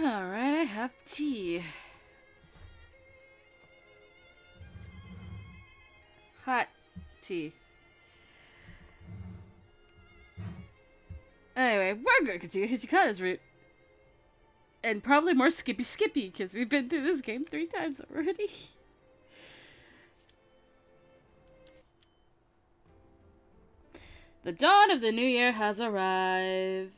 Alright, I have tea. Hot tea. Anyway, we're gonna continue Hijikata's route. And probably more Skippy because we've been through this game 3 times already. The dawn of the new year has arrived.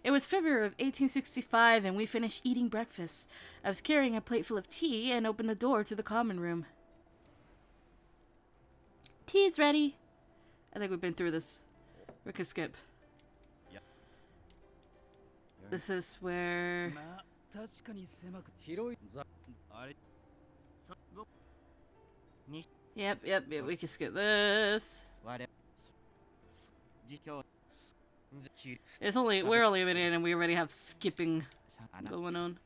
It was February of 1865 and we finished eating breakfast. I was carrying a plate full of tea and opened the door to the common room. Tea's ready. I think we've been through this. We could skip. This is where... Yep, we can skip this. We're only a minute in and we already have skipping going on.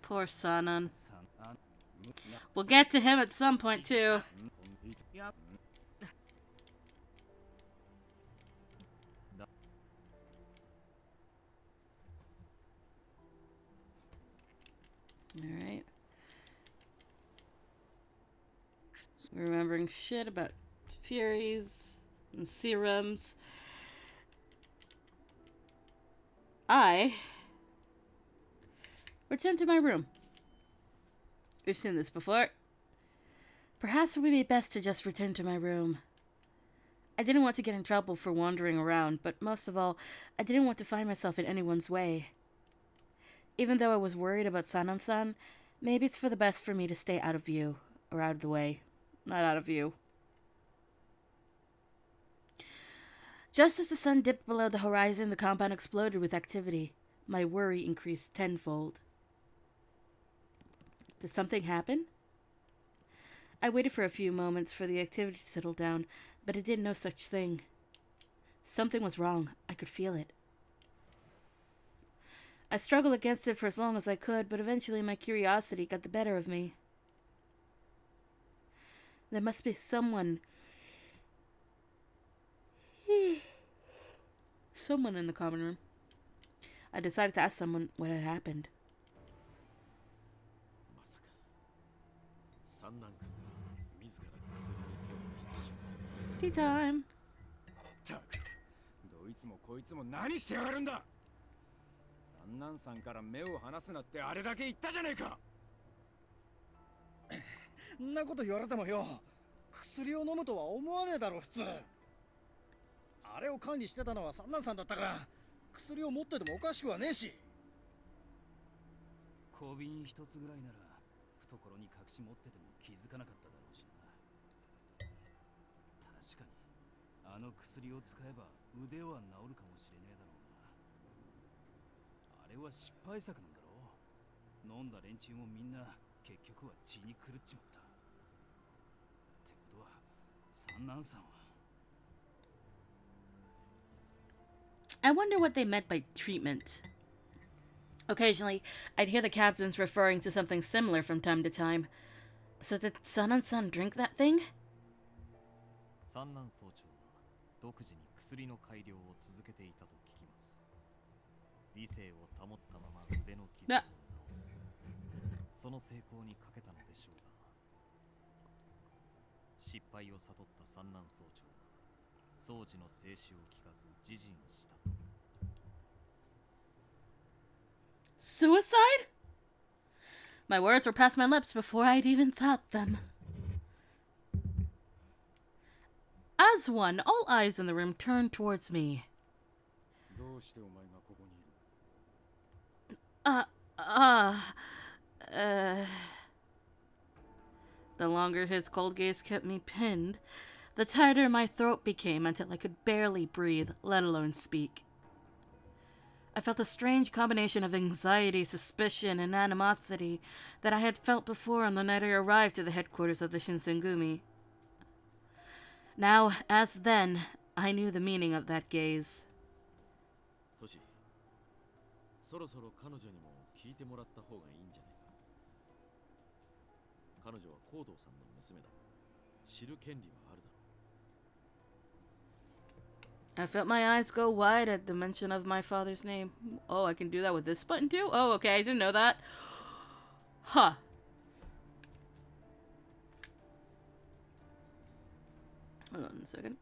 Poor Sanan. We'll get to him at some point too. Alright. Remembering shit about furies and serums. I return to my room. We've seen this before. Perhaps it would be best to just return to my room. I didn't want to get in trouble for wandering around, but most of all, I didn't want to find myself in anyone's way. Even though I was worried about Sanan-san, maybe it's for the best for me to stay out of view, or out of the way. Not out of view. Just as the sun dipped below the horizon, the compound exploded with activity. My worry increased tenfold. Did something happen? I waited for a few moments for the activity to settle down, but it did no such thing. Something was wrong. I could feel it. I struggled against it for as long as I could, but eventually my curiosity got the better of me. There must be someone in the common room. I decided to ask someone what had happened. Tea time. I wonder what they meant by treatment. Occasionally, I'd hear the captains referring to something similar from time to time. So did Sanan-san drink that thing? No. Suicide? My words were past my lips before I'd even thought them. As one, all eyes in the room turned towards me. The longer his cold gaze kept me pinned, the tighter my throat became until I could barely breathe, let alone speak. I felt a strange combination of anxiety, suspicion, and animosity that I had felt before on the night I arrived to the headquarters of the Shinsengumi. Now, as then, I knew the meaning of that gaze. トシ、そろそろ彼女にも聞いてもらった方がいいんじゃないか。彼女はコードーさんの娘だ。知る権利はあるだろう。I felt my eyes go wide at the mention of my father's name. Oh, I can do that with this button too? Oh, okay, I didn't know that. Huh. Hold on a second.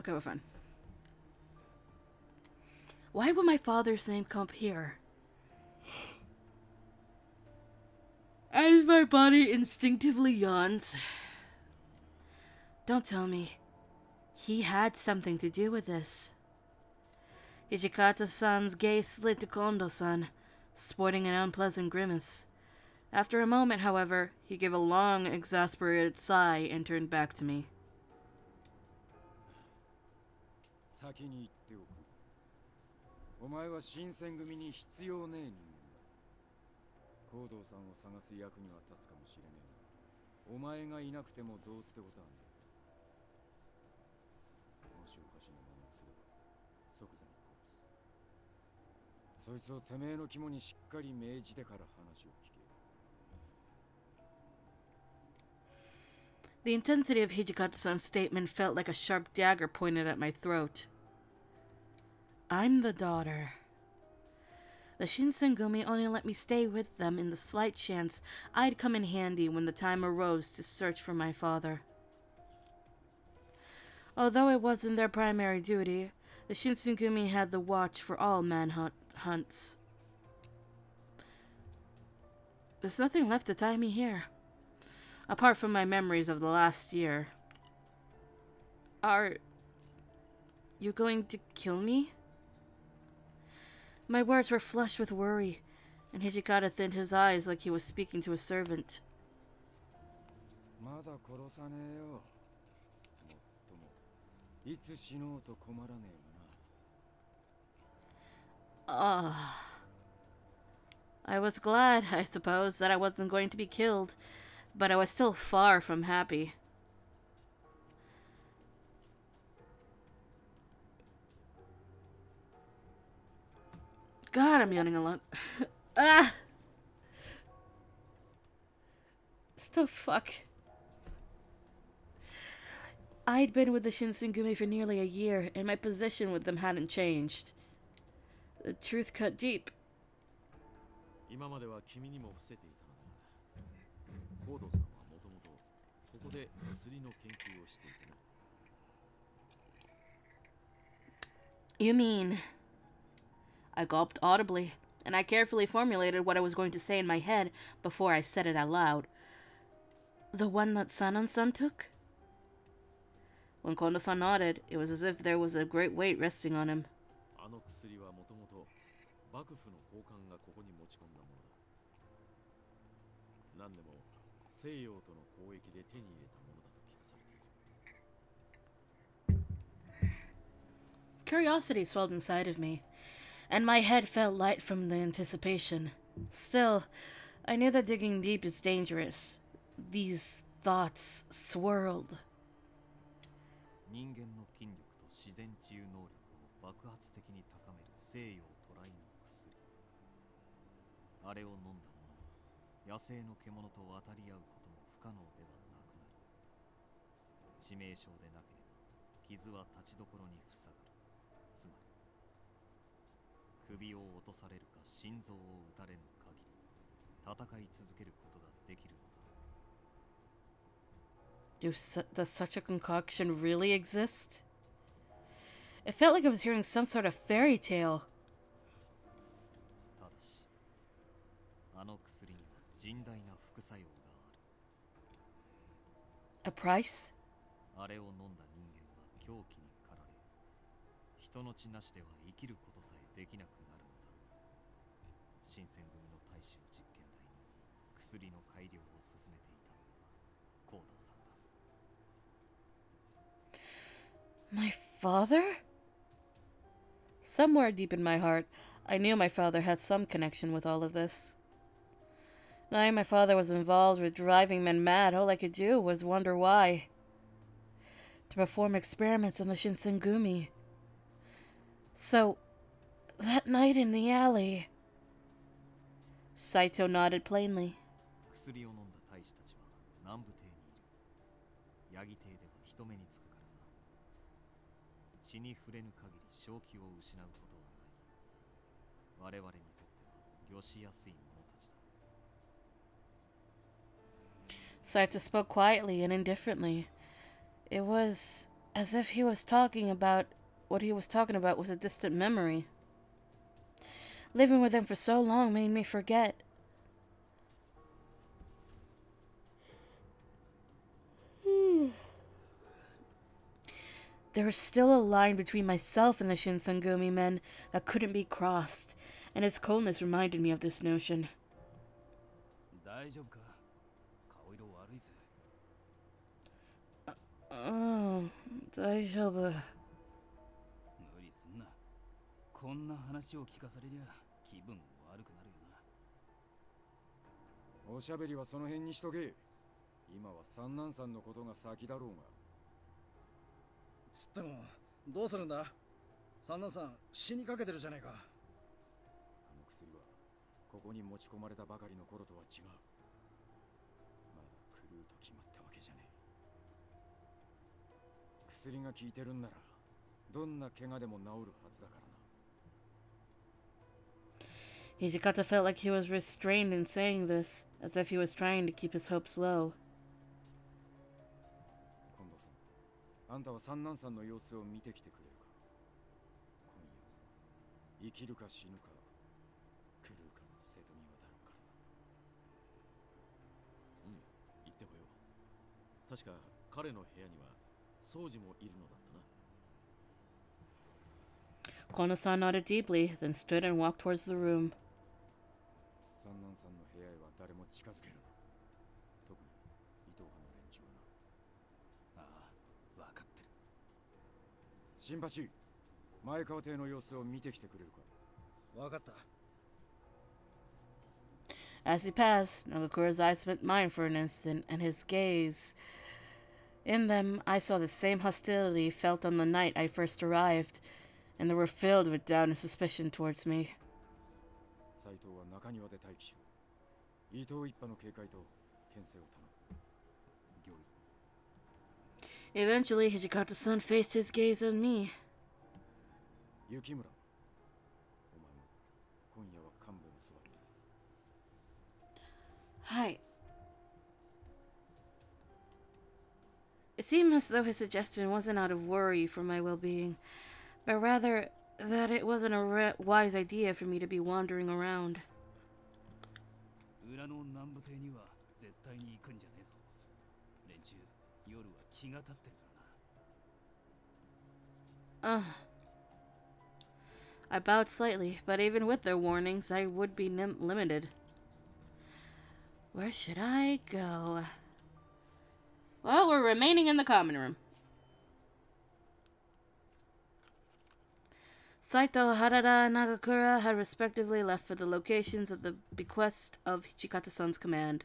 Okay, we're fine. Why would my father's name come up here? As my body instinctively yawns. Don't tell me. He had something to do with this. Hijikata-san's gaze slid to Kondo-san, sporting an unpleasant grimace. After a moment, however, he gave a long, exasperated sigh and turned back to me. 先に言っておく。お前は新選組に必要ねえ人間だ。コードーさんを探す役には立つかもしれねえが、お前がいなくてもどうってことはねえ。もしおかしな真似をすれば即座に殺す。そいつをてめえの肝にしっかり命じてから話を聞け。The intensity of Hijikata-san's statement felt like a sharp dagger pointed at my throat. I'm the daughter. The Shinsengumi only let me stay with them in the slight chance I'd come in handy when the time arose to search for my father. Although it wasn't their primary duty, the Shinsengumi had the watch for all manhunts. There's nothing left to tie me here, apart from my memories of the last year. Are you going to kill me? My words were flushed with worry, and Hijikata thinned his eyes like he was speaking to a servant. I was glad, I suppose, that I wasn't going to be killed, but I was still far from happy. God, I'm yawning a lot. Ah! Still fuck. I'd been with the Shinsengumi for nearly a year, and my position with them hadn't changed. The truth cut deep. 今までは君にも伏せていたのだが、コードさんはもともとここで薬の研究をしていたな。You mean... I gulped audibly, and I carefully formulated what I was going to say in my head before I said it out loud. The one that Sanan-san took? When Kondo-san nodded, it was as if there was a great weight resting on him. あの薬はもともと幕府の高官がここに持ち込んだものだ。何でも西洋との交易で手に入れたものだと聞かされている。Curiosity swelled inside of me, and my head felt light from the anticipation. Still, I knew that digging deep is dangerous. These thoughts swirled. 人間の筋力と自然治癒能力を爆発的に高める西洋トライの薬。あれを飲んだ者は野生の獣と渡り合うことも不可能ではなくなる。致命傷でなければ傷は立ちどころに塞がる。つまり首を落とされるか心臓を打たれぬ限り戦い続けることができるのだ。Does such a concoction really exist? It felt like I was hearing some sort of fairy tale. ただし、あの薬には甚大な副作用がある。A price? あれを飲んだ人間は狂気に駆られ、人の血なしでは生きることさえできなくなるのだ。新選組の大衆実験台に薬の改良を進めていたのはコードーさんだ。My father? Somewhere deep in my heart, I knew my father had some connection with all of this. Knowing my father was involved with driving men mad, all I could do was wonder why. to perform experiments on the Shinsengumi. So, that night in the alley... Saito nodded plainly. 薬を飲んだ大使たちは南部邸にいる。ヤギ邸では人目につくからな。血に触れぬ限り正気を失うことはない。我々にとっては御しやすい者たちだ。Saito spoke quietly and indifferently. It was as if he was talking about what he was talking about was a distant memory. Living with him for so long made me forget. There was still a line between myself and the Shinsengumi men that couldn't be crossed, and his coldness reminded me of this notion. 大丈夫か？顔色悪いぜ。大丈夫。無理すんな。こんな話を聞かされりゃ気分も悪くなるよな。おしゃべりはその辺にしとけ。今は三男さんのことが先だろうが。つってもどうするんだ？三男さん死にかけてるじゃねえか。あの薬はここに持ち込まれたばかりの頃とは違う。まだ狂うと決まったわけじゃねえ。薬が効いてるんならどんな怪我でも治るはずだからな。Hijikata felt like he was restrained in saying this, as if he was trying to keep his hopes low. 近藤さん、あんたは三男さんの様子を見てきてくれるか。今夜生きるか死ぬか狂うかの瀬戸際だろうからな。うん、行ってこよう。確か彼の部屋には掃除もいるのだったな。Kono-san nodded deeply, then stood and walked towards the room. 三男さんの部屋へは誰も近づけるな。特に伊藤派の連中はな。ああ、分かってる。新橋、前川邸の様子を見てきてくれるか。分かった。As he passed, Nagakura's eyes met mine for an instant, and his gaze. In them, I saw the same hostility felt on the night I first arrived, and they were filled with doubt and suspicion towards me. 斉藤は中庭で待機しろ。伊藤一派の警戒と牽制を頼む。御意。 Eventually, Hijikata-san faced his gaze on me. 雪村、お前も今夜は幹部に座ってる。Hi. It seemed as though his suggestion wasn't out of worry for my well-being, but rather that it wasn't a wise idea for me to be wandering around. 裏の南部邸には絶対に行くんじゃねえぞ。連中、夜は気が立ってるからな。I bowed slightly, but even with their warnings, I would be limited. Where should I go? Well, we're remaining in the common room. Saito, Harada, and Nagakura had respectively left for the locations at the bequest of Hijikata-san's command,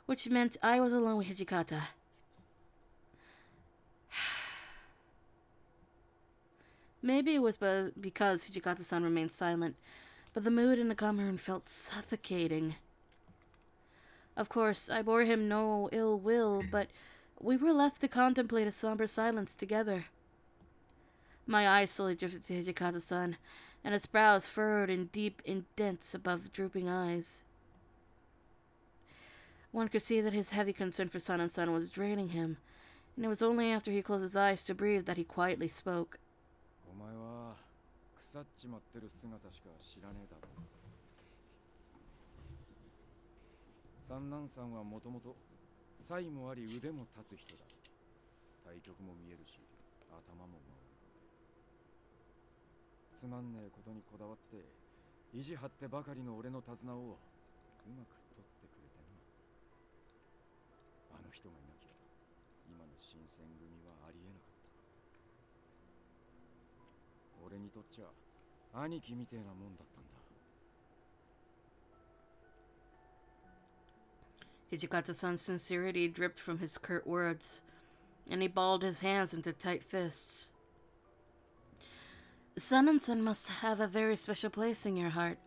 which meant I was alone with Hijikata. Maybe it was because Hijikata-san remained silent, but the mood in the common room felt suffocating. Of course, I bore him no ill will, but we were left to contemplate a somber silence together. My eyes slowly drifted to Hijikata-san, and its brows furrowed in deep indents above drooping eyes. One could see that his heavy concern for San-san was draining him, and it was only after he closed his eyes to breathe that he quietly spoke. お前は腐っちまってる姿しか知らねえだろう。三男さんはもともと才もあり腕も立つ人だ。対局も見えるし、頭も回る。つまんねえことにこだわって意地張ってばかりの俺の手綱をうまく取ってくれてな。あの人がいなきゃ今の新選組はありえなかった。俺にとっちゃ兄貴みてえなもんだったんだ。 Hijikata-san's sincerity dripped from his curt words. and he balled his hands into tight fists. Sun must have a very special place in your heart.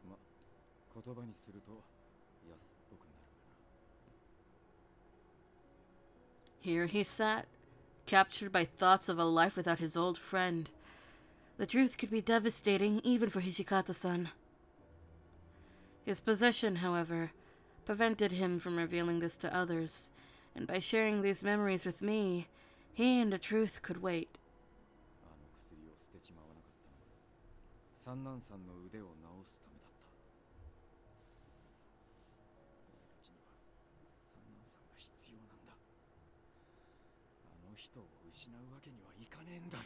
ま、言葉にすると安っぽくなるがな。 Here he sat, captured by thoughts of a life without his old friend. The truth could be devastating even for Hijikata-san. His position, however, prevented him from revealing this to others, and by sharing these memories with me, he and the truth could wait. あの薬を捨てちまわなかったのは三男さんの腕を治すためだった。俺たちには三男さんが必要なんだ。あの人を失うわけにはいかねえんだよ。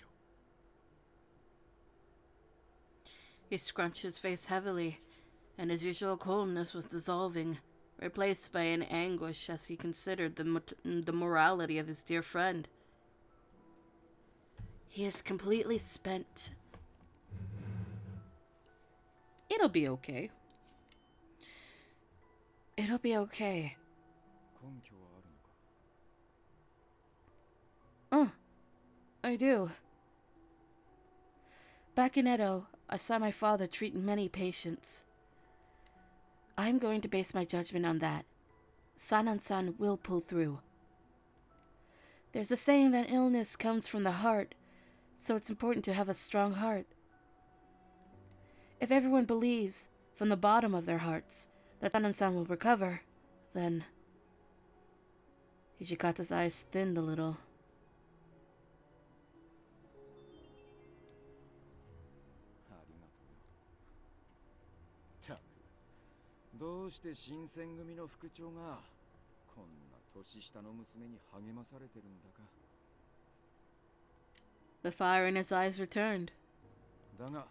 He scrunched his face heavily, and his usual coldness was dissolving, replaced by an anguish as he considered the morality of his dear friend. He is completely spent. It'll be okay. It'll be okay. 根拠はあるのか。 Oh, I do. Back in Edo, I saw my father treat many patients. I'm going to base my judgment on that. Sanan-san will pull through. There's a saying that illness comes from the heart, so it's important to have a strong heart. If everyone believes, from the bottom of their hearts, that Sanan-san will recover, then... Hijikata's eyes thinned a little. ありがとうよ。たく、どうして新選組の副長がこんな年下の娘に励まされてるんだか。 The fire in his eyes returned. だが、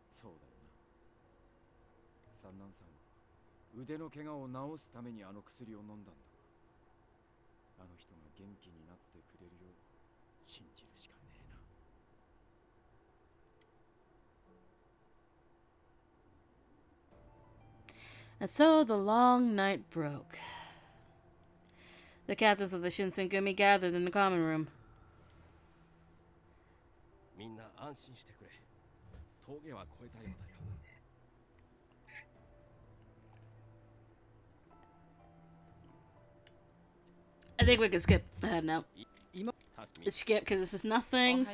そうだよな。三男さんは腕の怪我を治すためにあの薬を飲んだんだ。あの人が元気になってくれるよう信じるしかねえな。 And so the long night broke. The captains of the Shinsengumi gathered in the common room. みんな安心してくれ。峠は越えたようだよ。 I think we can skip ahead now. Skip, because this is nothing.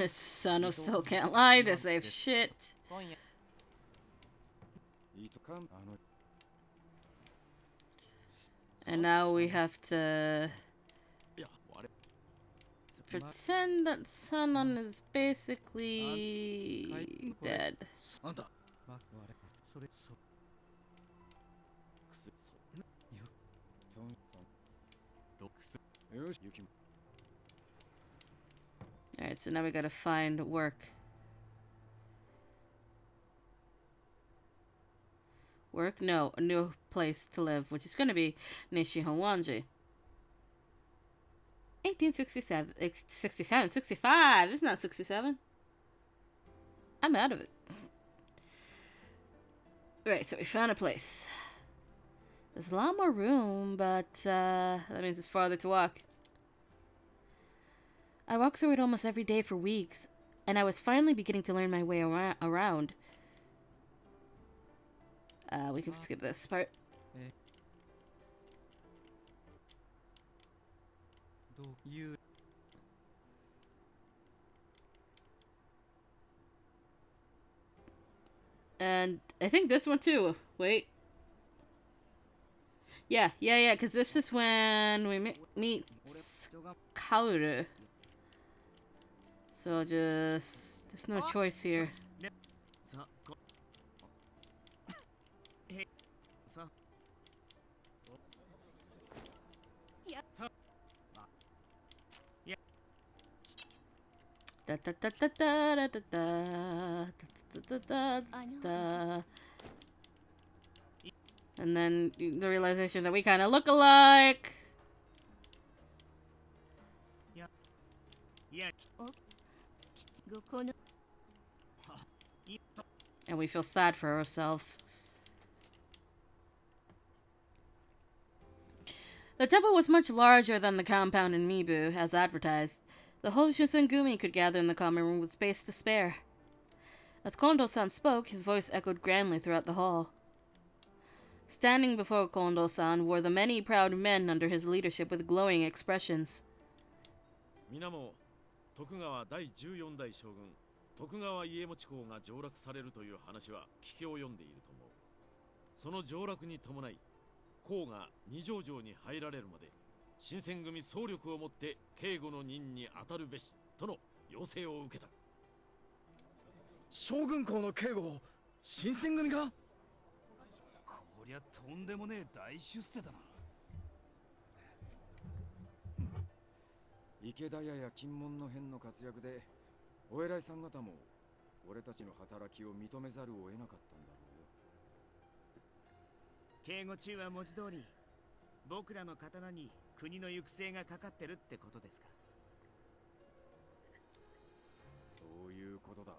Sano still can't lie to save shit. いいとか、あの And now we have to いや、あれ。 pretend that Sanon is basically dead. あんた、それ、そ。くす、そ。よ。トンさん。どくす。よし、雪。 Alright, so now we gotta find work. Work? No, a new place to live, which is gonna be Nishihonwanji. 1867, 67, 65. It's not 67. I'm out of it. Right, so we found a place. There's a lot more room, but that means it's farther to walk. I walked through it almost every day for weeks, and I was finally beginning to learn my way around. We can skip this part. And I think this one too. Wait. Yeah, because this is when we meet Kaoru. So just... there's no choice here. Da da da da da da da da da da. And then the realization that we kind of look alike. And we feel sad for ourselves. The temple was much larger than the compound in Mibu, as advertised. The whole Shinsengumi could gather in the common room with space to spare. As Kondo-san spoke, his voice echoed grandly throughout the hall. Standing before Kondo-san were the many proud men under his leadership with glowing expressions. 皆も徳川第14代将軍徳川家茂公が上洛されるという話は聞き及んでいると思う。その上洛に伴い公が二条城に入られるまで新選組総力をもって警護の任に当たるべしとの要請を受けた。将軍公の警護を新選組が？こりゃとんでもねえ大出世だな。池田屋や金門の変の活躍でお偉いさん方も俺たちの働きを認めざるを得なかったんだろうよ。警護中は文字通り僕らの刀に国の行く末がかかってるってことですか？そういうことだ。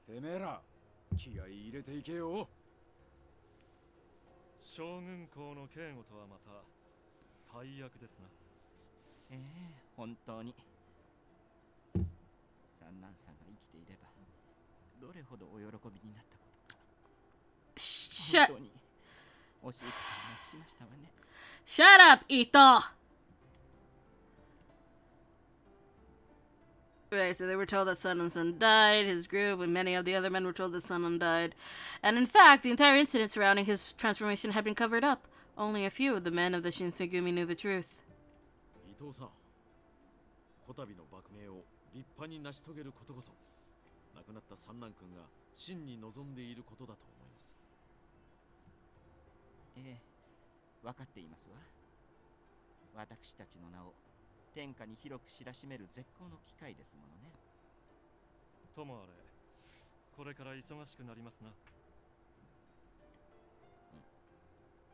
てめえら気合い入れていけよ。将軍公の警護とはまた大役ですな。本当に三男さんが生きていればどれほどお喜びになったことか。本当に教えてなくしましたわね。 Shut up, Ito! Right, so they were told that Sun died, his group, and many of the other men were told that Sun died. And in fact, the entire incident surrounding his transformation had been covered up. Only a few of the men of the Shinsengumi knew the truth. 伊藤さん、こたびの幕命を立派に成し遂げることこそ亡くなった三男君が真に望んでいることだと思います。分かっていますわ。私たちの名を天下に広く知らしめる絶好の機会ですものね。ともあれ、これから忙しくなりますな。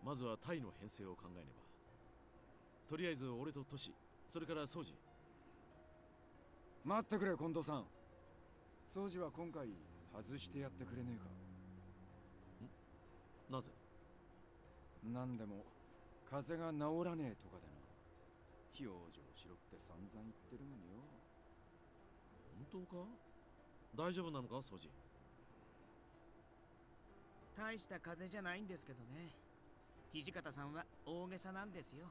まずはタイの編成を考えねば。とりあえず俺とトシ、それから掃除。待ってくれ近藤さん。掃除は今回外してやってくれねえか。なぜ？なんでも風邪が治らねえとかでな。養生しろって散々言ってるのによ。本当か？大丈夫なのか掃除？大した風邪じゃないんですけどね。土方さんは大げさなんですよ。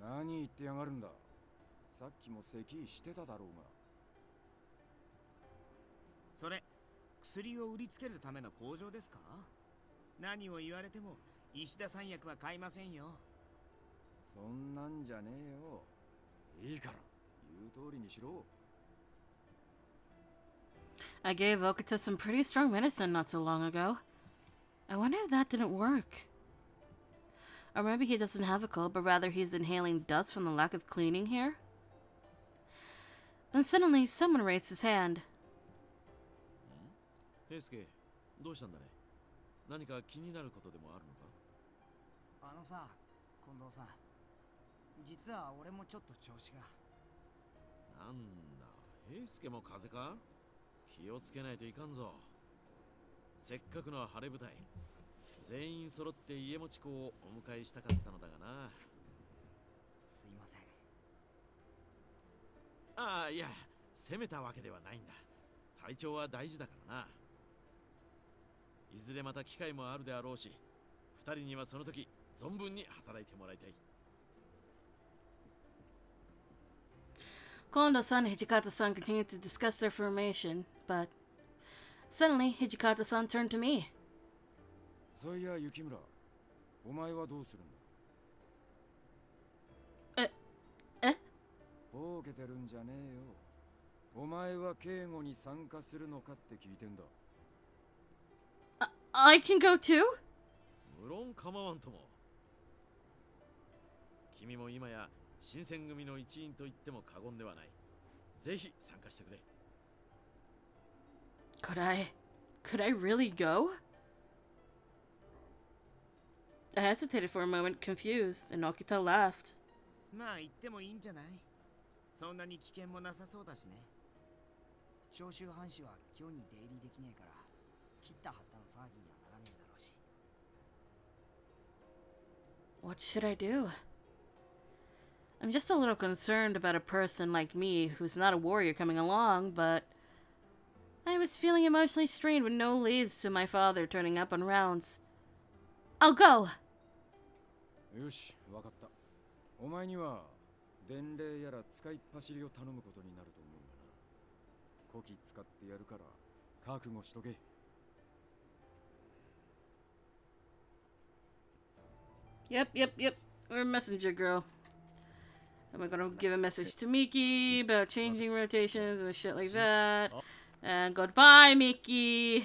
何言ってやがるんだ。さっきも咳してただろうが。それ薬を売りつけるための工場ですか？何を言われても石田三役は買いませんよ。そんなんじゃねえよ。いいから言う通りにしろ。 I gave Okuta some pretty strong medicine not so long ago. I wonder if that didn't work. Or maybe he doesn't have a cold, but rather he's inhaling dust from the lack of cleaning here? Then suddenly, someone raised his hand. 平介、どうしたんだね。何か気になることでもあるのか？あのさ、近藤さん、実は俺もちょっと調子が。なんだ、平介も風邪か？気をつけないといかんぞ。せっかくの晴れ舞台、全員揃って家持公をお迎えしたかったのだがな。すいません。ああ、いや、責めたわけではないんだ。体調は大事だからな。いずれまた機会もあるであろうし、二人にはその時存分に働いてもらいたい。Kondo-san and Hijikata-san continued to discuss their formation, but suddenly Hijikata-san turned to me. そういや雪村、お前はどうするんだ？ぼうけてるんじゃねえよ。お前は警護に参加するのかって聞いてんだ。I can go too? 無論構わんとも。君も今や新選組の一員と言っても過言ではない。ぜひ参加してくれ。Could I really go? I hesitated for a moment, confused, and Okita laughed. まあ言ってもいいんじゃない？そんなに危険もなさそうだしね。長州藩士は今日に出入りできねえから、切った張ったの騒ぎにはならねえだろうし。What should I do? I'm just a little concerned about a person like me who's not a warrior coming along, but I was feeling emotionally strained with no leads to my father turning up on rounds. I'll go! よし、わかった。お前には伝令やら使いっ走りを頼むことになると思うがな。こき使ってやるから覚悟しとけ。Yep. We're a messenger girl. I'm gonna give a message to Miki about changing rotations and shit like that. And goodbye, Miki.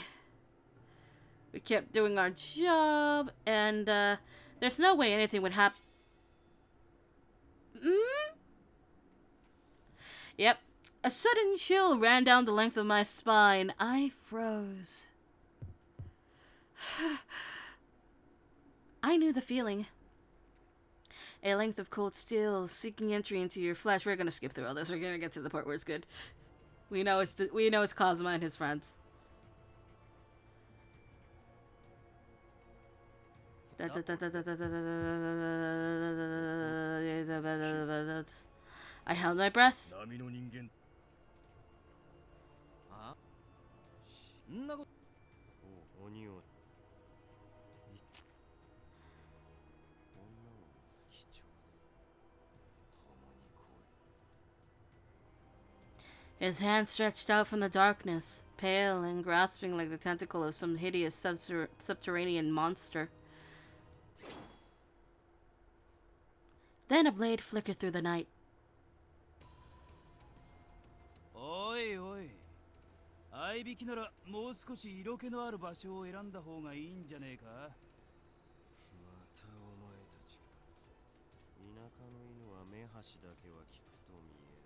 We kept doing our job, and there's no way anything would happen. Yep. A sudden chill ran down the length of my spine. I froze. I knew the feeling. A length of cold steel seeking entry into your flesh. We're gonna skip through all this. We're gonna get to the part where it's good. We know it's Kazuma and his friends. I held my breath. His hand stretched out from the darkness, pale and grasping like the tentacle of some hideous subterranean monster. Then a blade flickered through the night. おいおい、合いびきならもう少し色気のある場所を選んだ方がいいんじゃねえか。またお前たちか。田舎の犬は目端だけは聞くと見える。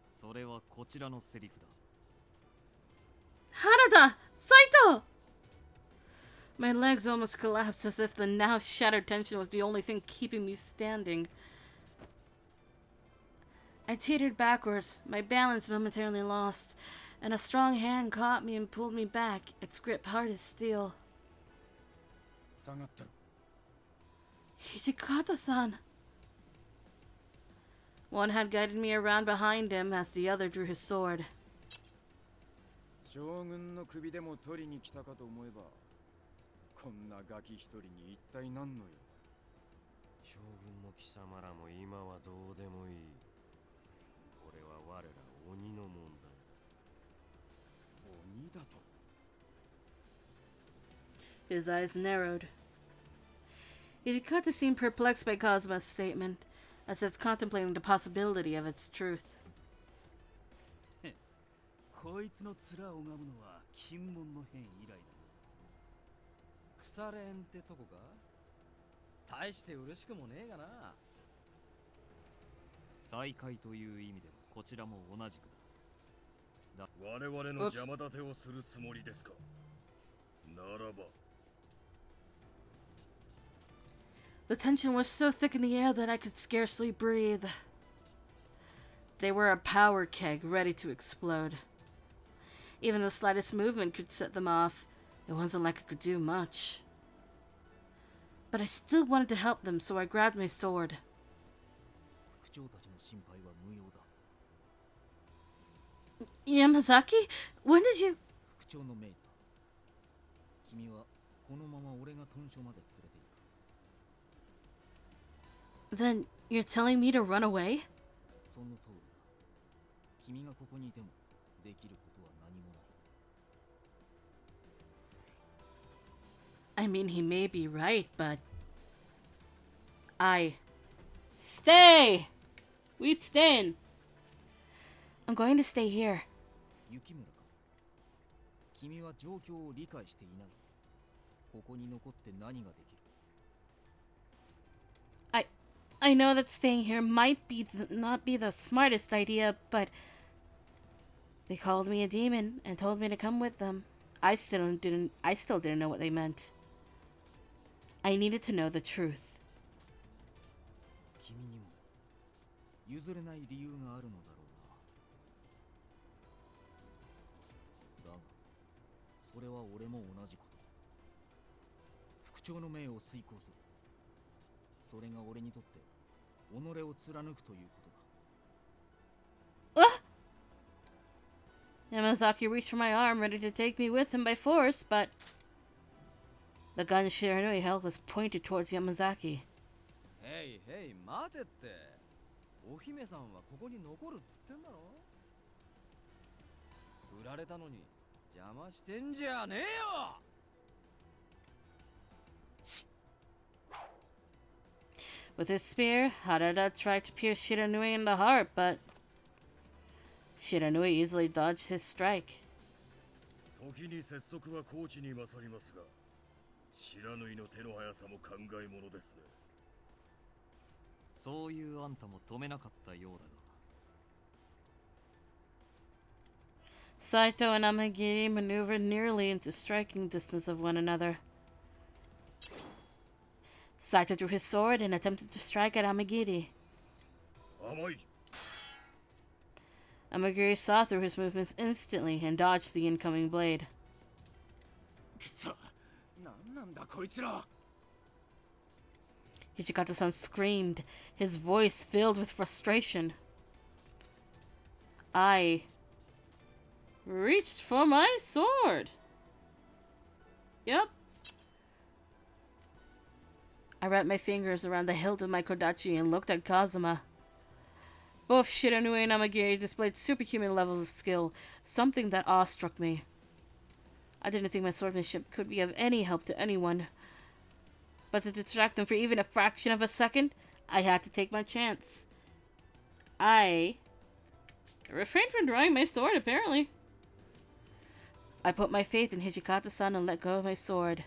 それはこちらのセリフだ。Harada! Saito! My legs almost collapsed as if the now shattered tension was the only thing keeping me standing. I teetered backwards, my balance momentarily lost, and a strong hand caught me and pulled me back, its grip hard as steel. Hijikata-san! One hand guided me around behind him as the other drew his sword. 将軍の首でも取りに来たかと思えば、こんなガキ一人に一体何のよ。将軍の貴様らも今はどうでもいい。これは我ら鬼の問題。鬼だと。His eyes narrowed. Hijikata seemed perplexed by Kazuma's statement, as if contemplating the possibility of its truth. こいつの面を拝むのは金門の変以来だ。腐れんってとこか。大して嬉しくもねえがな。再会という意味ではこちらも同じくだ。我々の邪魔立てをするつもりですか。ならば。The tension was so thick in the air that I could scarcely breathe. They were a power keg ready to explode. Even the slightest movement could set them off. It wasn't like I could do much. But I still wanted to help them, so I grabbed my sword. Yamazaki? When did you... Then you're telling me to run away? I mean, he may be right, but... Stay! We stand! I'm going to stay here. I know that staying here might not be the smartest idea, but... They called me a demon and told me to come with them. I still didn't know what they meant. I needed to know the truth. それが俺にとって己を貫くということだ。 Yamazaki reached for my arm, ready to take me with him by force, but the gun Shiranui held was pointed towards Yamazaki. へいへい待てって。お姫さんはここに残るっつってんだろ。売られたのに邪魔してんじゃねえよ。 With his spear, Harada tried to pierce Shiranui in the heart, but Shiranui easily dodged his strike. 時に拙速は高知に勝りますが、知らぬいの手の速さも考えものですね。そういうあんたも止めなかったようだが。 Saito and Amagiri maneuvered nearly into striking distance of one another. Saito drew his sword and attempted to strike at Amagiri. Amagiri saw through his movements instantly and dodged the incoming blade. くそ、なんなんだこいつら。 Hijikata-san screamed, his voice filled with frustration. I reached for my sword. Yep. I wrapped my fingers around the hilt of my kodachi and looked at Kazuma. Both Shiranui and Amagiri displayed superhuman levels of skill, something that awestruck me. I didn't think my swordsmanship could be of any help to anyone. But to distract them for even a fraction of a second, I had to take my chance. I refrained from drawing my sword, apparently. I put my faith in Hijikata-san and let go of my sword.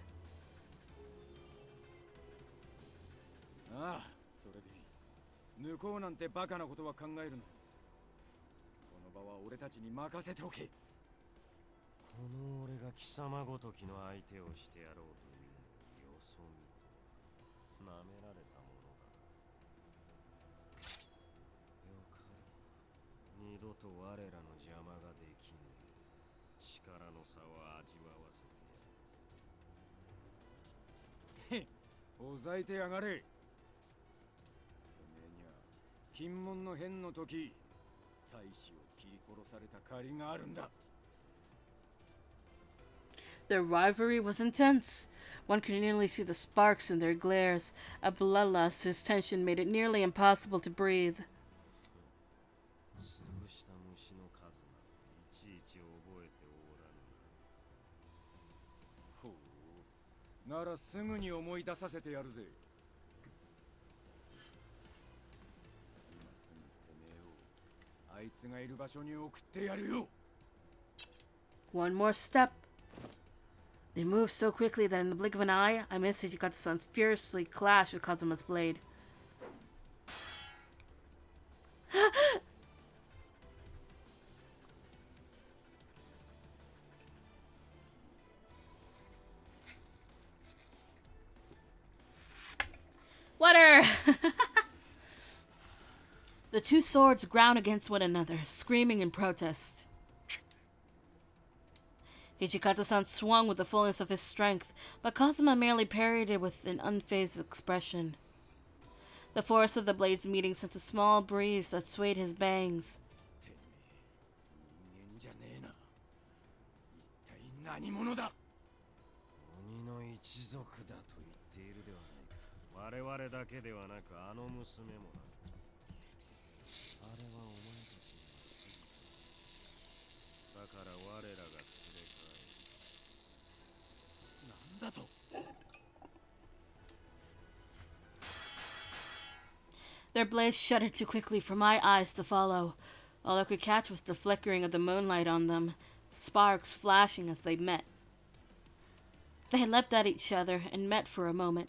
ああ、それでいい。抜こうなんてバカなことは考えるな。この場は俺たちに任せておけ。この俺が貴様ごときの相手をしてやろうというよそ見と舐められたものだ。よかろう。二度と我らの邪魔ができぬ。力の差を味わわせてやる。へっ、ほざいてやがれ。てめえには金門の変の時、大使を切り殺された借りがあるんだ。 Their rivalry was intense. One could nearly see the sparks in their glares, a bloodlust whose tension made it nearly impossible to breathe. 潰した虫の数などいちいち覚えておらぬ。ほう、ならすぐに思い出させてやるぜ。今すぐてめえをあいつがいる場所に送ってやるよ。 One more step. They moved so quickly that in the blink of an eye, I missed Hijikata-san's fiercely clash with Kazuma's blade. Water! The two swords ground against one another, screaming in protest. Hijikata-san swung with the fullness of his strength, but Kazuma merely parried it with an unfazed expression. The force of the blades meeting sent a small breeze that swayed his bangs. 人間じゃねえな。一体何者だ。鬼の一族だと言っているではないか。我々だけではなくあの娘もな。あれはお前たちには過ぎた。だから我らが連れ帰る。なんだと。 Their blades shuddered too quickly for my eyes to follow. All I could catch was the flickering of the moonlight on them, sparks flashing as they met. They leapt at each other and met for a moment.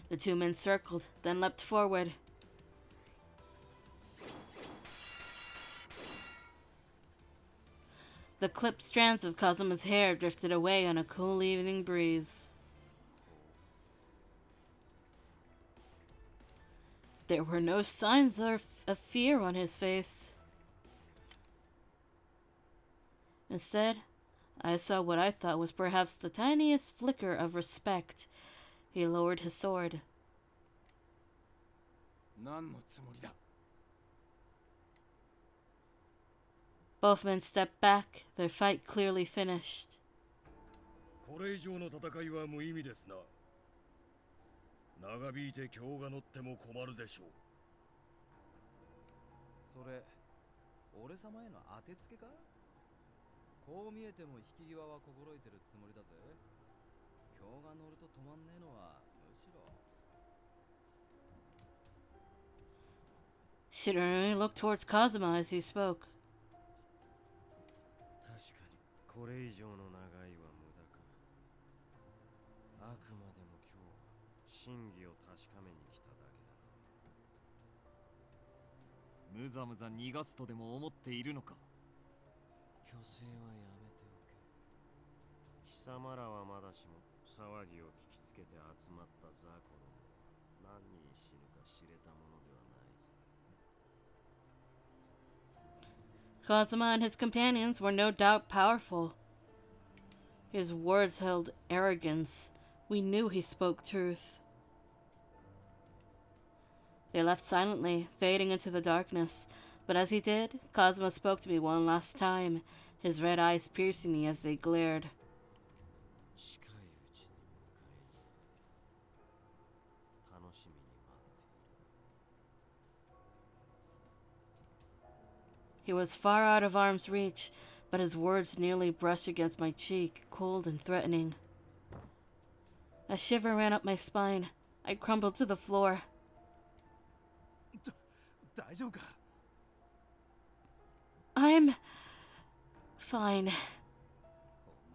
The two men circled, then leapt forward. The clipped strands of Kazuma's hair drifted away on a cool evening breeze. There were no signs of fear on his face. Instead, I saw what I thought was perhaps the tiniest flicker of respect. He lowered his sword. 何のつもりだ Both men stepped back, their fight clearly finished. これ以上の戦いは無意味ですな。長引いて今日が乗っても困るでしょう。それ俺様への当てつけか？こう見えても引き際は心得てるつもりだぜ。今日が乗ると止まんねえのはむしろ。 Shiranui looked towards Kazuma as he spoke. 確かにこれ以上の長いは無駄か。あくまでも今日は真偽を確かめに来ただけだ。むざむざ逃がすとでも思っているのか。虚勢はやめておけ。貴様らはまだしも騒ぎを聞きつけて集まった雑魚どもは何人死ぬか知れたものではないぞ。 Kazuma and his companions were no doubt powerful. His words held arrogance. We knew he spoke truth. They left silently, fading into the darkness. But as he did, Kazuma spoke to me one last time, his red eyes piercing me as they glared. 近いうちに迎えに楽しみに待っている。 He was far out of arm's reach, but his words nearly brushed against my cheek, cold and threatening. A shiver ran up my spine. I crumbled to the floor. 大丈夫か？ I'm fine. お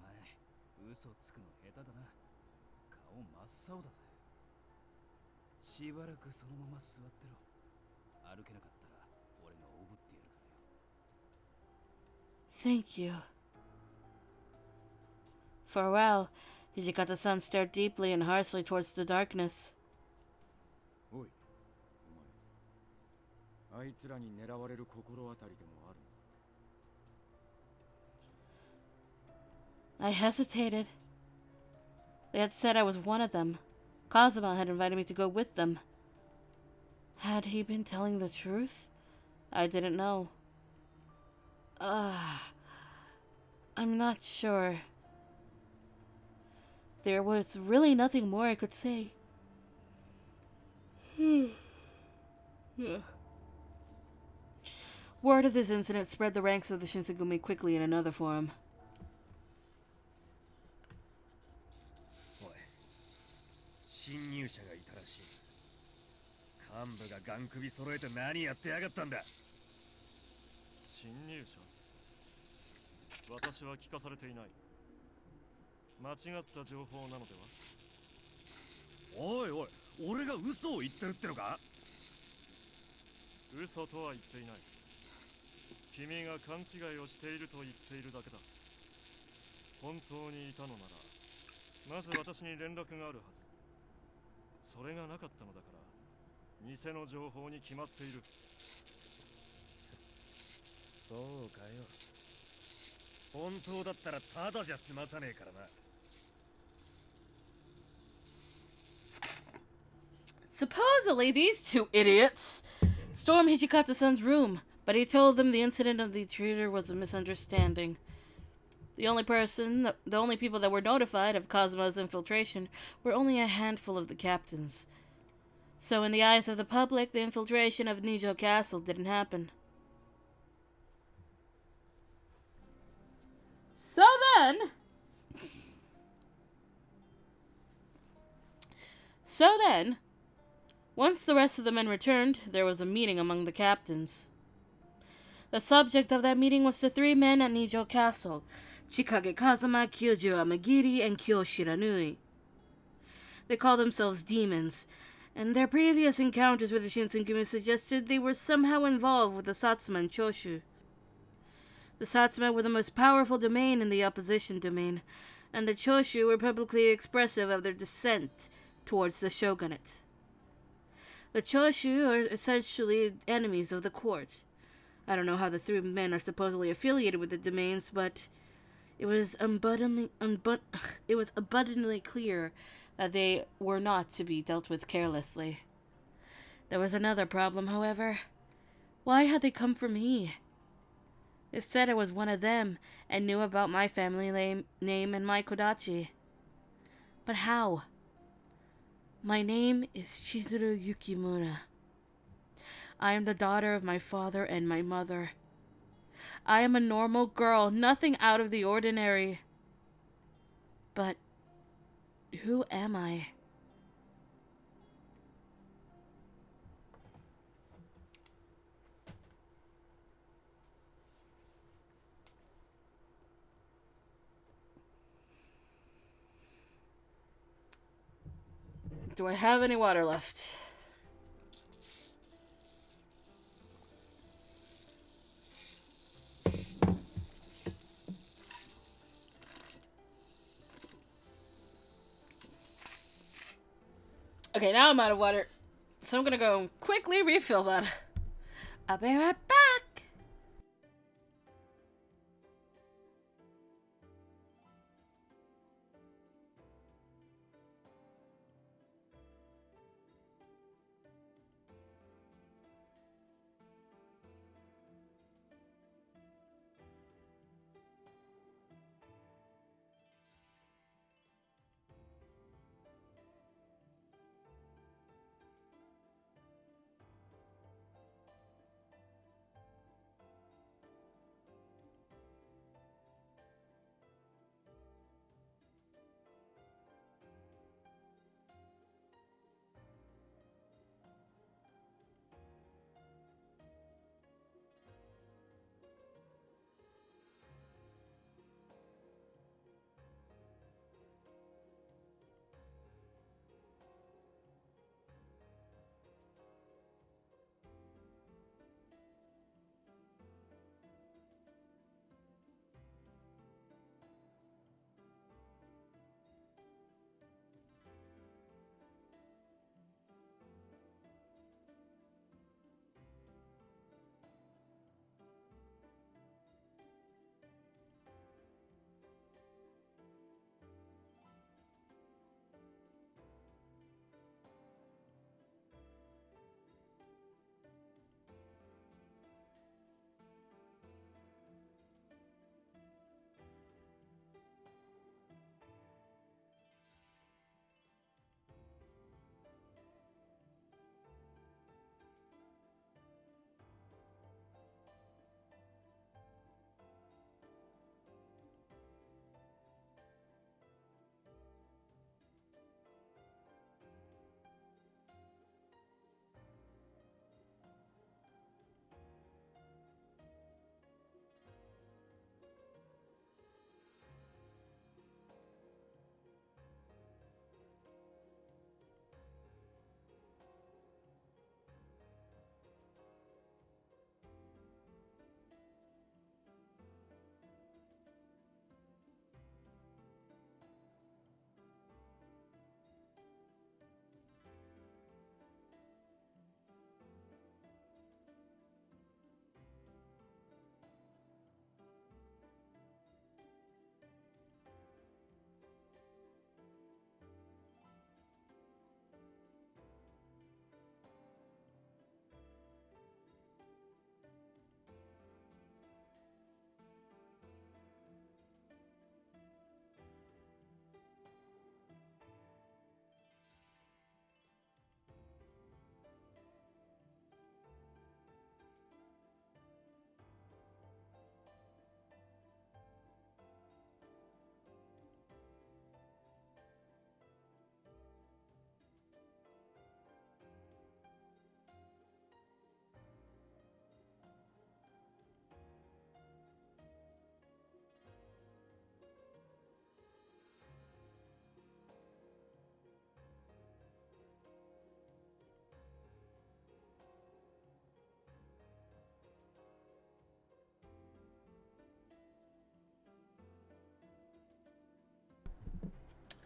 前嘘つくの下手だな。顔真っ青だぜ。しばらくそのまま座ってろ。歩けなかったら俺がおぶってやるからよ。 Thank you. For a while, Hijikata-san stared deeply and harshly towards the darkness. おいお前あいつらに狙われる心当たりでもあるの I hesitated. They had said I was one of them. Kazuma had invited me to go with them. Had he been telling the truth? I didn't know. I'm not sure. There was really nothing more I could say. Word of this incident spread the ranks of the Shinsengumi quickly in another form. おい、侵入者がいたらしい。幹部がガン首揃えて何やってやがったんだ。侵入者？私は聞かされていない。間違った情報なのでは？おいおい、俺が嘘を言ってるってのか？嘘とは言っていない。君が勘違いをしていると言っているだけだ。本当にいたのなら、まず私に連絡があるはず。それがなかったのだから、偽の情報に決まっている。そうかよ。本当だったらただじゃ済まさねえからな。 Supposedly, these two idiots stormed Hijikata-san's room, but he told them the incident of the intruder was a misunderstanding. The only people that were notified of Kazuma's infiltration were only a handful of the captains. So in the eyes of the public, the infiltration of Nijo Castle didn't happen. So then, once the rest of the men returned, there was a meeting among the captains. The subject of that meeting was the three men at Nijo Castle, Chikage Kazuma, Kyojo Amagiri, and Kyo Shiranui. They called themselves demons, and their previous encounters with the Shinsengumi suggested they were somehow involved with the Satsuma and Choshu. The Satsuma were the most powerful domain in the opposition domain, and the Choshu were publicly expressive of their dissent towards the shogunate. The Choshu are essentially enemies of the court. I don't know how the three men are supposedly affiliated with the domains, but It was it was abundantly clear that they were not to be dealt with carelessly. There was another problem, however. Why had they come for me? It said I was one of them and knew about my family name and my kodachi. But how? My name is Chizuru Yukimura. I am the daughter of my father and my mother. I am a normal girl, nothing out of the ordinary. But who am I? Do I have any water left? Okay, now I'm out of water. So I'm gonna go quickly refill that. I'll be right back.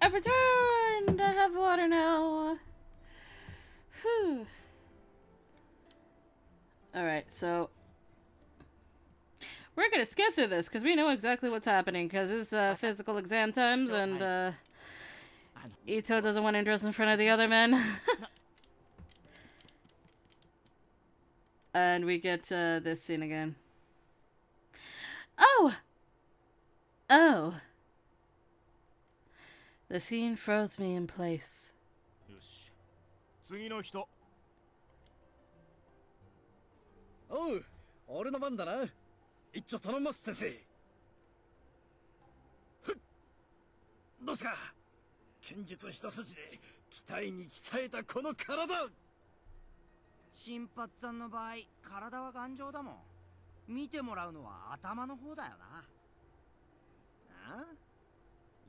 I've returned! I have water now. Whew. Alright, so We're gonna skip through this because we know exactly what's happening because it's physical exam times and Ito doesn't want to dress in front of the other men. And we get this scene again. Oh! Oh. The scene froze me in place. よし次の人おう、俺の番だな。一丁頼みます先生。ふっ、どうすか。剣術一筋で鍛えに鍛えたこの体。新八さんの場合体は頑丈だもん。見てもらうのは頭の方だよな。ああ、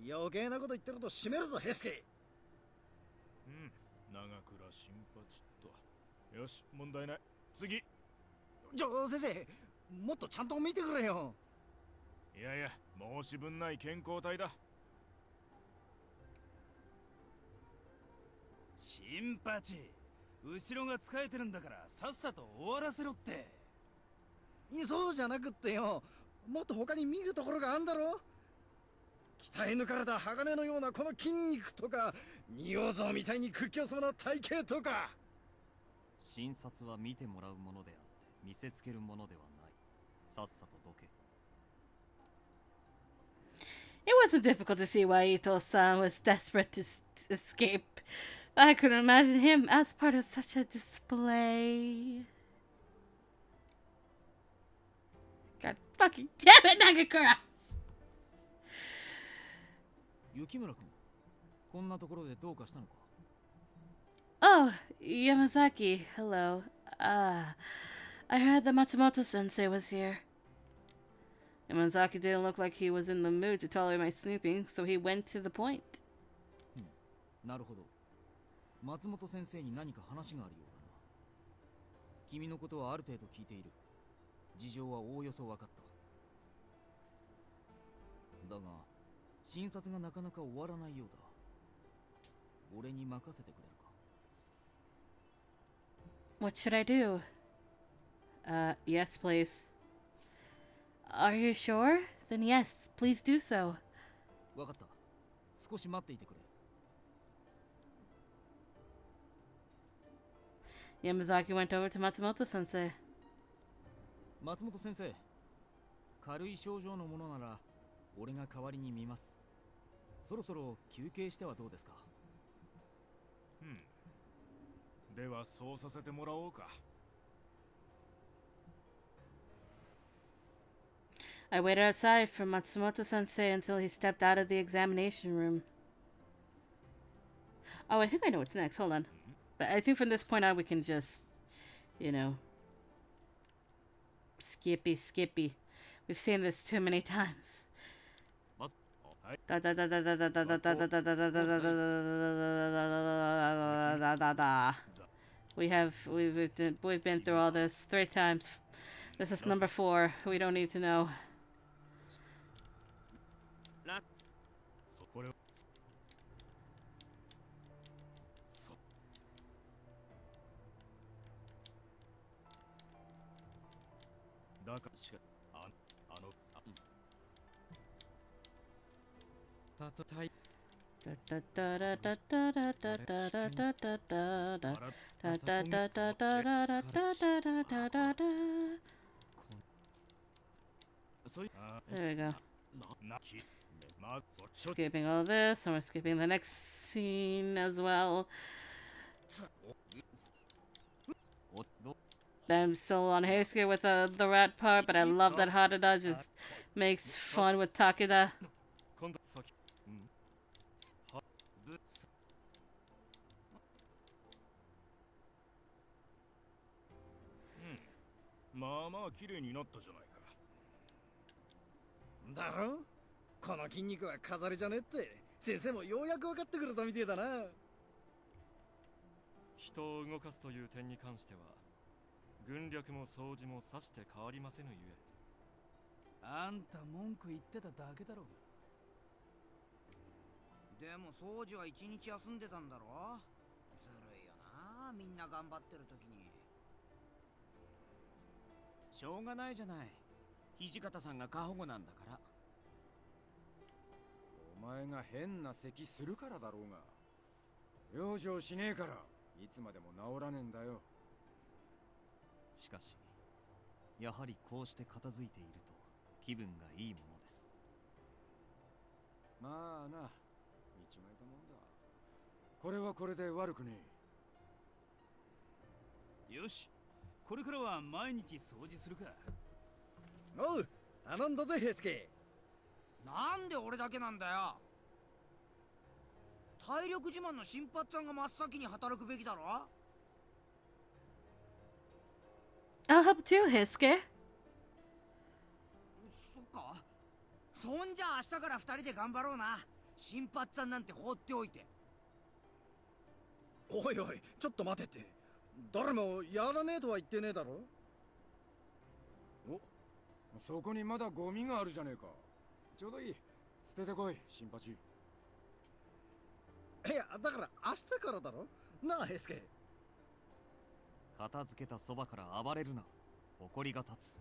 余計なこと言ってると締めるぞヘスケ。うん、長倉新八と。よし、問題ない。次。先生、もっとちゃんと見てくれよ。いやいや、申し分ない健康体だ。新八、後ろが使えてるんだからさっさと終わらせろって。そうじゃなくってよ、もっと他に見るところがあんだろ。鍛え抜かれた鋼のようなこの筋肉とか、仁王像みたいに屈強そうな体型とか。診察は見てもらうものであって見せつけるものではない。さっさとどけ。 It wasn't difficult to see why Ito-san was desperate to escape. I couldn't imagine him as part of such a display. God fucking damn it, Nagakura! 雪村君、こんなところでどうかしたのか。 Oh, Yamazaki, hello. I heard that Matsumoto-sensei was here. Yamazaki didn't look like he was in the mood to tolerate my snooping, so he went to the point. なるほど。松本先生に何か話があるようだな。君のことはある程度聞いている。事情はおおよそ分かった。だが、診察がなかなか終わらないようだ。俺に任せてくれるか。 What should I do? Yes, please. Are you sure? Then yes, please do so. 分かった。少し待っていてくれ。 Yamazaki went over to Matsumoto-sensei. 松本先生、軽い症状のものなら俺が代わりに見ます。そろそろ休憩してはどうですか。ではそうさせてもらおうか。I waited outside for Matsumoto-sensei until he stepped out of the examination room. Oh, I think I know what's next. Hold on. But I think from this point on we can just, you know, skippy. We've seen this too many times. We've been through all this 3 times. This is number 4. We don't need to know. There we go. Skipping all this, and we're skipping the next scene as well. I'm still on Heisuke with the rat part, but I love that Harada just makes fun with Takeda. Mama, 綺麗になったじゃないか。だろ？この筋肉は飾りじゃねって先生もようやく分かってくれたみてえだな。人を動かすという点に関しては軍略も掃除もさして変わりませぬゆえ。あんた文句言ってただけだろうが。でも掃除は1日休んでたんだろ。ずるいよな、みんな頑張ってる時に。しょうがないじゃない。土方さんが過保護なんだから。お前が変な咳するからだろうが。養生しねえからいつまでも治らねえんだよ。しかしやはりこうして片付いていると気分がいいものです。まあな、見違えたもんだ。これはこれで悪くねえ。よし、これからは毎日掃除するか。おう、頼んだぜ平助。なんで俺だけなんだよ。体力自慢の新発さんが真っ先に働くべきだろ。 I'll help too, Hiske. そっか。そんじゃ明日から二人で頑張ろうな。新発さんなんて放っておいて。おいおい、ちょっと待てって。誰もやらねえとは言ってねえだろ。お、そこにまだゴミがあるじゃねえか。ちょうどいい、捨ててこい新八。いや、だから明日からだろなあ平助。片付けたそばから暴れるな。怒りが立つ。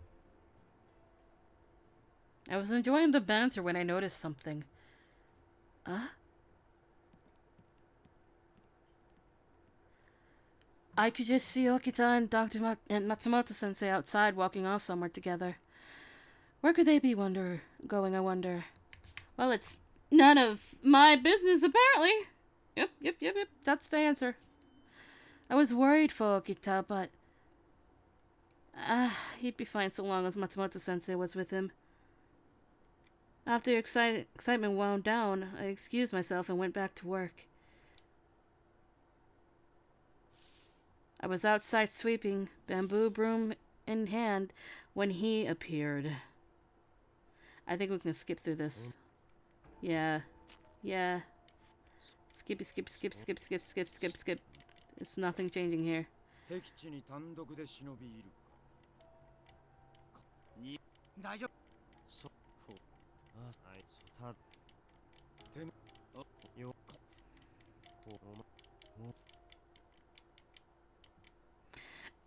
I was enjoying the banter when I noticed something. I could just see Okita and and Matsumoto Sensei outside walking off somewhere together. Where could they be going, I wonder? Well, it's none of my business, apparently. Yep. That's the answer. I was worried for Okita, but he'd be fine so long as Matsumoto Sensei was with him. After excitement wound down, I excused myself and went back to work. I was outside sweeping, bamboo broom in hand, when he appeared. I think we can skip through this. Yeah. Skip. It's nothing changing here. 敵地に単独で忍びいる。大丈夫。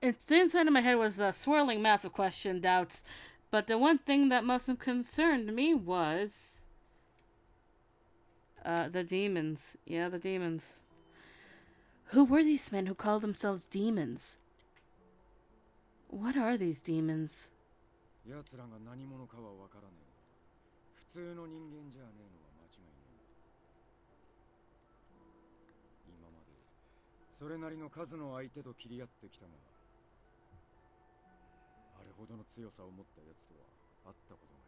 It's the inside of my head was a swirling mass of question, doubts, but the one thing that most concerned me was the demons. Yeah, the demons. Who were these men who called themselves demons? What are these demons? 奴らが何者かはわからねえ。普通の人間じゃねえのは間違いねえ。今までそれなりの数の相手と切り合ってきたが、あれほどの強さを持った奴とは会ったことがね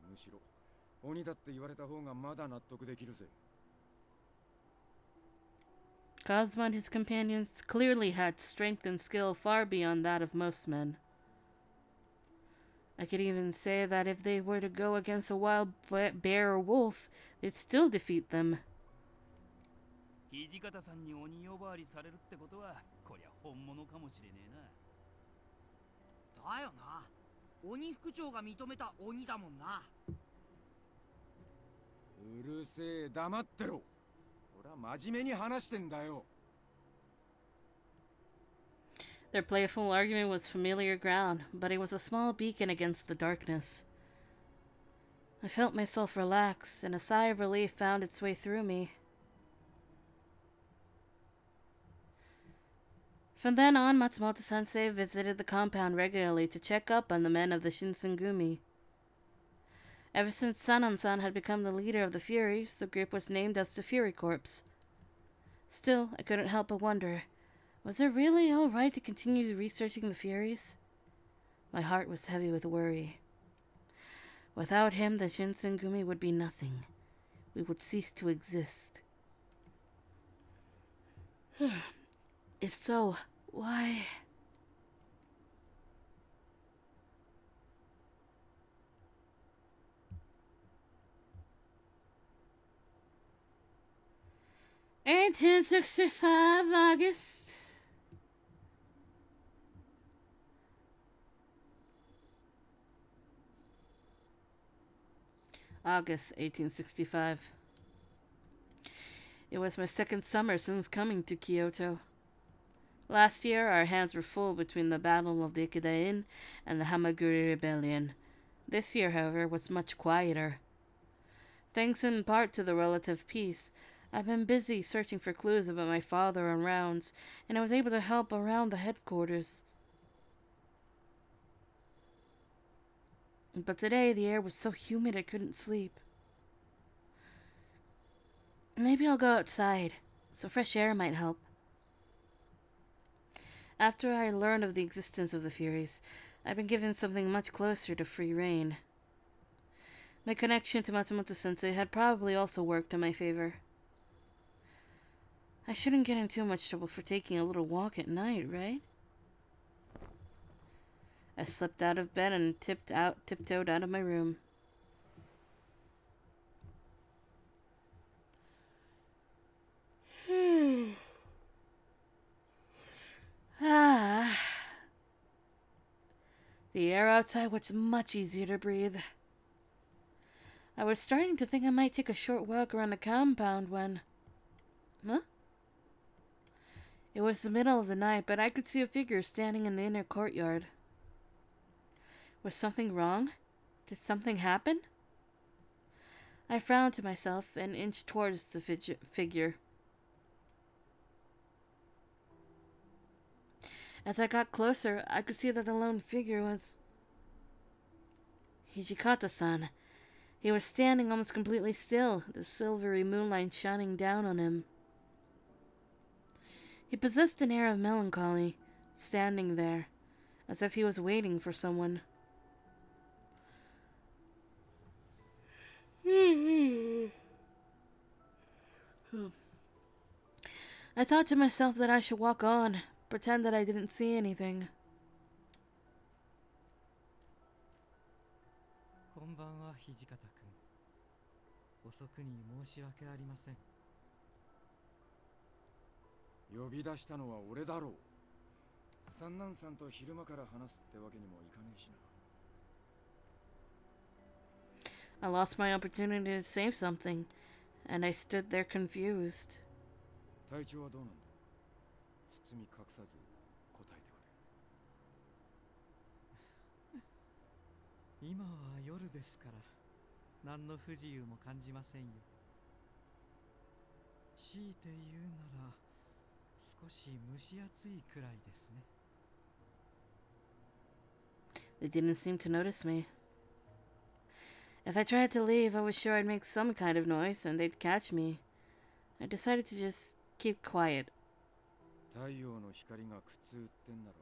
え。むしろ鬼だって言われた方がまだ納得できるぜ。Cosmo and his companions clearly had strength and skill far beyond that of most men. I could even say that if they were to go against a wild bear or wolf, they'd still defeat them. 土方さんに鬼呼ばわりされるってことは、こりゃ本物かもしれねえな。だよな。鬼副長が認めた鬼だもんな。うるせえ、黙ってろ。俺は真面目に話してんだよ。Their playful argument was familiar ground, but it was a small beacon against the darkness. I felt myself relax, and a sigh of relief found its way through me. From then on, Matsumoto-sensei visited the compound regularly to check up on the men of the Shinsengumi. Ever since Sanan-san had become the leader of the Furies, the group was named as the Fury Corps. Still, I couldn't help but wonder, was it really all right to continue researching the Furies? My heart was heavy with worry. Without him, the Shinsengumi would be nothing. We would cease to exist. If so, why? (1865) August. August 1865. It was my second summer since coming to Kyoto. Last year, our hands were full between the Battle of the Ikedain and the Hamaguri Rebellion. This year, however, was much quieter. Thanks in part to the relative peace, I've been busy searching for clues about my father on rounds, and I was able to help around the headquarters. But today, the air was so humid I couldn't sleep. Maybe I'll go outside, so fresh air might help. After I learned of the existence of the Furies, I've been given something much closer to free reign. My connection to Matsumoto-sensei had probably also worked in my favor. I shouldn't get in too much trouble for taking a little walk at night, right? I slipped out of bed and tiptoed out of my room. The air outside was much easier to breathe. I was starting to think I might take a short walk around the compound when... Huh? It was the middle of the night, but I could see a figure standing in the inner courtyard. Was something wrong? Did something happen? I frowned to myself and inched towards the figure. As I got closer, I could see that the lone figure was... Hijikata-san. He was standing almost completely still, the silvery moonlight shining down on him. He possessed an air of melancholy, standing there, as if he was waiting for someone. I thought to myself that I should walk on, pretend that I didn't see anything. こんばんは、土方君。遅くに申し訳ありません。呼び出したのは俺だろう。三男さんと昼間から話すってわけにもいかねえしな。 I lost my opportunity to say something, and I stood there confused. 体調はどうなんだ。包み隠さず答えてくれ。今は夜ですから、何の不自由も感じませんよ。強いて言うなら、少し蒸し暑いくらいですね。They didn't seem to notice me. If I tried to leave, I was sure I'd make some kind of noise and they'd catch me. I decided to just keep quiet. 太陽の光が苦痛ってんなら、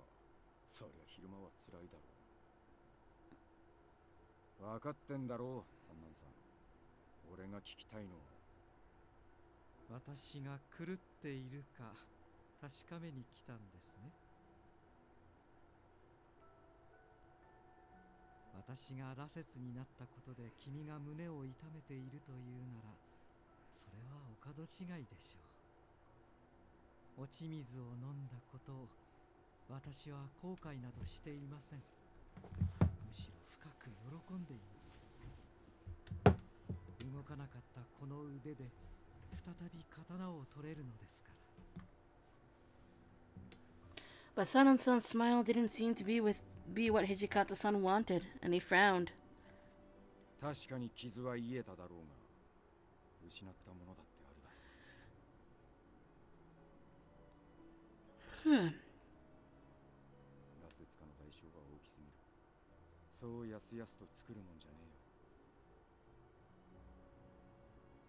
そりゃ昼間は辛いだろう。分かってんだろう、三男さん。俺が聞きたいのは。私が狂っているか確かめに来たんですね。私が羅刹になったことで君が胸を痛めているというなら、それはお門違いでしょう。落ち水を飲んだことを私は後悔などしていません。むしろ深く喜んでいます。動かなかったこの腕で再び刀を取れるのですから。But Sanan-san's smile didn't seem to be what Hijikata-san wanted, and he frowned. 確かに傷は癒えただろうが、失ったものだってあるだろう。羅刹化の代償が大きすぎる。そうやすやすと作るもんじゃねえよ。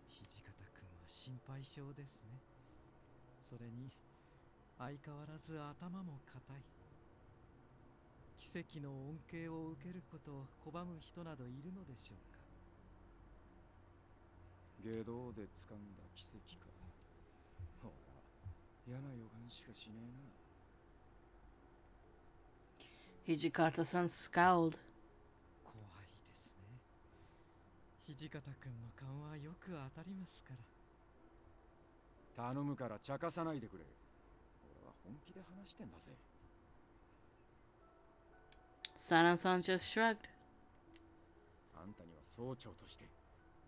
土方君は心配性ですね。それに相変わらず頭も固い。奇跡の恩恵を受けることを拒む人などいるのでしょうか。下道で掴んだ奇跡か。ほら、嫌な予感しかしねえな。Hijikata-san scowled. 怖いですね。土方君の勘はよく当たりますから。頼むから茶化さないでくれ。俺は本気で話してんだぜ。Sanan-san just shrugged. あんたには総長として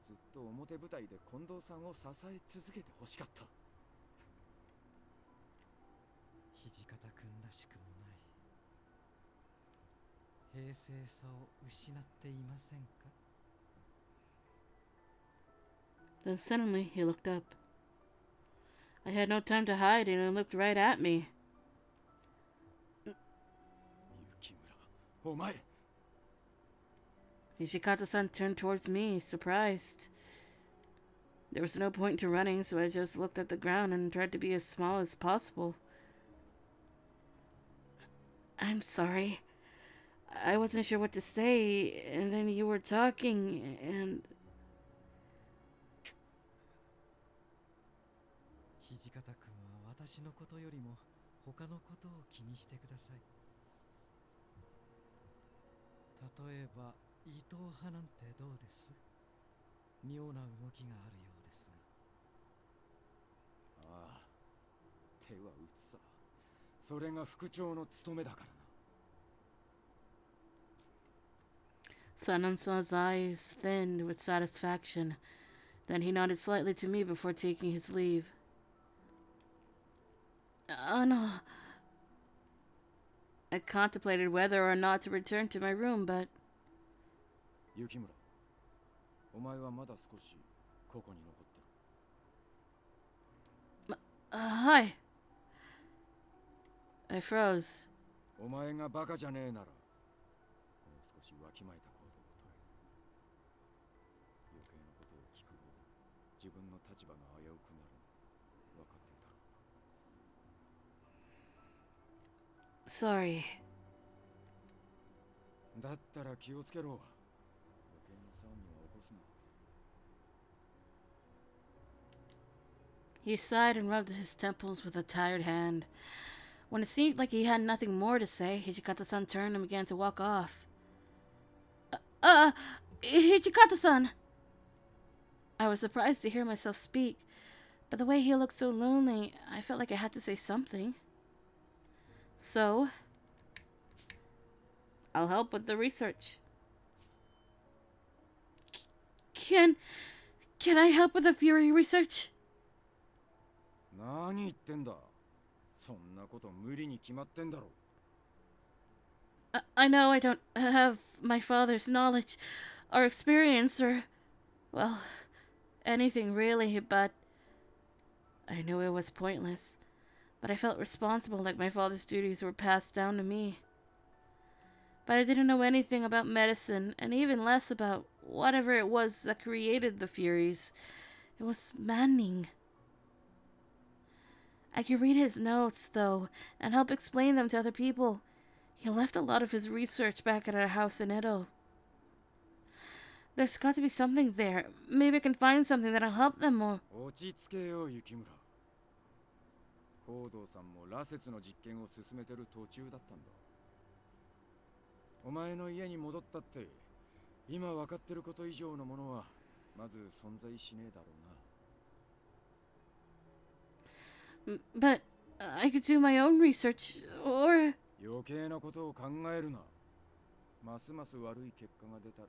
ずっと表舞台で近藤さんを支え続けてほしかった。土方平静さを失っていませんか？ Then suddenly he looked up. I had no time to hide, and he looked right at me. 雪村、お前。 Hijikata-san turned towards me, surprised. There was no point to running, so I just looked at the ground and tried to be as small as possible. I'm sorry. I wasn't sure what to say, and then you were talking, and... 土方君は私のことよりも他のことを気にしてください。例えば伊藤派なんてどうです？妙な動きがあるようですが。ああ、手は打つさ。それが副長の務めだからな。Sanon's eyes thinned with satisfaction. Then he nodded slightly to me before taking his leave. No. I contemplated whether or not to return to my room, but... 雪村、お前はまだ少しここに残ってる。Hi. I froze. お前がバカじゃねえなら、もう少しわきまえた行動を取れ。余計なことを聞くほど自分の立場が危うくなるの分かってんだろう。 Sorry. だったら気をつけろ。余計な騒ぎは起こすな。 He sighed and rubbed his temples with a tired hand. When it seemed like he had nothing more to say, Hijikata-san turned and began to walk off. Hijikata-san! I was surprised to hear myself speak, but the way he looked so lonely, I felt like I had to say something. So, I'll help with the research. Can I help with the Fury research? 何言ってんだ。そんなこと無理に決まってんだろ。 I know I don't have my father's knowledge or experience or, well, anything really, but I knew it was pointless. But I felt responsible, like my father's duties were passed down to me. But I didn't know anything about medicine, and even less about whatever it was that created the Furies. It was maddening. I could read his notes, though, and help explain them to other people. He left a lot of his research back at our house in Edo. There's got to be something there. Maybe I can find something that'll help them more. 落ち着けよ、雪村。高堂さんも羅刹の実験を進めてる途中だったんだ。お前の家に戻ったって、今分かってること以上のものはまず存在しねえだろうな。 But I could do my own research, or... 余計なことを考えるな。ますます悪い結果が出たら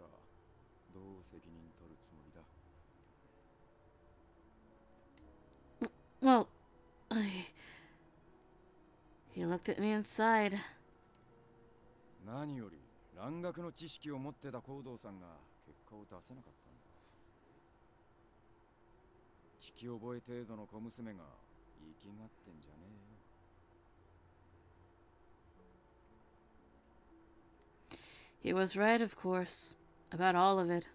どう責任取るつもりだ。 Well, He looked at me and sighed. 何より蘭学の知識を持ってた高堂さんが結果を出せなかったんだ。聞き覚え程度の小娘が生きがってんじゃねえよ。 He was right, of course, about all of it.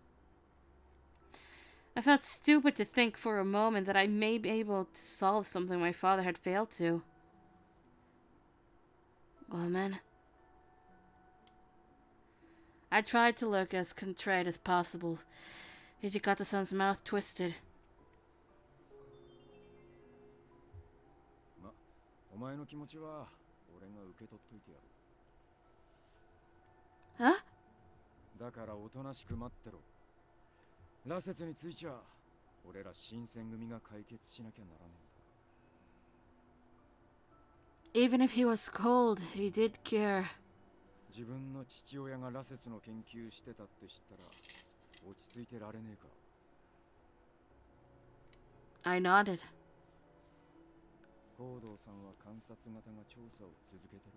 I felt stupid to think for a moment that I may be able to solve something my father had failed to. Gomen. I tried to look as contrite as possible. Hijikata-san's mouth twisted. ま、お前の気持ちは俺が受け取っといてやる。 Huh? だからおとなしく待ってろ。羅刹についちゃ俺ら新選組が解決しなきゃならねえんだ。 Even if he was cold, he did care. 自分の父親が羅刹の研究してたって知ったら落ち着いてられねえか。 I nodded. 高堂さんは観察型が調査を続けてる。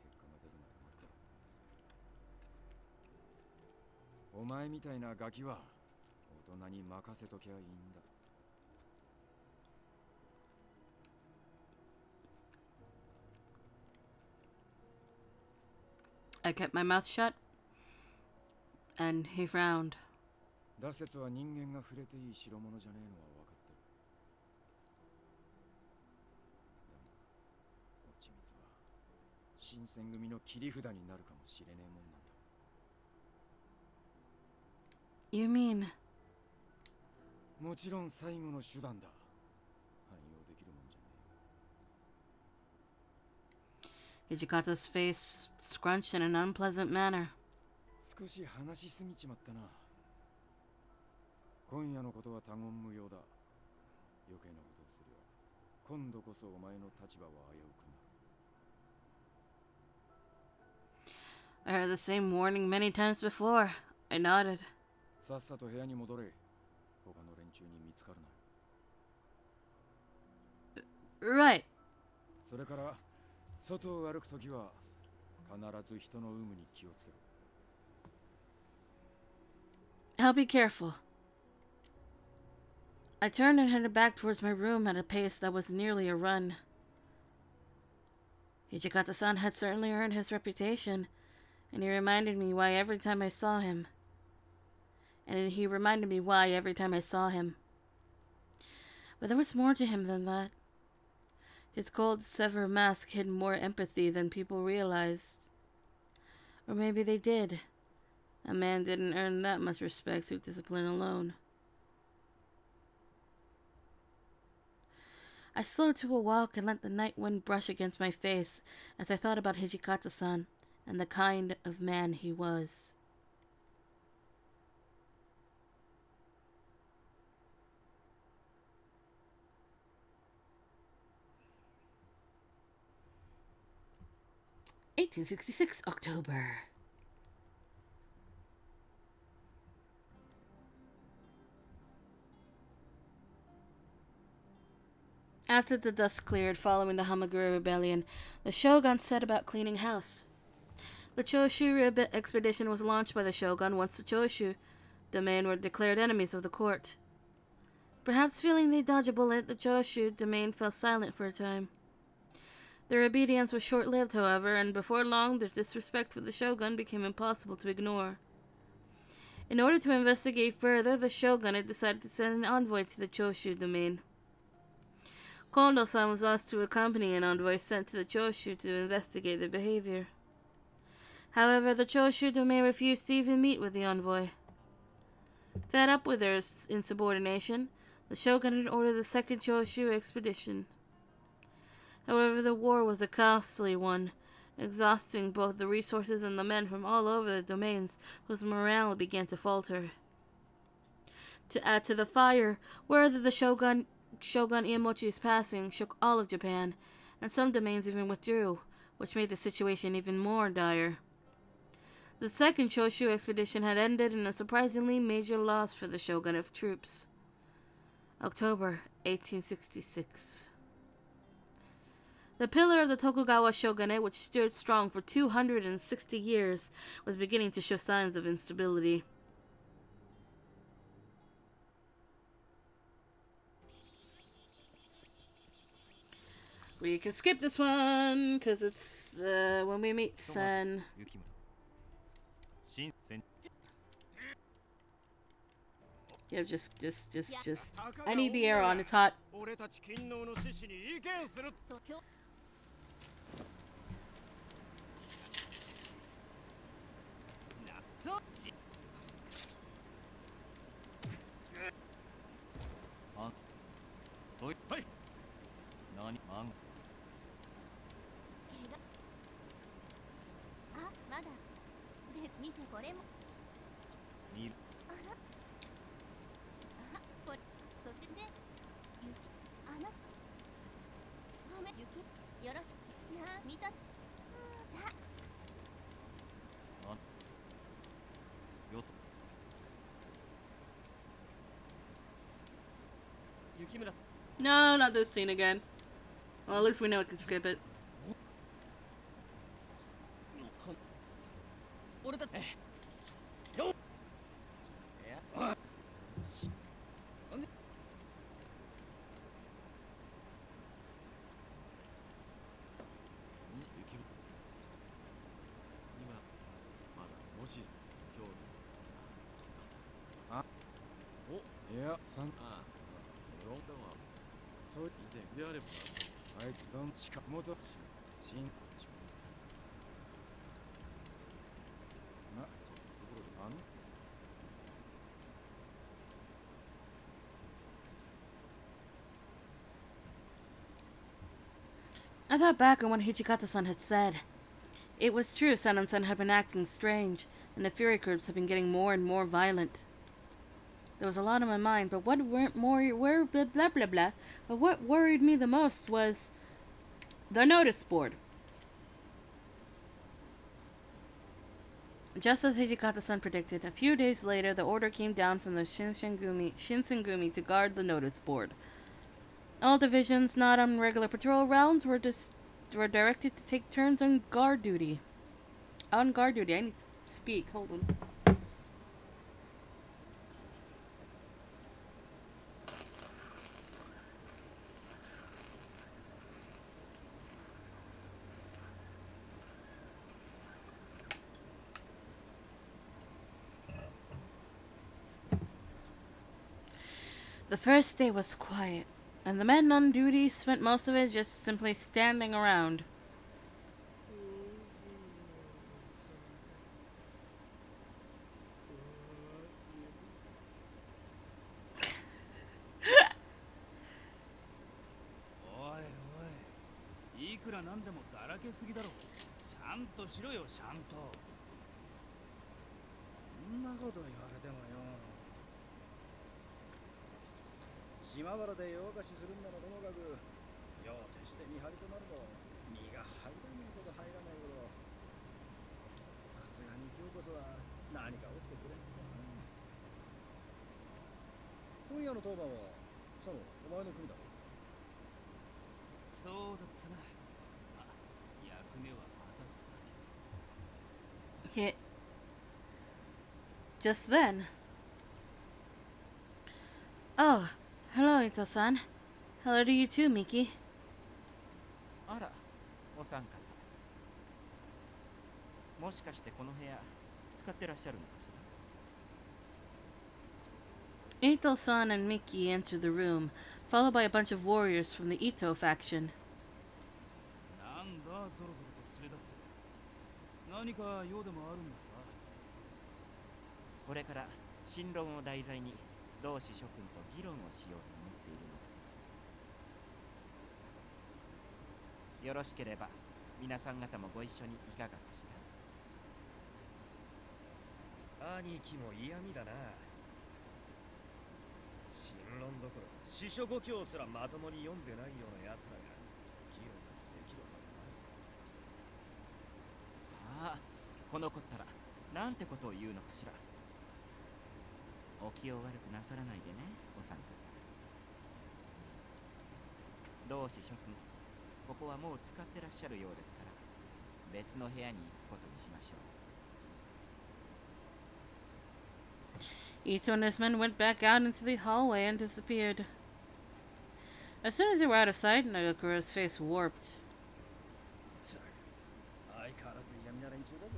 結果が出るまで待ってろ。お前みたいなガキは大人に任せときゃいいんだ。I kept my mouth shut, and he frowned. 脱節は人間が触れていい代物じゃねえのは分かってる。だが落ち水は新選組の切り札になるかもしれねえもんなんだ。You mean? もちろん最後の手段だ。汎用できるもんじゃねえよ。 Hijikata's face scrunched in an unpleasant manner. 少し話しすぎちまったな。今夜のことは他言無用だ。余計なことをすりゃ今度こそお前の立場は危うくなる。 I heard the same warning many times before. I nodded. さっさと部屋に戻れ。他の連中に見つかるな。 Right. それから外を歩くときは必ず人の有無に気をつけろ。 I'll be careful. I turned and headed back towards my room at a pace that was nearly a run. Hijikata-san had certainly earned his reputation, and he reminded me why every time I saw him. But there was more to him than that. His cold, severe mask hid more empathy than people realized. Or maybe they did. A man didn't earn that much respect through discipline alone. I slowed to a walk and let the night wind brush against my face as I thought about Hijikata-san and the kind of man he was. (1866 October). After the dust cleared following the Hamagura rebellion, the shogun set about cleaning house. The Choshu expedition was launched by the shogun once the Choshu domain were declared enemies of the court. Perhaps feeling they dodged a bullet, the Choshu domain fell silent for a time. Their obedience was short-lived, however, and before long their disrespect for the shogun became impossible to ignore. In order to investigate further, the shogun had decided to send an envoy to the Choshu domain. Kondo-san was asked to accompany an envoy sent to the Choshu to investigate their behavior. However, the Choshu domain refused to even meet with the envoy. Fed up with their insubordination, the shogun had ordered the second Choshu expedition. However, the war was a costly one, exhausting both the resources and the men from all over the domains, whose morale began to falter. To add to the fire, word of the Shogun Iemochi's passing shook all of Japan, and some domains even withdrew, which made the situation even more dire. The second Choshu expedition had ended in a surprisingly major loss for the shogun of troops. October 1866. The pillar of the Tokugawa shogunate, which stood strong for 260 years, was beginning to show signs of instability. We can skip this one, because it's when we meet Sen. Yeah, just. I need the air on, it's hot. No, not this scene again. Well, at least we know we can skip it. もし今日あおいやさんああロンダはそう以前であればあいつどんしかもとしんなそうところであの I thought back on what Hichikata-san had said. It was true Sanan-san had been acting strange, and the fury curves had been getting more and more violent. There was a lot on my mind, but what But what worried me the most was the notice board. Just as Hijikata-san predicted, a few days later the order came down from the Shinsengumi to guard the notice board. All divisions not on regular patrol rounds were directed to take turns on guard duty. On guard duty. I need to speak. Hold on. The first day was quiet, and the men on duty spent most of it just simply standing around. Oi, oi. いくらなんでもだらけすぎだろ。ちゃんとしろよ、ちゃんと。そんなこと言われてもよ。島原で夜明かしするんならともかく、夜を徹して見張りとなると身が入らないほど入らないほど。さすがに今日こそは何か起きてくれんのかな。今夜の当番は、サノ、お前の国だろ。そうだったな。あ、役目は果たすさ。Just then. Oh, hello, Ito-san. Hello to you too, Miki. あら、お三方。もしかしてこの部屋使ってらっしゃるのかしら。 Ito-san and Miki enter the room, followed by a bunch of warriors from the Ito faction. なんだ、ぞろぞろと連れ立って。何か用でもあるんですか。これから神論を題材に同志諸君と議論をしようと思っているのだ。よろしければ皆さん方もご一緒にいかがかしら。兄貴も嫌味だな。神論どころ四書五経すらまともに読んでないような奴らが議論できるはずない。ああ、このこったらなんてことを言うのかしら。お気を悪くなさらないでね、お三方。同志諸君、ここはもう使ってらっしゃるようですから、別の部屋に行くことにしましょう。 Ito and his men went back out into the hallway and disappeared. As soon as they were out of sight, Nagakura's face warped. 相変わらず嫌味な連中だぞ。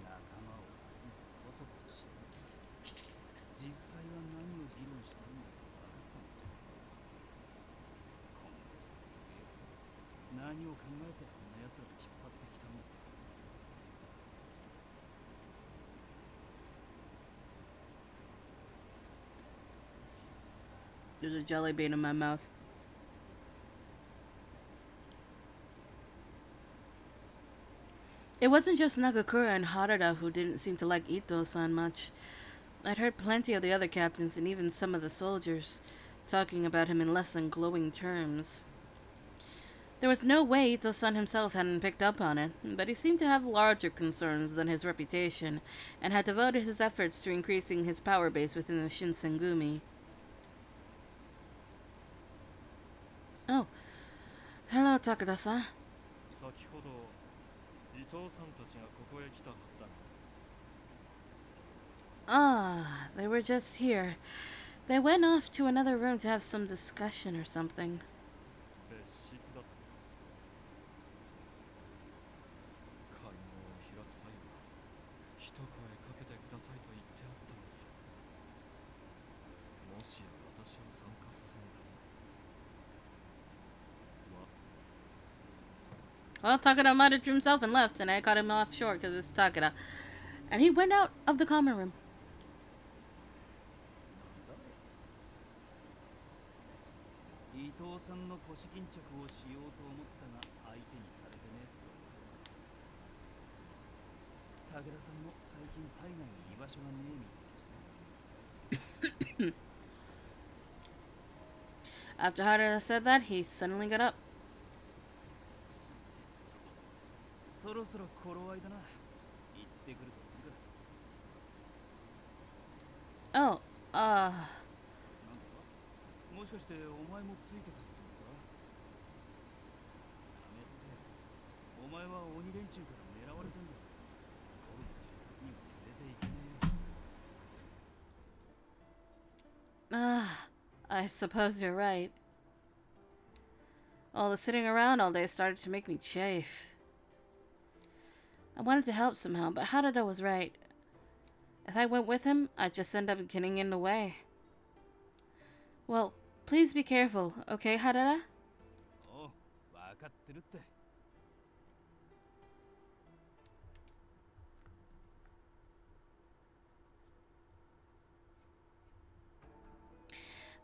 仲間を集めてこそこそしよう。実際は何を議論してるのか分かったのか。今度こそエースが何を考えてあんな奴らを引っ張ってきたのか。There's a jelly bean in my mouth. It wasn't just Nagakura and Harada who didn't seem to like Ito-san much. I'd heard plenty of the other captains and even some of the soldiers talking about him in less than glowing terms. There was no way Ito-san himself hadn't picked up on it, but he seemed to have larger concerns than his reputation, and had devoted his efforts to increasing his power base within the Shinsengumi. Oh, hello, Takada-san. 先ほど伊藤さんたちがここへ来たはずだが。 Ah, they were just here. They went off to another room to have some discussion or something. 別室だと。会合を開く際は Well, Takeda muttered to himself and left, and I cut him off short because it's Takeda. And he went out of the common room. 伊藤さんの腰巾着をしようと思ったが相手にされてね。武田さんも最近体内に居場所がねえみたいですね。After Harada said that, he suddenly got up. そろそろ頃合いだな。行ってくるとするか。Oh, なんだもしかしてお前もついてくるつもりか。やめて。お前は鬼連中から狙われてんだ。俺の警察には連れて行けねえ。I suppose you're right. All the sitting around all day started to make me chafe. I wanted to help somehow, but Harada was right. If I went with him, I'd just end up getting in the way. Well, please be careful, okay, Harada? おう、分かってるって。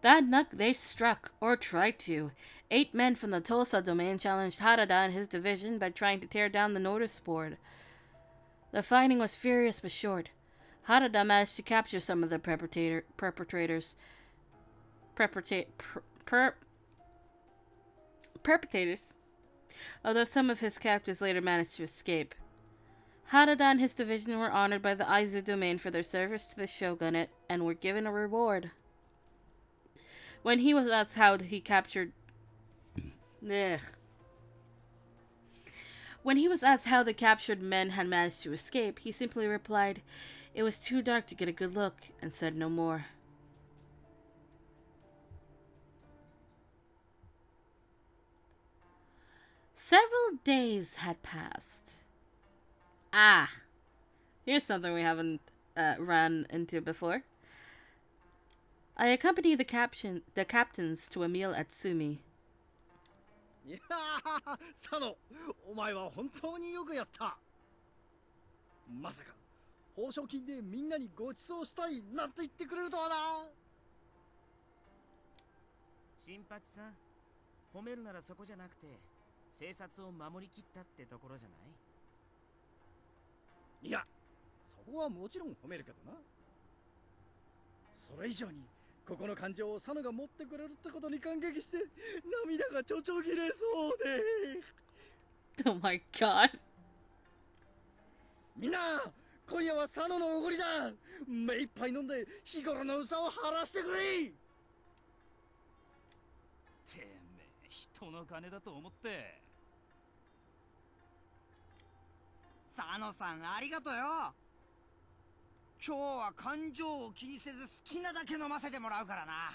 That night they struck, or tried to. 8 men from the Tulsa domain challenged Harada and his division by trying to tear down the notice board. The fighting was furious but short. Harada managed to capture some of the perpetrators, although some of his captors later managed to escape. Harada and his division were honored by the Aizu domain for their service to the shogunate and were given a reward. When he was asked how he captured... When he was asked how the captured men had managed to escape, he simply replied, "It was too dark to get a good look," and said no more. Several days had passed. Here's something we haven't run into before. I accompanied the captains to a meal at Sumi. いやー、佐野、お前は本当によくやった。まさか報奨金でみんなにご馳走したいなんて言ってくれるとはな。新八さん、褒めるならそこじゃなくて、生殺を守りきったってところじゃない？いや、そこはもちろん褒めるけどな。それ以上にここの感情を佐野が持ってくれるってことに感激して涙がちょちょぎれそうで。Oh my god. みんな、今夜は佐野のおごりだ。目いっぱい飲んで日頃の憂さを晴らしてくれ。てめえ、人の金だと思って。佐野さん、ありがとうよ。今日は感情を気にせず好きなだけ飲ませてもらうからな。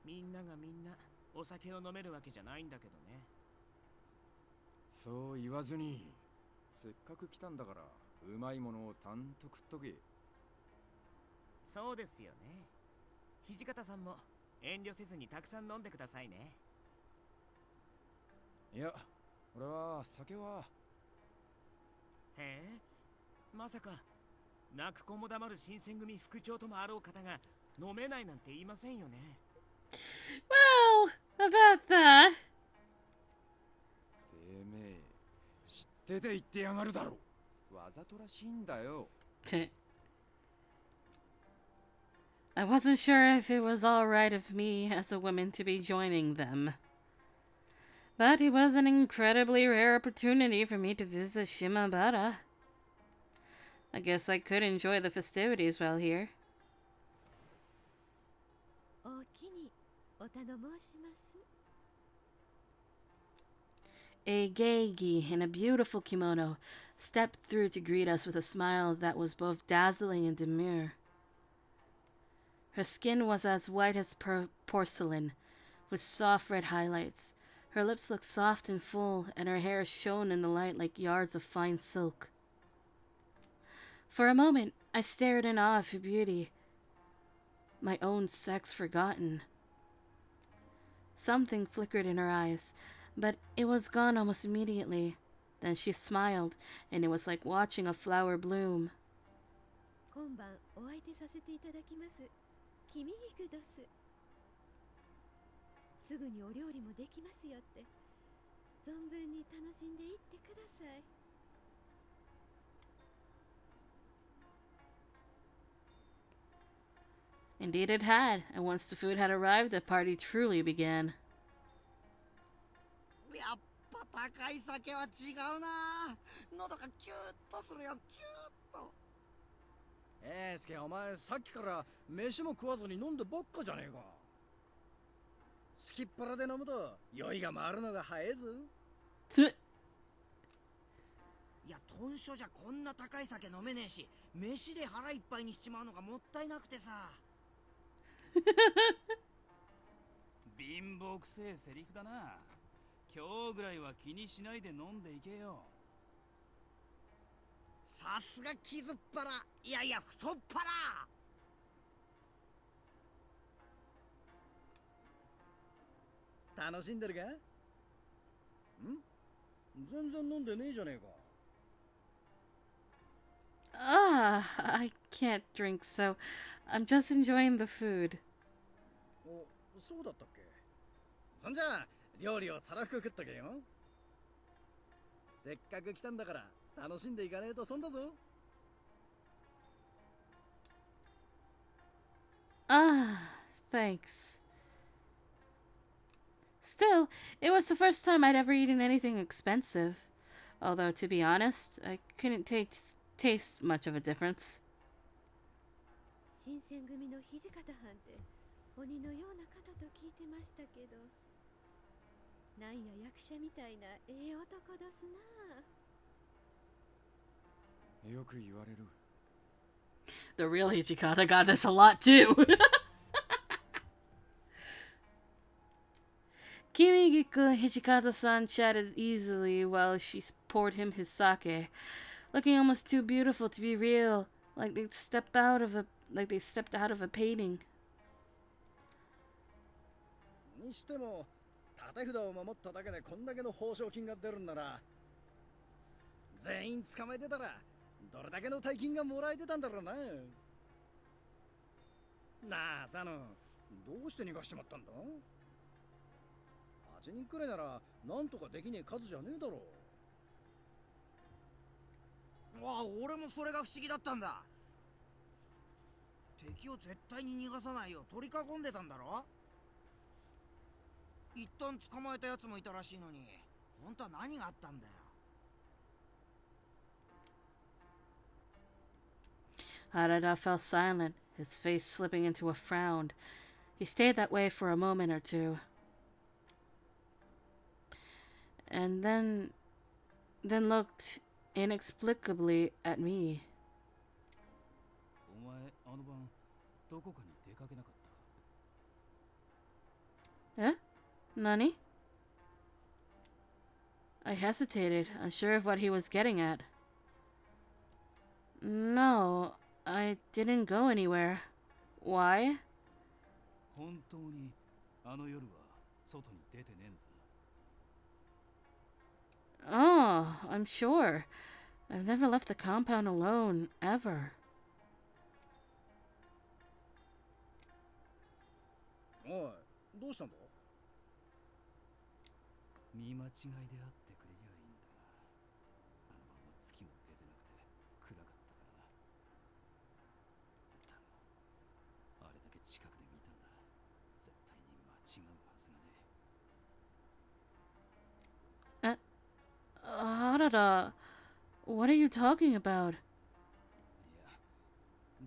みんながみんなお酒を飲めるわけじゃないんだけどね。そう言わずに、せっかく来たんだからうまいものをたんと食っとけ。そうですよね。土方さんも遠慮せずにたくさん飲んでくださいね。いや、俺は酒は。へえ、まさか泣く子も黙る新選組副長ともあろう方が飲めないなんて言いませんよね。Well, about that. てめえ、知ってて言ってやがるだろ。わざとらしいんだよ。I wasn't sure if it was all right of me as a woman to be joining them. But it was an incredibly rare opportunity for me to visit Shimabara. I guess I could enjoy the festivities while here. A geigi in a beautiful kimono stepped through to greet us with a smile that was both dazzling and demure. Her skin was as white as porcelain, with soft red highlights. Her lips looked soft and full, and her hair shone in the light like yards of fine silk. For a moment, I stared in awe of her beauty, my own sex forgotten. Something flickered in her eyes, but it was gone almost immediately. Then she smiled, and it was like watching a flower bloom. 今晩お相手させていただきます。君菊です。すぐにお料理もできますよって。存分に楽しんでいってください。Indeed it had, and once the food had arrived, the party truly began. やっぱ高い酒は違うな。喉がキューッとするよ、キューッと。スケ、お前さっきから飯も食わずに飲んでばっかじゃねえか。すきっ腹で飲むと酔いが回るのが早いぞ。いや、豚書じゃこんな高い酒飲めねえし、飯で腹いっぱいにしちまうのがもったいなくてさ。貧乏くせえセリフだな。今日ぐらいは気にしないで飲んでいけよ。さすが傷っ腹、いやいや太っ腹。楽しんでるか？全然飲んでねえじゃねえか。I can't drink, so I'm just enjoying the food. お、そうだったっけ？そんじゃ料理をたらふく食っとけよ。せっかく来たんだから楽しんでいかねえと損だぞ。Thanks. Still, it was the first time I'd ever eaten anything expensive. Although, to be honest, I couldn't taste much of a difference. 新選組の土方藩って鬼のような方と聞いてましたけど、なんや役者みたいなええ男どすな。よく言われる。 The real Hijikata got this a lot too. Kimigiku and Hijikata-san chatted easily while she poured him his sake, looking almost too beautiful to be real, like they stepped out of a painting. にしても立て札を守っただけでこんだけの報奨金が出るんなら、全員捕まえてたらどれだけの大金がもらえてたんだろうな。なあ、佐野、どうして逃がしちまったんだ？8人くらいならなんとかできねえ数じゃねえだろう。わあ、俺もそれが不思議だったんだ。敵を絶対に逃がさないよう取り囲んでたんだろ。一旦捕まえたやつもいたらしいのに、本当は何があったんだよ。Harada fell silent, his face slipping into a frown. He stayed that way for a moment or two. And then looked inexplicably at me. お前、あの晩どこかに出かけなかったか？ Eh? Nani? I hesitated, unsure of what he was getting at. No, I didn't go anywhere. Why? 本当にあの夜は外に出てねえんだな。 Oh, I'm sure. I've never left the compound alone, ever. おい、どうしたんだ？見間違いで会ってくれりゃいいんだが、あの晩は月も出てなくて暗かったからな。あれだけ近くで見たんだ。絶対に間違うはずがねえ。Harada, what are you talking about? いや、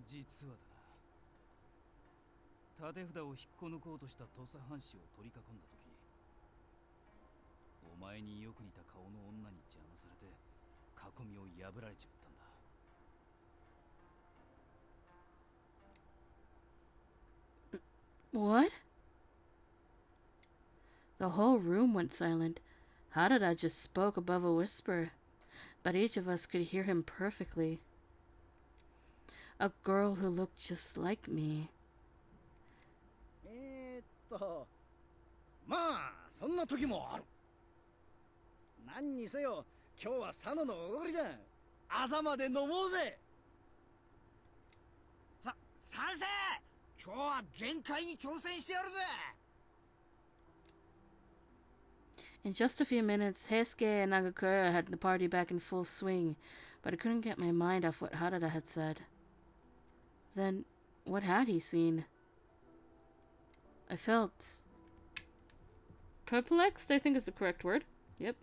実はだな。立て札を引っこ抜こうとした土佐藩士を取り囲んだ時、お前によく似た顔の女に邪魔されて囲みを破られちまったんだ。 What? The whole room went silent. Harada just spoke above a whisper, but each of us could hear him perfectly. A girl who looked just like me. まあそんな時もある。何にせよ今日は佐野のおごりだ。朝まで飲もうぜ。賛成。今日は限界に挑戦してやるぜ。 In just a few minutes, Heisuke and Nagakura had the party back in full swing, but I couldn't get my mind off what Harada had said. Then, what had he seen? I felt perplexed, I think is the correct word. Yep.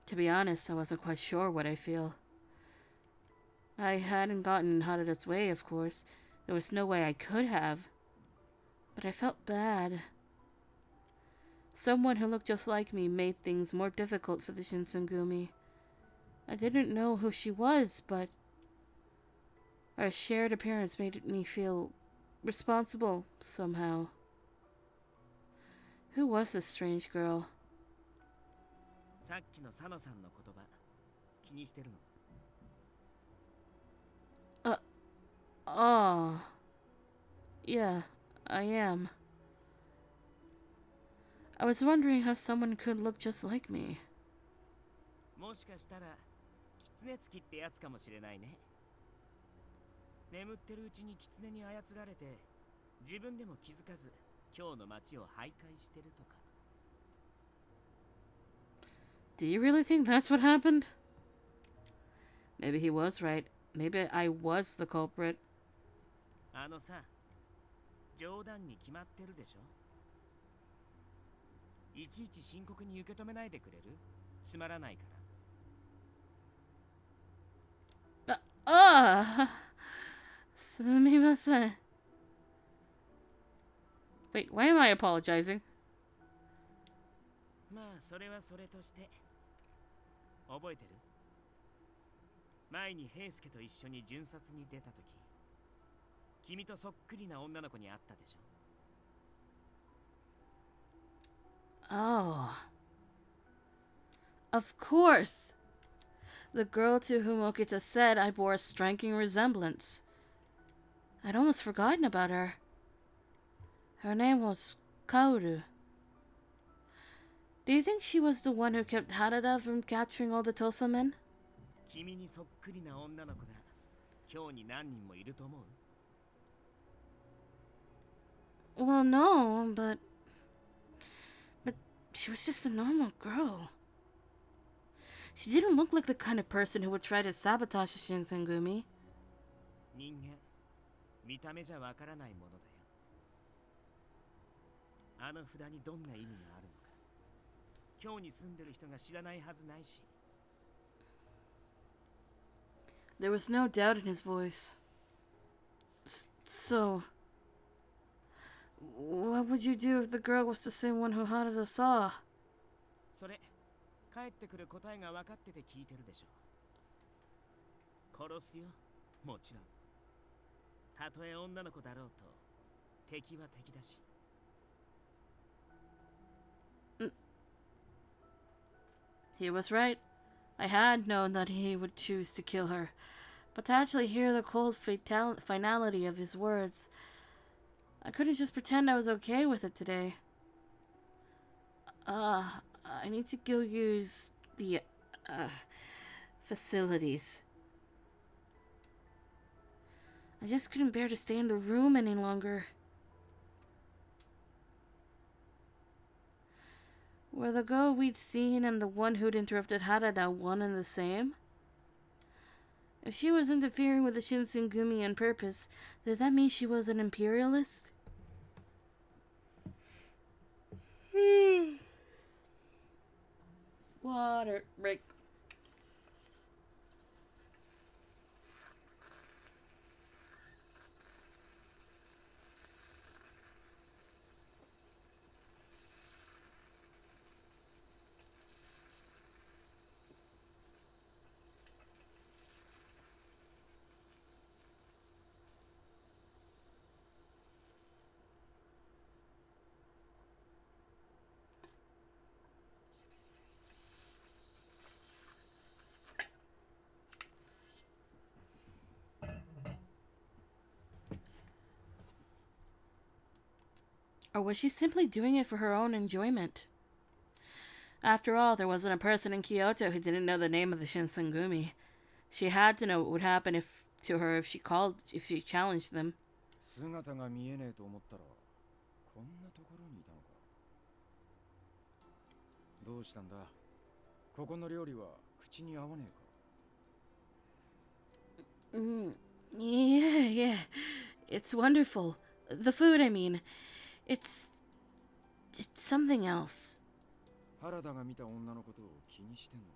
To be honest, I wasn't quite sure what I feel. I hadn't gotten Harada's way, of course. There was no way I could have. But I felt bad. Someone who looked just like me made things more difficult for the Shinsengumi. I didn't know who she was, but our shared appearance made me feel responsible somehow. Who was this strange girl? さっきの佐野さんの言葉気にしてるの? Yeah, I am. I was wondering how someone could look just like me. もしかしたら狐つきってやつかもしれないね。眠ってるうちに狐に操られて自分でも気づかず今日の街を徘徊してるとか。 Do you really think that's what happened? Maybe he was right. Maybe I was the culprit. あのさ、冗談に決まってるでしょ。いちいち深刻に受け止めないでくれる？つまらないから。すみません。Wait, why am I apologizing? まあそれはそれとして覚えてる？前に平介と一緒に巡察に出た時、君とそっくりな女の子に会ったでしょ。 Oh. Of course. The girl to whom Okita said I bore a striking resemblance. I'd almost forgotten about her. Her name was Kaoru. Do you think she was the one who kept Harada from capturing all the Tosa men? 君にそっくりな女の子が今日に何人もいると思う？ Well, no, but she was just a normal girl. She didn't look like the kind of person who would try to sabotage Shinsengumi. 人間、見た目じゃわからないものだよ。あの札にどんな意味があるのか、今日に住んでる人が知らないはずないし。 There was no doubt in his voice. So, what would you do if the girl was the same one who Harada saw? それ、帰ってくる答えが分かってて聞いてるでしょ。殺すよ、もちろん。たとえ女の子だろうと、敵は敵だし。He was right. I had known that he would choose to kill her. But to actually hear the cold finality of his words, I couldn't just pretend I was okay with it today. I need to go use the, facilities. I just couldn't bear to stay in the room any longer. Were the girl we'd seen and the one who'd interrupted Harada one and the same? If she was interfering with the Shinsengumi on purpose, did that mean she was an imperialist? Water break. Or was she simply doing it for her own enjoyment? After all, there wasn't a person in Kyoto who didn't know the name of the Shinsengumi. She had to know what would happen to her if she challenged them. 姿が見えねえと思ったらこんなところにいたのか。どうしたんだ。ここの料理は口に合わねえか。Yeah. It's wonderful. The food, I mean. It's something else. 原田が見た女のことを気にしてんのか。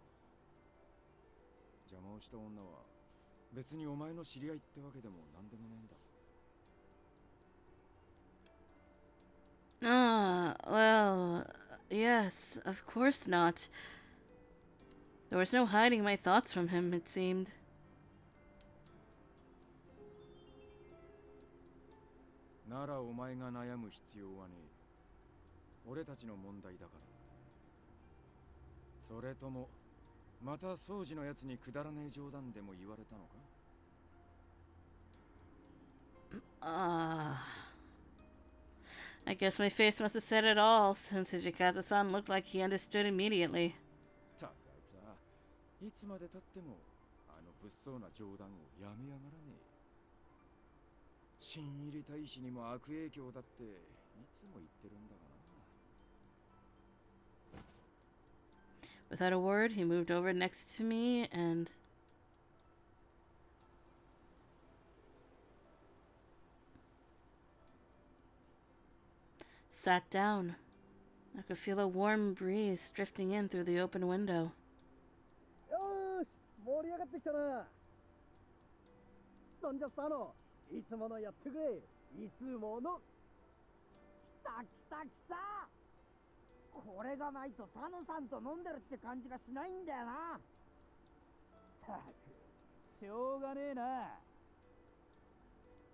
邪魔をした女は別にお前の知り合いってわけでもなんでもねえんだ。Well, yes, of course not. There was no hiding my thoughts from him, it seemed. ならお前が悩む必要はねえ。俺たちの問題だから。それともまた掃除のやつにくだらねえ冗談でも言われたのか。I guess my face must have said it all, since Hijikata-san looked like he understood immediately. たくあいつはいつまで経ってもあの物騒な冗談をやめやがらねえ。新入り大使にも悪影響だっていつも言ってるんだがな。Without a word, he moved over next to me and sat down. I could feel a warm breeze drifting in through the open window. よーし、盛り上がってきたな。そんじゃ佐野、いつものやってくれ。いつもの。来た来た来た。これがないと佐野さんと飲んでるって感じがしないんだよな。たく、しょうがねえな。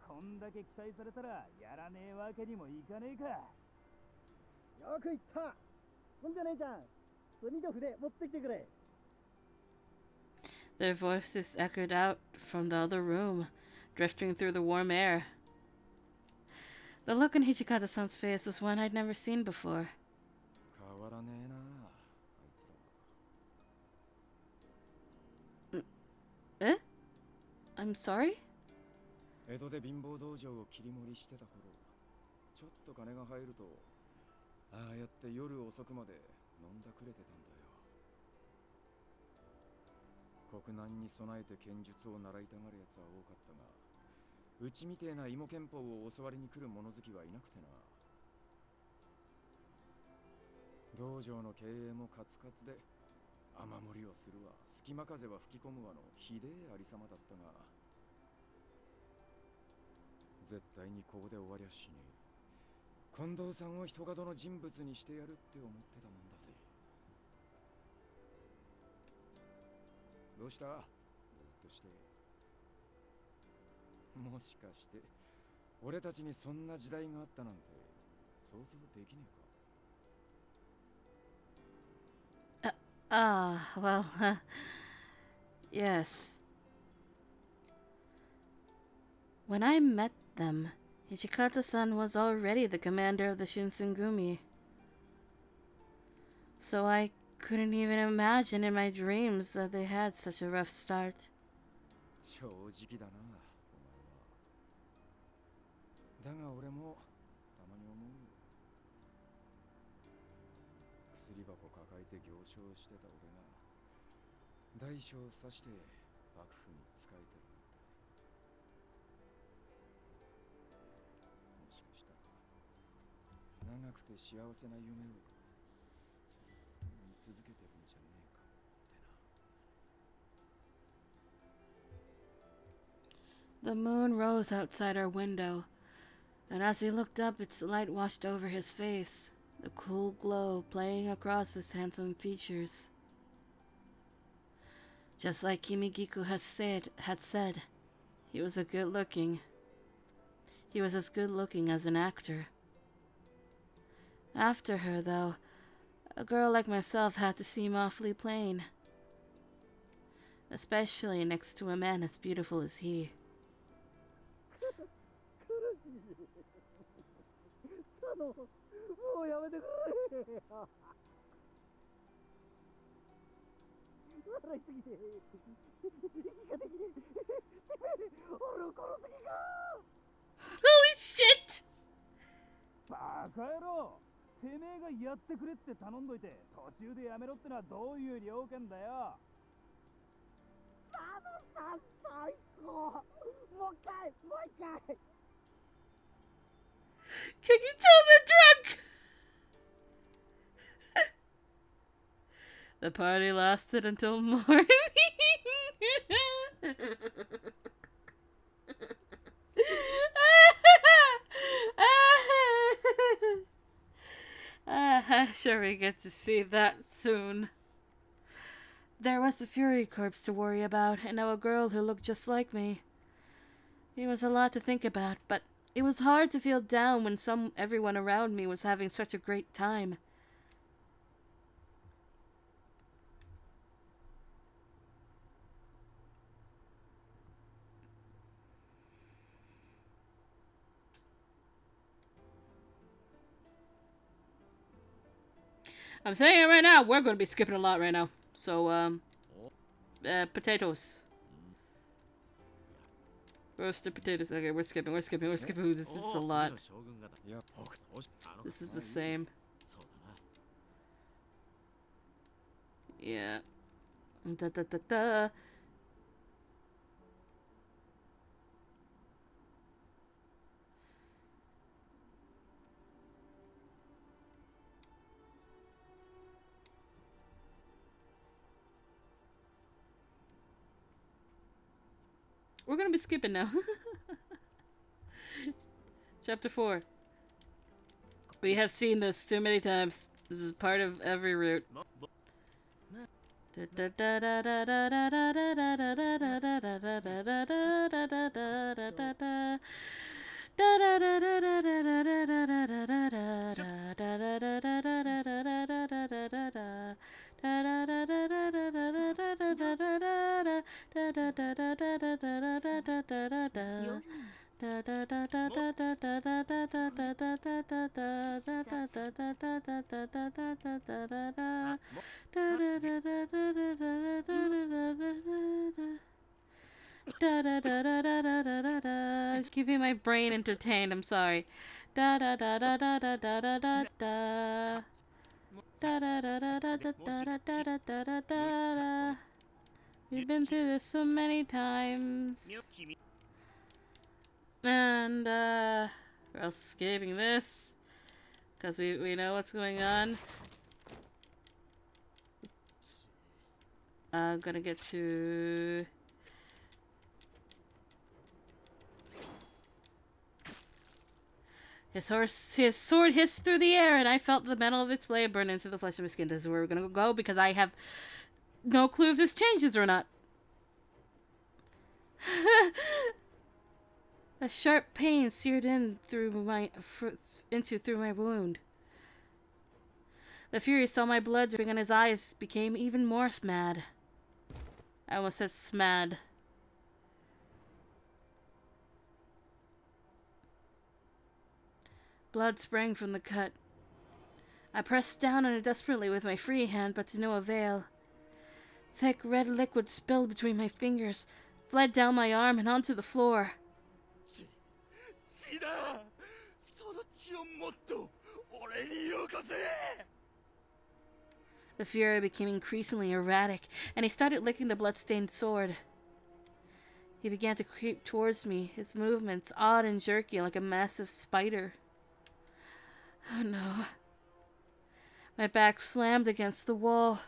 こんだけ期待されたらやらねえわけにもいかねえか。よく言った。そんじゃ姉ちゃん、炭と筆持ってきてくれ。Their voices echoed out from the other room, drifting through the warm air. The look in Hijikata-san's face was one I'd never seen before. 変わらねえな、あいつらは。Eh? I'm sorry? 江戸で貧乏道場を切り盛りしてた頃、ちょっと金が入るとああやって夜遅くまで飲んだくれてたんだよ。国難に備えて剣術を習いたがるやつは多かったが、うちみてえな芋拳法を教わりに来る物好きはいなくてな。道場の経営もカツカツで雨漏りをするわ、隙間風は吹き込むわのひでえありさまだったが、絶対にここで終わりゃしねえ。近藤さんを人角の人物にしてやるって思ってたもんだぜ。どうした？ぼーっとして。もしかして俺たちにそんな時代があったなんて想像できねえか。Well, yes. When I met them, Hijikata-san was already the commander of the Shinsengumi. So I couldn't even imagine in my dreams that they had such a rough start. 正直だな、お前は。だが俺もたまに思うよ。薬箱抱えて行商してた俺が大将を刺して幕府に仕えてるなんて。もしかしたら長くて幸せな夢をずっと見続けてるんじゃねえかってな。 The moon rose outside our window, and as he looked up, its light washed over his face, the cool glow playing across his handsome features. Just like Kimigiku had said, he was as good looking as an actor. After her, though, a girl like myself had to seem awfully plain, especially next to a man as beautiful as he. 苦しい。佐の。もうやめてくれ。笑いすぎて息ができねえ。俺を殺す気か。 Holy shit! バカ野郎、てめえがやってくれって頼んどいて途中でやめろってのはどういう了見だよ。佐野さん最高。もう一回。 Can you tell they're drunk? The party lasted until morning. I'm sure we get to see that soon. There was the Fury Corpse to worry about, and now a girl who looked just like me. It was a lot to think about, but it was hard to feel down when everyone around me was having such a great time. I'm saying it right now, we're going to be skipping a lot right now. So, potatoes. Roasted potatoes. Okay, we're skipping. Ooh, this is a lot. This is the same. Yeah. Da da da da. We're gonna be skipping now. Chapter 4. We have seen this too many times. This is part of every route. Keeping my brain entertained, I'm sorry. Da da da da da da da da da da. Da da da da da da da da da da da da. We've been through this so many times. And we're also escaping this. Because we know what's going on. I'm gonna get to... His sword hissed through the air, and I felt the metal of its blade burn into the flesh of my skin. This is where we're gonna go, because I have no clue if this changes or not. A sharp pain seared in through my wound. The Fury saw my blood dripping, and his eyes became even more mad. I almost said smad. Blood sprang from the cut. I pressed down on it desperately with my free hand, but to no avail. Thick red liquid spilled between my fingers, fled down my arm and onto the floor. The Fury became increasingly erratic, and he started licking the blood-stained sword. He began to creep towards me, his movements odd and jerky like a massive spider. Oh no. My back slammed against the wall.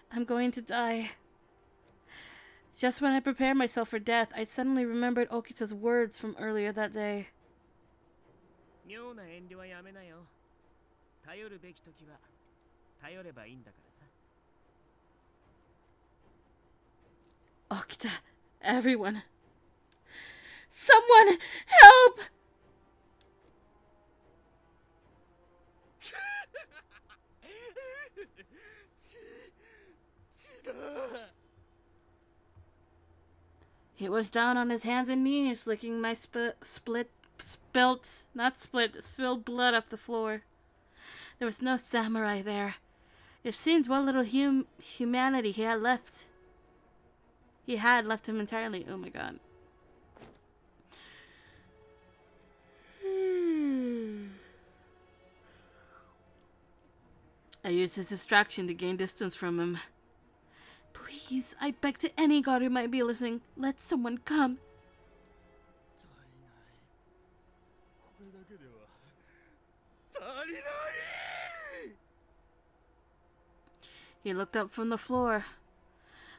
I'm going to die. Just when I prepared myself for death, I suddenly remembered Okita's words from earlier that day. Okita, everyone. Someone help! He was down on his hands and knees, licking my split spilled blood off the floor. There was no samurai there. It seemed what little humanity he had left. He had left him entirely. Oh my god. I used his distraction to gain distance from him. Please, I beg to any god who might be listening, let someone come. He looked up from the floor.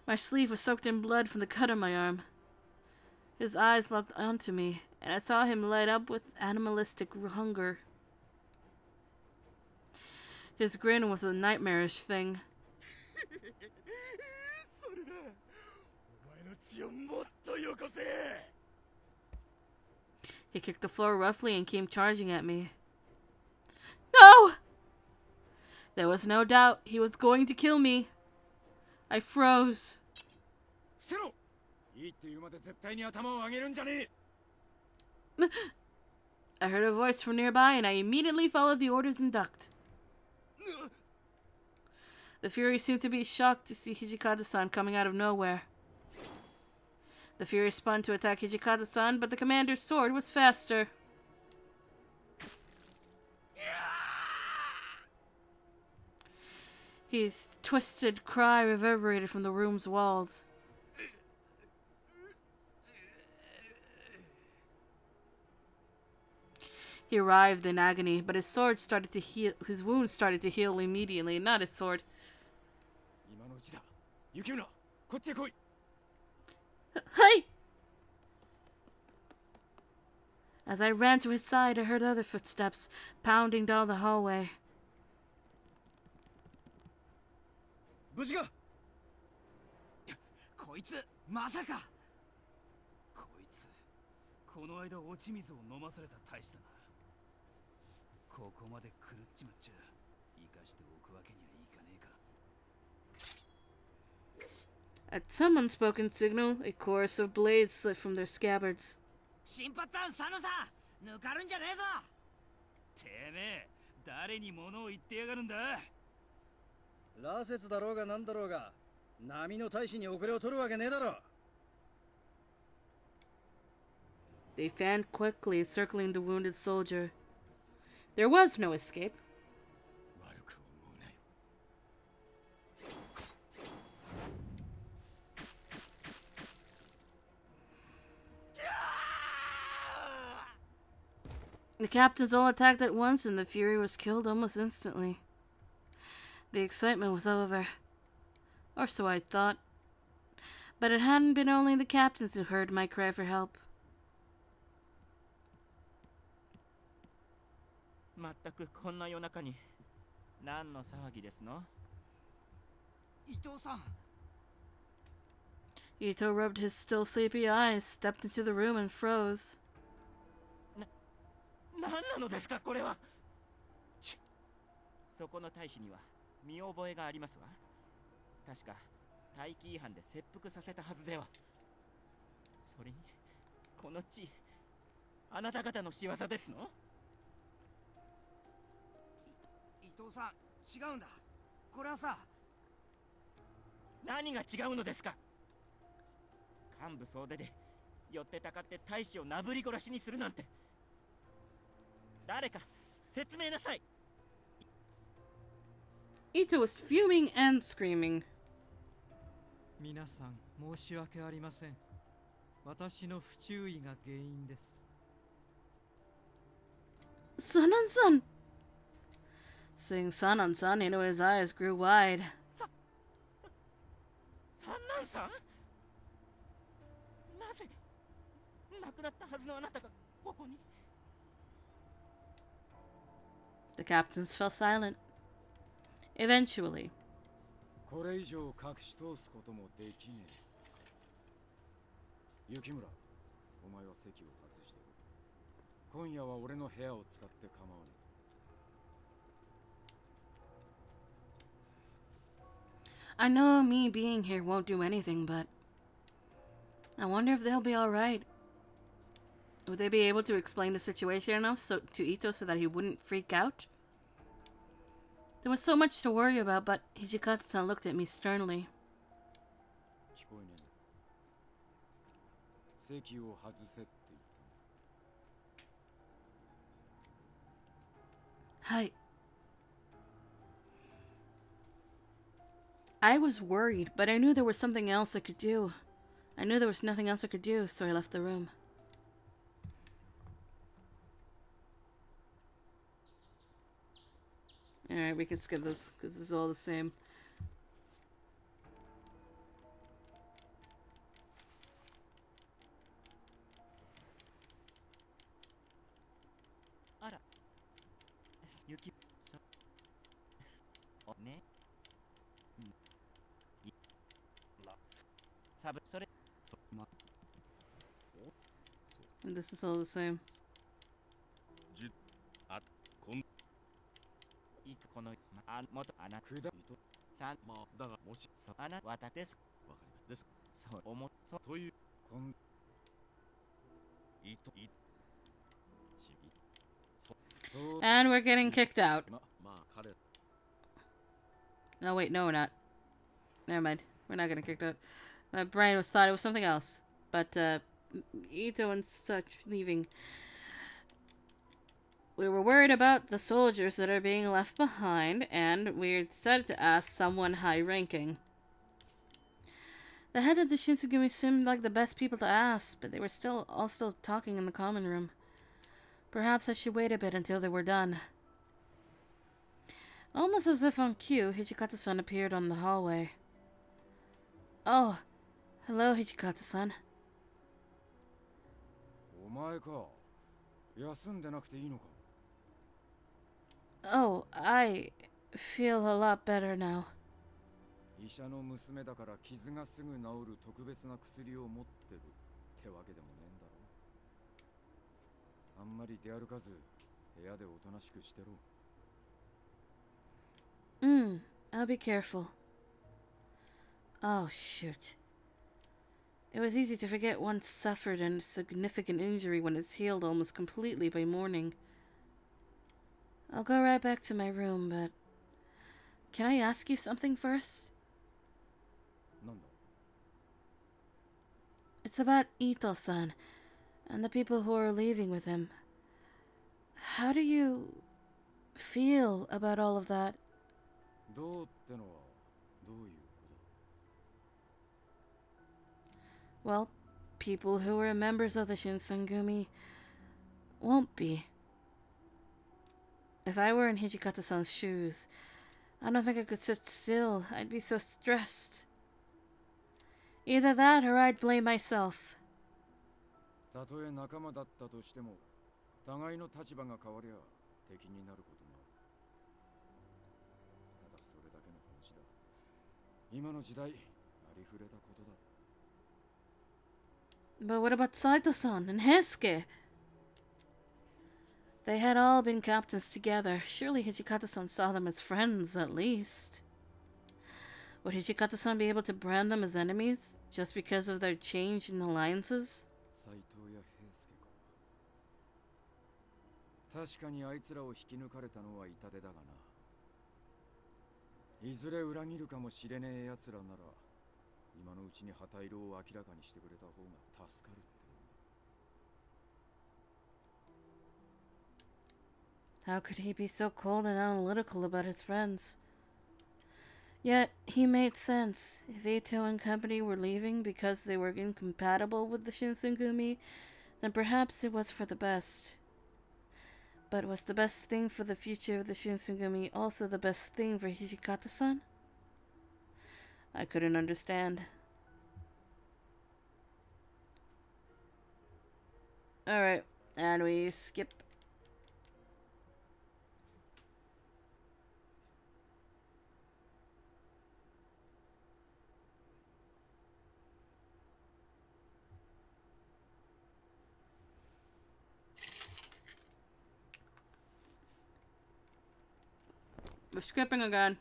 My sleeve was soaked in blood from the cut on my arm. His eyes locked onto me, and I saw him light up with animalistic hunger. His grin was a nightmarish thing. He kicked the floor roughly and came charging at me. No! There was no doubt he was going to kill me. I froze. I heard a voice from nearby and I immediately followed the orders and ducked. The Fury seemed to be shocked to see Hijikata-san coming out of nowhere. The Fury spun to attack Hijikata-san, but the commander's sword was faster. His twisted cry reverberated from the room's walls. He writhed in agony, but his wounds started to heal immediately, not his sword. Hey! As I ran to his side, I heard other footsteps pounding down the hallway. 無事か。こいつまさか。こいつこの間落ち水を飲まされた大使だな。ここまで狂っちまっちゃ生かしておくわけにはいかねえか。 At some unspoken signal, a chorus of blades slid from their scabbards. 新発案佐野さん抜かるんじゃねえぞ。てめえ誰に物を言ってやがるんだ。羅刹だろうがなんだろうが波の大使に遅れを取るわけねえだろ。 They fanned quickly, circling the wounded soldier. There was no escape. The captains all attacked at once, and the Fury was killed almost instantly. The excitement was over. Or so I thought. But it hadn't been only the captains who heard my cry for help. まったくこんな夜中に何の騒ぎですの？伊藤さん。 Ito rubbed his still sleepy eyes, stepped into the room, and froze. 何なのですかこれは。そこの大使には見覚えがありますわ。確か大気違反で切腹させたはずでは。それにこの地あなた方の仕業ですの？伊藤さん違うんだ。これはさ。何が違うのですか。幹部総出で寄ってたかって大使をなぶり殺しにするなんて。誰か説明なさい。 Ito was fuming and screaming. 皆さん申し訳ありません。私の不注意が原因です。Sanan-san! Seeing Sanan-san, Ino's eyes grew wide. 三男さん？なぜ亡くなったはずのあなたがここに？ The captains fell silent. Eventually. これ以上隠し通すこともできねえ。雪村、お前は席を外しておる。今夜は俺の部屋を使って構わねえ。 I know me being here won't do anything, but I wonder if they'll be alright. Would they be able to explain the situation enough to Ito so that he wouldn't freak out? There was so much to worry about, but Hijikata-san looked at me sternly. 聞こえねえ。席を外せって言ったんだ。Hi. I was worried, but I knew there was something else I could do. I knew there was nothing else I could do, so I left the room. Alright, we can skip this, because it's all the same. Ara. Yuki. So. Oh, ne. Sab. Sore. So. Ma. And this is all the same. この元あなくださんもだがもしそあなわたですわかりますですそう思そうというこんいといしいそ And we're getting kicked out. まあ彼 No, wait, no, we're not. Never mind. We're not getting kicked out. My brain thought it was something else. But, Ito and such leaving. We were worried about the soldiers that are being left behind, and we decided to ask someone high-ranking. The head of the Shinsengumi seemed like the best people to ask, but they were all still talking in the common room. Perhaps I should wait a bit until they were done. Almost as if on cue, Hijikata-san appeared on the hallway. Oh, hello, Hijikata-san. お前か。休んでなくていいのか。Oh, I feel a lot better now. 医者の娘だから傷がすぐ治る特別な薬を持ってるってわけでもねえんだろ。あんまり出歩かず部屋でおとなしくしてろ。I'll be careful. Oh, shoot. It was easy to forget one suffered a significant injury when it's healed almost completely by morning. I'll go right back to my room, but... Can I ask you something first? なんだ? It's about Ito-san and the people who are leaving with him. How do you feel about all of that? どうってのはどういうこと? Well, people who were members of the Shinsengumi won't be. If I were in Hijikata-san's shoes, I don't think I could sit still. I'd be so stressed. Either that or I'd blame myself. たとえ仲間だったとしても、互いの立場が変わりゃ敵になることもある。ただそれだけの話だ。今の時代、ありふれたことだ。But what about Saito-san and Heisuke? They had all been captains together. Surely Hijikata-san saw them as friends, at least. Would Hijikata-san be able to brand them as enemies just because of their change in alliances? 斎藤や平介か。確かにあいつらを引き抜かれたのは痛手だがな。いずれ裏切るかもしれねえ奴らなら、今のうちに旗色を明らかにしてくれた方が助かるってもんだ。 How could he be so cold and analytical about his friends? Yet, he made sense. If Ito and company were leaving because they were incompatible with the Shinsengumi, then perhaps it was for the best. But was the best thing for the future of the Shinsengumi also the best thing for Hijikata-san? I couldn't understand. Alright, and we skip. We're skipping again.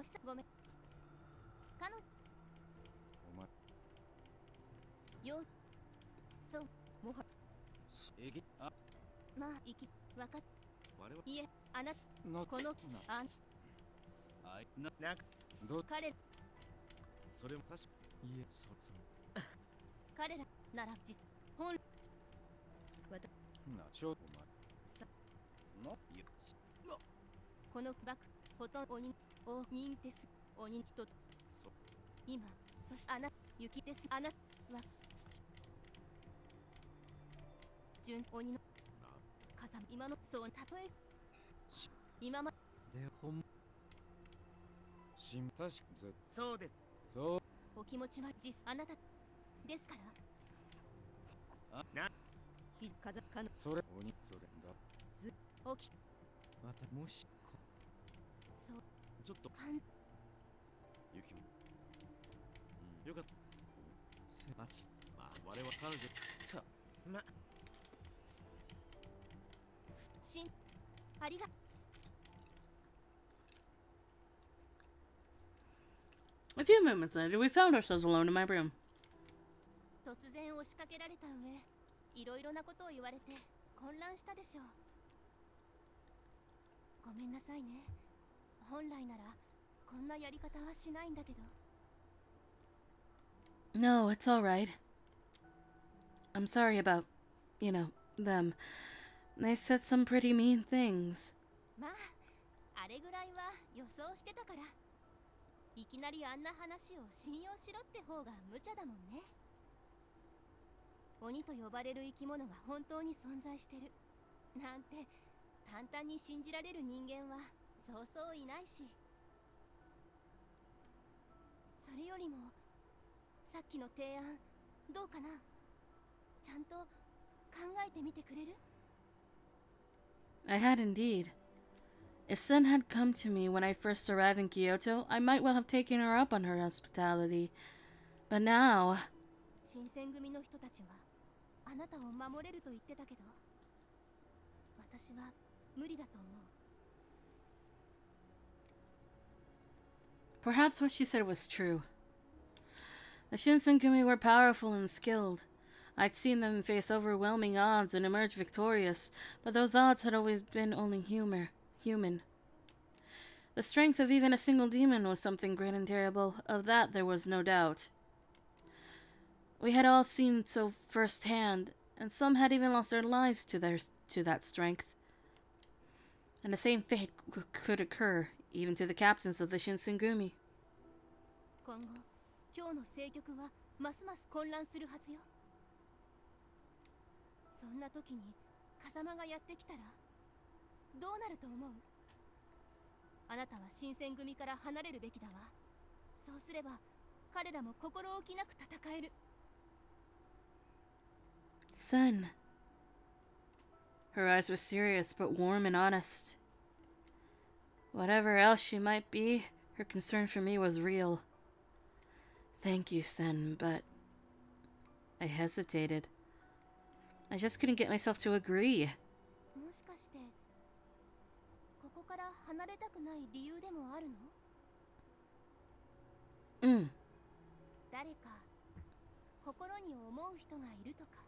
お久ごめん彼女お前よそうもはあまあ行きわかっ我々いえあななこのあんはいなど彼それも確かいえ彼らなら実本わたなちょおさのよしこのバクほとんど鬼を認定す鬼人とそう今そしてあな雪ですあなは純鬼のな風今のそうたとえ今まで本しん確かぜそうです。そうお気持ちは実あなたですからあなひ風かのそれ鬼それだずおきまたもしそうちょっとかん雪もよかったせあちまあ我々彼女ま、しんありが A few moments later, we found ourselves alone in my room. 突然押しかけられた上いろいろなことを言われて混乱したでしょうごめんなさいね本来ならこんなやり方はしないんだけど No, it's alright. I'm sorry about, them. They said some pretty mean things. まああれぐらいは予想してたからいきなりあんな話を信用しろって方が無茶だもんね鬼と呼ばれる生き物が本当に存在してるなんて簡単に信じられる人間はそうそういないしそれよりもさっきの提案どうかなちゃんと考えてみてくれる I had indeed. If Sen had come to me when I first arrived in Kyoto, I might well have taken her up on her hospitality. But now... 新選組の人たちはあなたを守れると言ってたけど私は無理だと思う Perhaps what she said was true. The Shinsengumi were powerful and skilled. I'd seen them face overwhelming odds and emerge victorious, but those odds had always been only human. The strength of even a single demon was something great and terrible. Of that there was no doubt. We had all seen so firsthand, and some had even lost their lives to that strength. And the same fate could occur, even to the captains of the Shinsengumi. 今後今日の政局はますます混乱するはずよそんな時に風間がやってきたらどうなると思うあなたは新選組から離れるべきだわそうすれば彼らも心置きなく戦える Sen. Her eyes were serious but warm and honest. Whatever else she might be, her concern for me was real. Thank you, Sen, but... I hesitated. I just couldn't get myself to agree. もしかしてここから離れたくない理由でもあるの誰か心に思う人がいるとか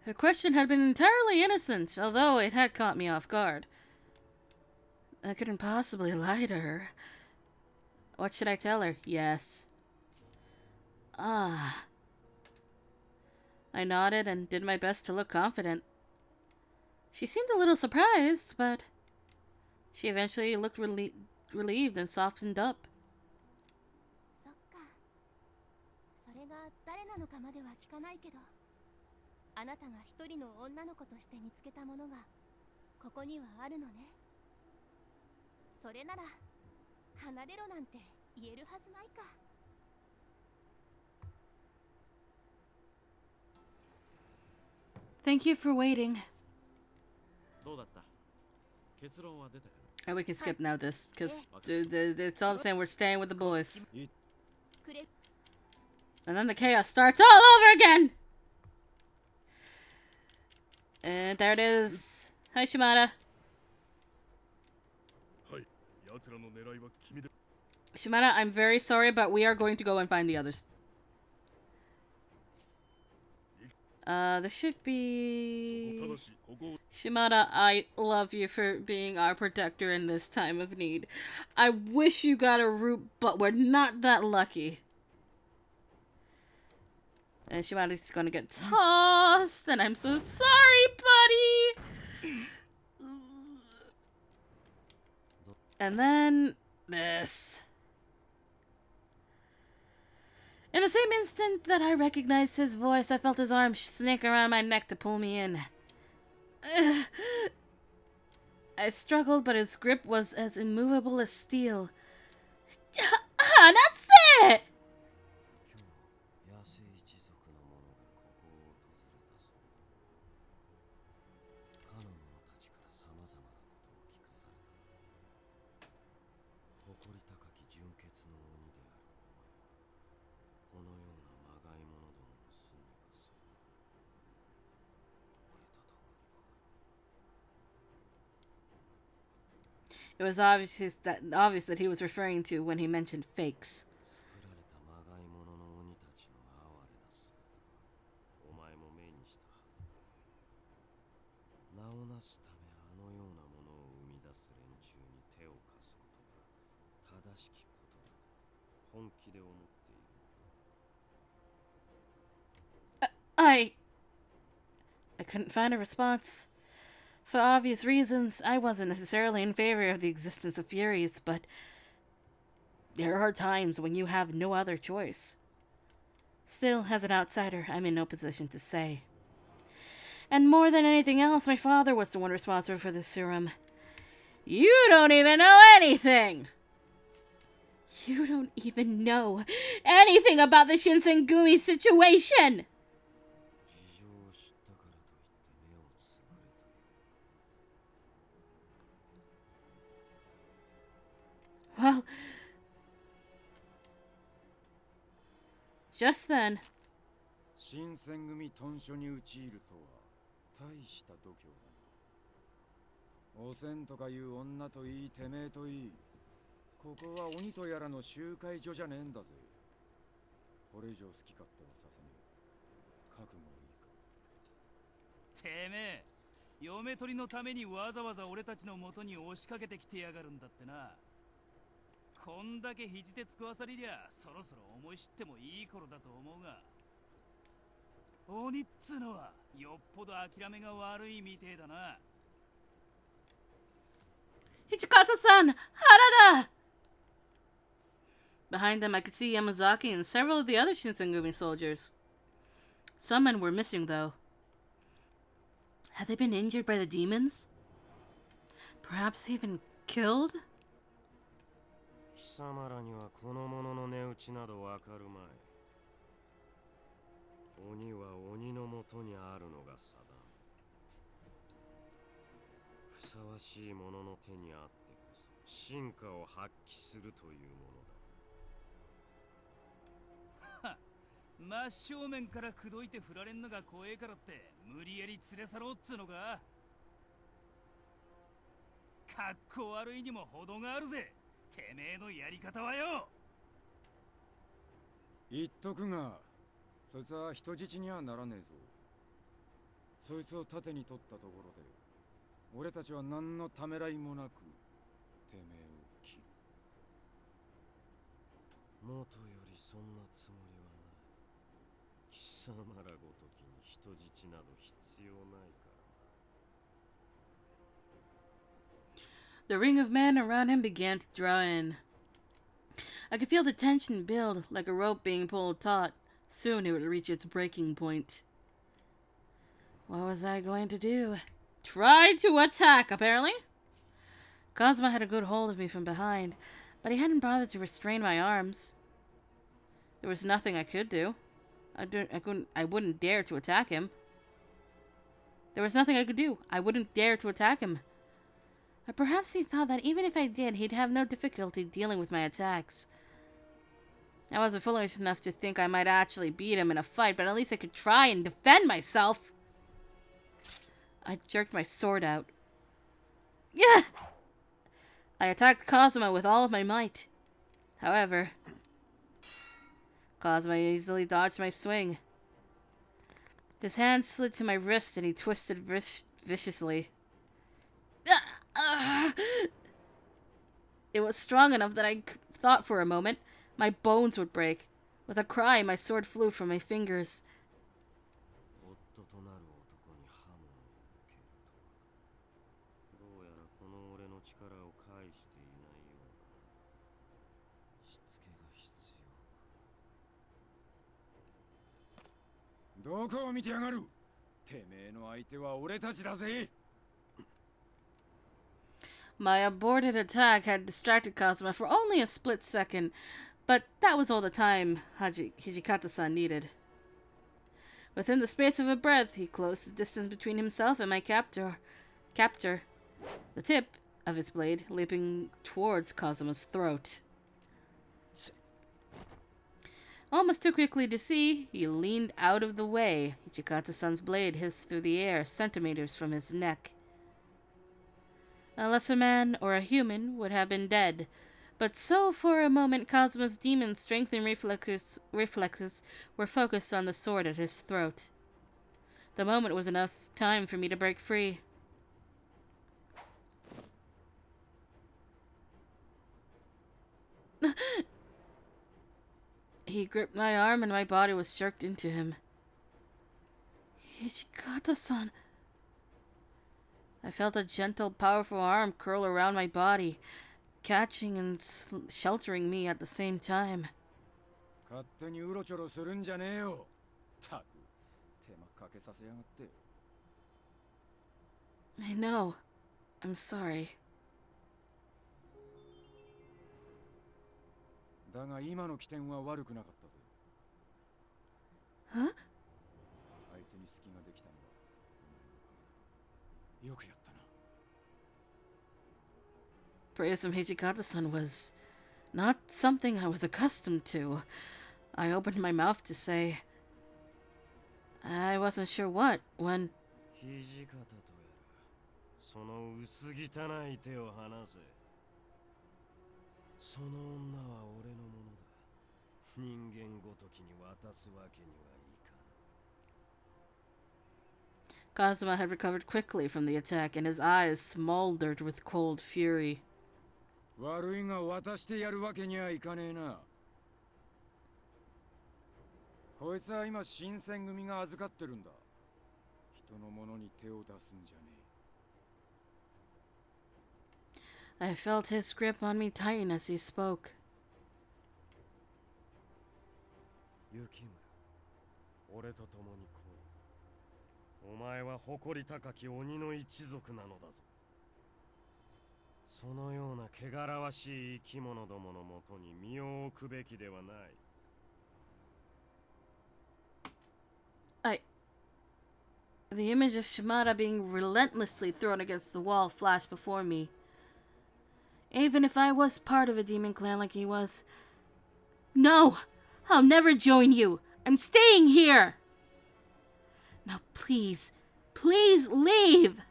Her question had been entirely innocent, although it had caught me off guard. I couldn't possibly lie to her. What should I tell her? Yes. Ah. I nodded and did my best to look confident. She seemed a little surprised, but she eventually looked relieved and softened up. そっかそれが誰なのかまでは聞かないけどあなたが一人の女の子として見つけたものがここにはあるのねそれなら離れろなんて言えるはずないか Thank you for waiting. どうだった結論は出たか And we can skip now this, because it's all the same. We're staying with the boys. くれ And then the chaos starts all over again! And there it is. Hi, Shimada. Shimada, I'm very sorry, but we are going to go and find the others. There should be... Shimada, I love you for being our protector in this time of need. I wish you got a root, but we're not that lucky. And Shimada's gonna get tossed, and I'm so sorry, buddy! And then... this. In the same instant that I recognized his voice, I felt his arm snake around my neck to pull me in. I struggled, but his grip was as immovable as steel. That's it! It was obvious that he was referring to when he mentioned fakes. I couldn't find a response. For obvious reasons, I wasn't necessarily in favor of the existence of Furies, but there are times when you have no other choice. Still, as an outsider, I'm in no position to say. And more than anything else, my father was the one responsible for this serum. You don't even know anything! You don't even know anything about the Shinsengumi situation! Well, just then. 新選組屯所に討ち入るとは大した度胸だな。おせんとかいう女といいてめえといい、ここは鬼とやらの集会所じゃねえんだぜ。これ以上好き勝手はさせねえ。覚悟いいか。てめえ、嫁取りのためにわざわざ俺たちの元に押しかけてきてやがるんだってな。こんだけ肘手つくわさりりゃそろそろ思い知ってもいい頃だと思うが、鬼っつうのはよっぽど諦めが悪いみてえだな。Hichikata-san! Harada! Behind them, I could see Yamazaki and several of the other Shinsengumi soldiers. Some men were missing, though. Had they been injured by the demons? Perhaps even killed? 貴様らにはこの者の値打ちなどわかるまい。鬼は鬼のもとにあるのが定め。ふさわしい者の手にあってこそ進化を発揮するというものだ。はっ、真正面から口説いて振られんのが怖えからって無理やり連れ去ろうっつうのか。かっこ悪いにも程があるぜ。てめえのやり方はよ。言っとくが、そいつは人質にはならねえぞ。そいつを盾に取ったところで、俺たちは何のためらいもなくてめえを切る。元よりそんなつもりはない。貴様らごときに人質など必要ないから。The ring of men around him began to draw in. I could feel the tension build, like a rope being pulled taut. Soon it would reach its breaking point. What was I going to do? Try to attack, apparently. Kazuma had a good hold of me from behind, but he hadn't bothered to restrain my arms. There was nothing I could do. I wouldn't dare to attack him. There was nothing I could do. I wouldn't dare to attack him. But perhaps he thought that even if I did, he'd have no difficulty dealing with my attacks. I wasn't foolish enough to think I might actually beat him in a fight, but at least I could try and defend myself. I jerked my sword out. Yeah! I attacked Kazuma with all of my might. However, Kazuma easily dodged my swing. His hand slid to my wrist and he twisted viciously. It was strong enough that I thought for a moment my bones would break. With a cry, my sword flew from my fingers. My aborted attack had distracted Kazuma for only a split second, but that was all the time Hijikata-san needed. Within the space of a breath, he closed the distance between himself and my captor, the tip of his blade leaping towards Kazuma's throat. Almost too quickly to see, he leaned out of the way. Hijikata-san's blade hissed through the air, centimeters from his neck. A lesser man or a human would have been dead, but so for a moment Kazuma's demon strength and reflexes were focused on the sword at his throat. The moment was enough time for me to break free. He gripped my arm and my body was jerked into him. Hijikata-san. I felt a gentle, powerful arm curl around my body, catching and sheltering me at the same time. I know. I'm sorry. Huh? Praise from Hijikata-san was not something I was accustomed to. I opened my mouth to say I wasn't sure what when Kazuma had recovered quickly from the attack and his eyes smoldered with cold fury. I felt his grip on me tighten as he spoke. The image of Shimada being relentlessly thrown against the wall flashed before me. Even if I was part of a demon clan like he was. No! I'll never join you! I'm staying here! Now please, please leave!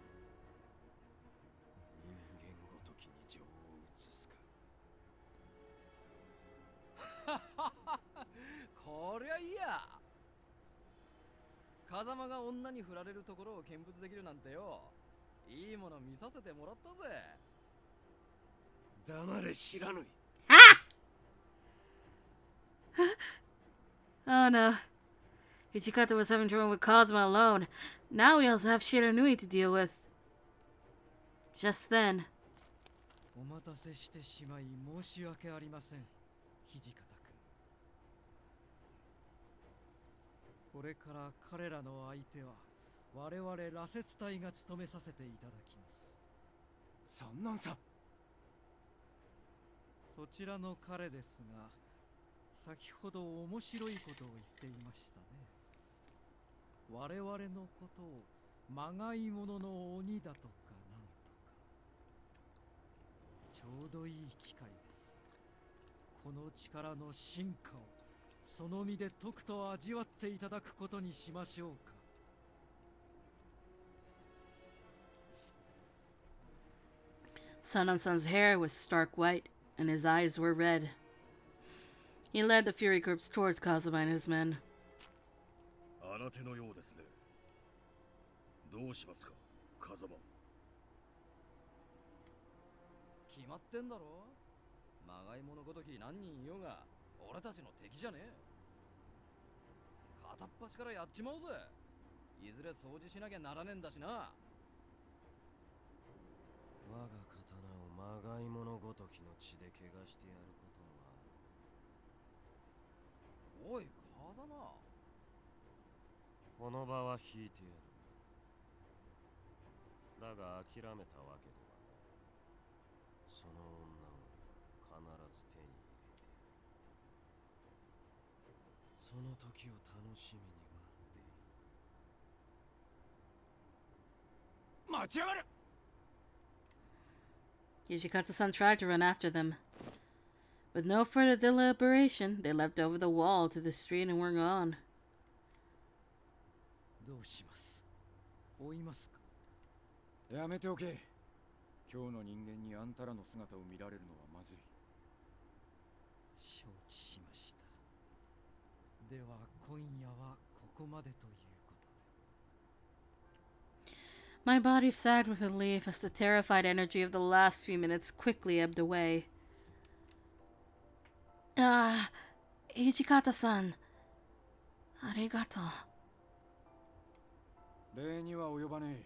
Kazama が女に振られるところを見物できるなんてよ。いいもの見させてもらったぜ。黙れ知らぬい。Oh no. Hijikata was having trouble with Kazuma alone. Now we also have Shiranui to deal with. Just then. お待たせしてしまい申し訳ありません、土方君。これから彼らの相手は我々羅刹隊が務めさせていただきます。そんなんさ。そちらの彼ですが、先ほど面白いことを言っていましたね。我々のことをまがいものの鬼だとかなんとか。ちょうどいい機会です。この力の進化をその身でとくと味わっていただくことにしましょうか。Sanan-san's hair was stark white, and his eyes were red. He led the Fury Corps towards Kazuma and his men. 新手のようですね。どうしますか、風間。決まってんだろ。まがいものごとき何人いようが俺たちの敵じゃねえ。片っ端からやっちまおうぜ。いずれ掃除しなきゃならねえんだしな。我が刀をまがいものごときの血で怪我してやることもある。おい風間、この場は引いてやる。だが諦めたわけではない。その女を必ず手に入れてやる。その時を楽しみに待っている。待ちやがれ。 Yujikata-san tried to run after them. With no further deliberation, they leapt over the wall to the street and were gone. どうします？追いますか？やめておけ。今日の人間にあんたらの姿を見られるのはまずい。承知しました。では今夜はここまでということで。 My body sagged with relief as the terrified energy of the last few minutes quickly ebbed away. Ah, Hijikata-san. Arigato. 礼には及ばねえ。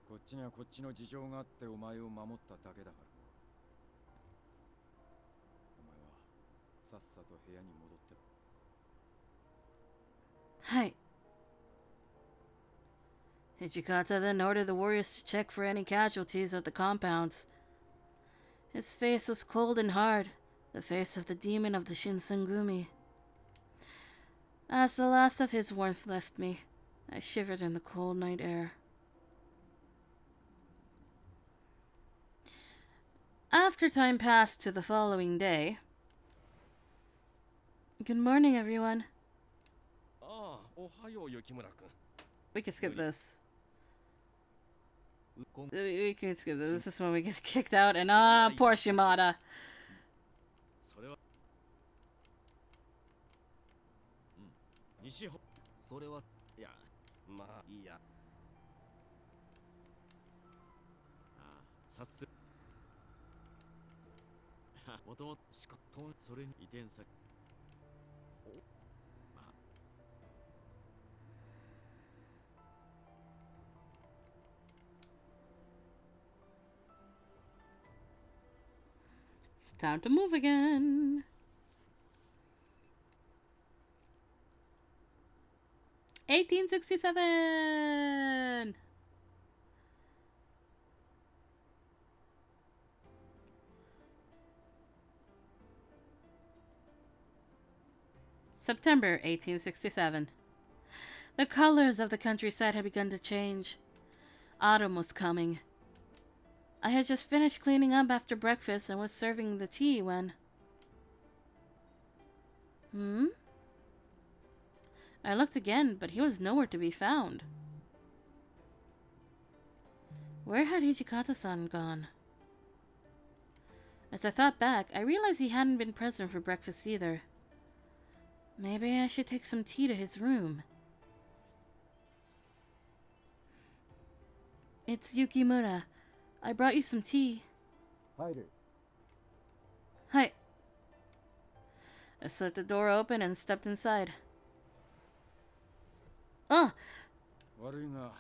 こっちにはこっちの事情があってお前を守っただけだからな。お前はさっさと部屋に戻ってろ。Hi. Hijikata then ordered the warriors to check for any casualties at the compounds. His face was cold and hard, the face of the demon of the Shinsengumi. As the last of his warmth left me, I shivered in the cold night air. After time passed to the following day... Good morning, everyone. We can skip this. We can skip this. This is when we get kicked out, and poor Shimada. それは西方それはいやまあいいや。さっすもともとしかとそれに移転先It's time to move again. $1867. September 1867. The colors of the countryside had begun to change. Autumn was coming. I had just finished cleaning up after breakfast and was serving the tea when... I looked again, but he was nowhere to be found. Where had Hijikata-san gone? As I thought back, I realized he hadn't been present for breakfast either. Maybe I should take some tea to his room. It's Yukimura. I brought you some tea. Hi. I slit the door open and stepped inside. Ah! 悪いが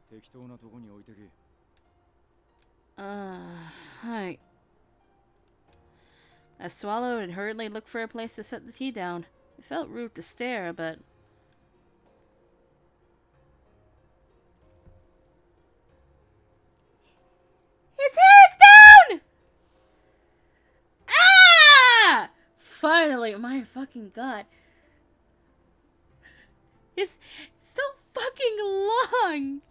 適当なとこに置いてけ。Hi. I swallowed and hurriedly looked for a place to set the tea down. It felt rude to stare, but... His hair is down! Ah! Finally, my fucking god. It's so fucking long!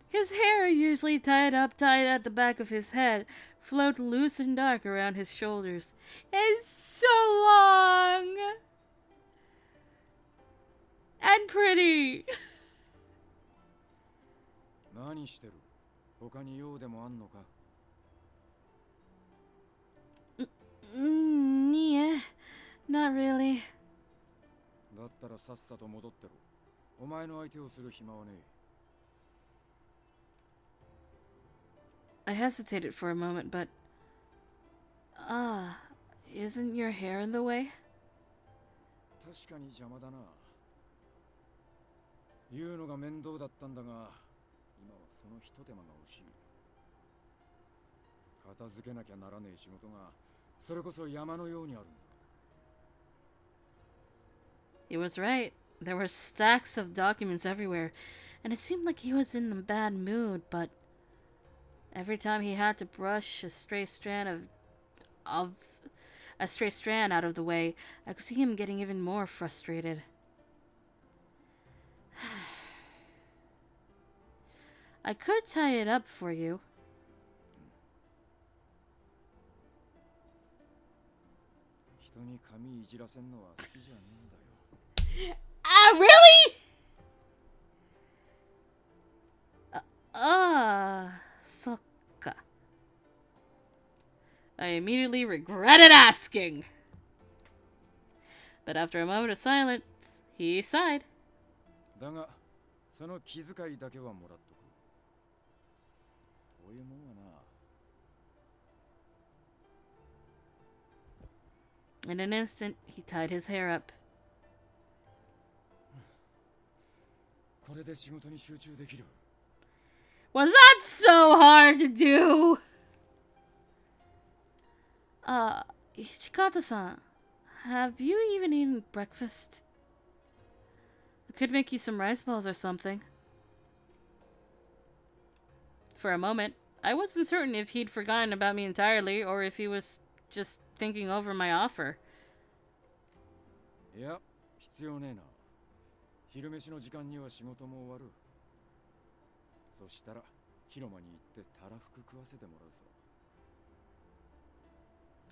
His hair, usually tied up tight at the back of his head, flowed loose and dark around his shoulders. It's so long! And pretty! 何してる？他に用でもあんのか? Yeah, not really. だったらさっさと戻ってろ。お前の相手をする暇はねえ。 I hesitated for a moment, but... isn't your hair in the way? 確かに邪魔だな。言うのが面倒だったんだが、今はそのひと手間が欲しい。片付けなきゃならねえ仕事が、それこそ山のようにあるんだ。He was right. There were stacks of documents everywhere, and it seemed like he was in a bad mood, but every time he had to brush a stray strand out of the way, I could see him getting even more frustrated. I could tie it up for you. 人に髪いじらせんのは好きじゃねえんだよ。Really? Sokka. I immediately regretted asking. But after a moment of silence, he sighed. だが、その気遣いだけはもらっとく。こういうもんはな。In an instant, he tied his hair up. これで仕事に集中できる。Was that so hard to do? Ichikata-san, have you even eaten breakfast? I could make you some rice balls or something. For a moment, I wasn't certain if he'd forgotten about me entirely or if he was just thinking over my offer. いや、必要ねえな。昼飯の時間には仕事も終わる。そしたら広間に行ってたらふく食わせてもらうさ。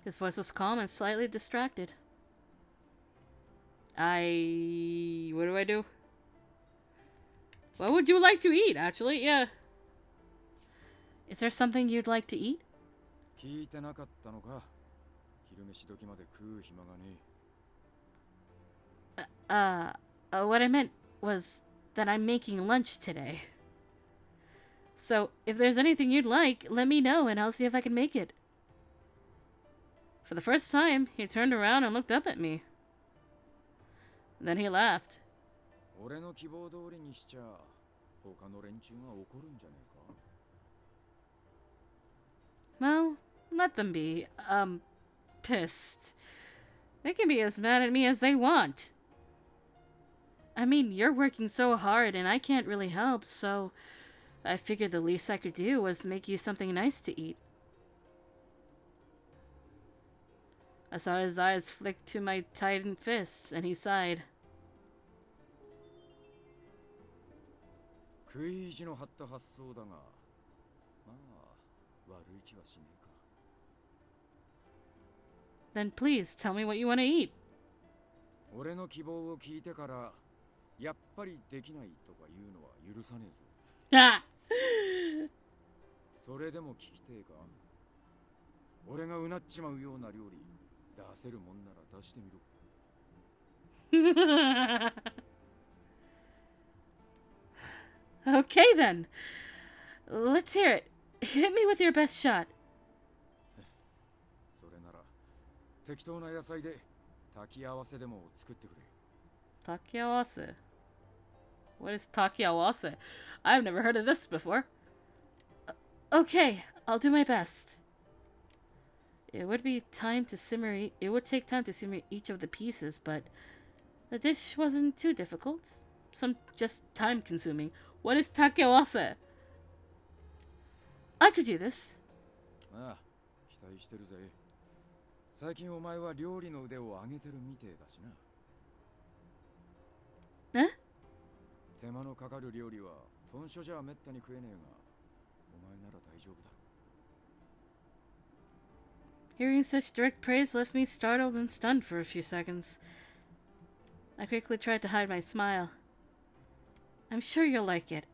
His voice was calm and slightly distracted. What do I do? What would you like to eat, actually? Yeah. Is there something you'd like to eat? 聞いてなかったのか。昼飯時まで食う暇がねえ。What I meant was that I'm making lunch today. So, if there's anything you'd like, let me know and I'll see if I can make it. For the first time, he turned around and looked up at me. Then he laughed. 俺の希望通りにしちゃ、他の連中が怒るんじゃねえか。Well, let them be, pissed. They can be as mad at me as they want. I mean, you're working so hard and I can't really help, so I figured the least I could do was make you something nice to eat. I saw his eyes flick to my tightened fists, and he sighed. 食い意地の張った発想だが、まあ悪い気はしねえか。Then please tell me what you want to eat. 俺の希望を聞いてから、やっぱりできないとか言うのは許さねえぞ。それでも聞きてえか。俺がうなっちまうような料理出せるもんなら出してみろ。Okay then. Let's hear it. Hit me with your best shot. それなら適当な野菜で炊き合わせでも作ってくれ。Takiawase. What is takiawase? I've never heard of this before. Okay, I'll do my best. It would take time to simmer each of the pieces, but the dish wasn't too difficult. Just time consuming. What is takiawase? I could do this. ああ、期待してるぜ。最近お前は料理の腕を上げてるみてえだしな。え？手間のかかる料理は豚書じゃめったに食えねえが、お前なら大丈夫だ。Hearing such direct praise left me startled and stunned for a few seconds. I quickly tried to hide my smile. I'm sure you'll like it.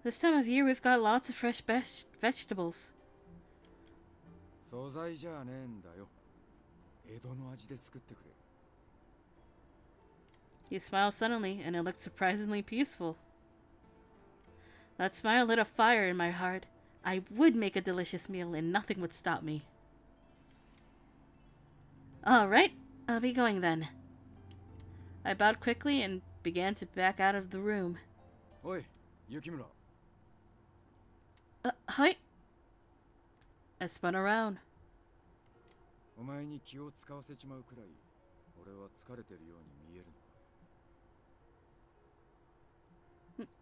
This time of year, we've got lots of fresh vegetables. 素材じゃねえんだよ。江戸の味で作ってくれ。 He smiled suddenly, and it looked surprisingly peaceful. That smile lit a fire in my heart. I would make a delicious meal, and nothing would stop me. All right, I'll be going then. I bowed quickly and began to back out of the room. おい、雪村。Hi. I spun around. お前に気を使わせちまうくらい、俺は疲れてるように見えるのか。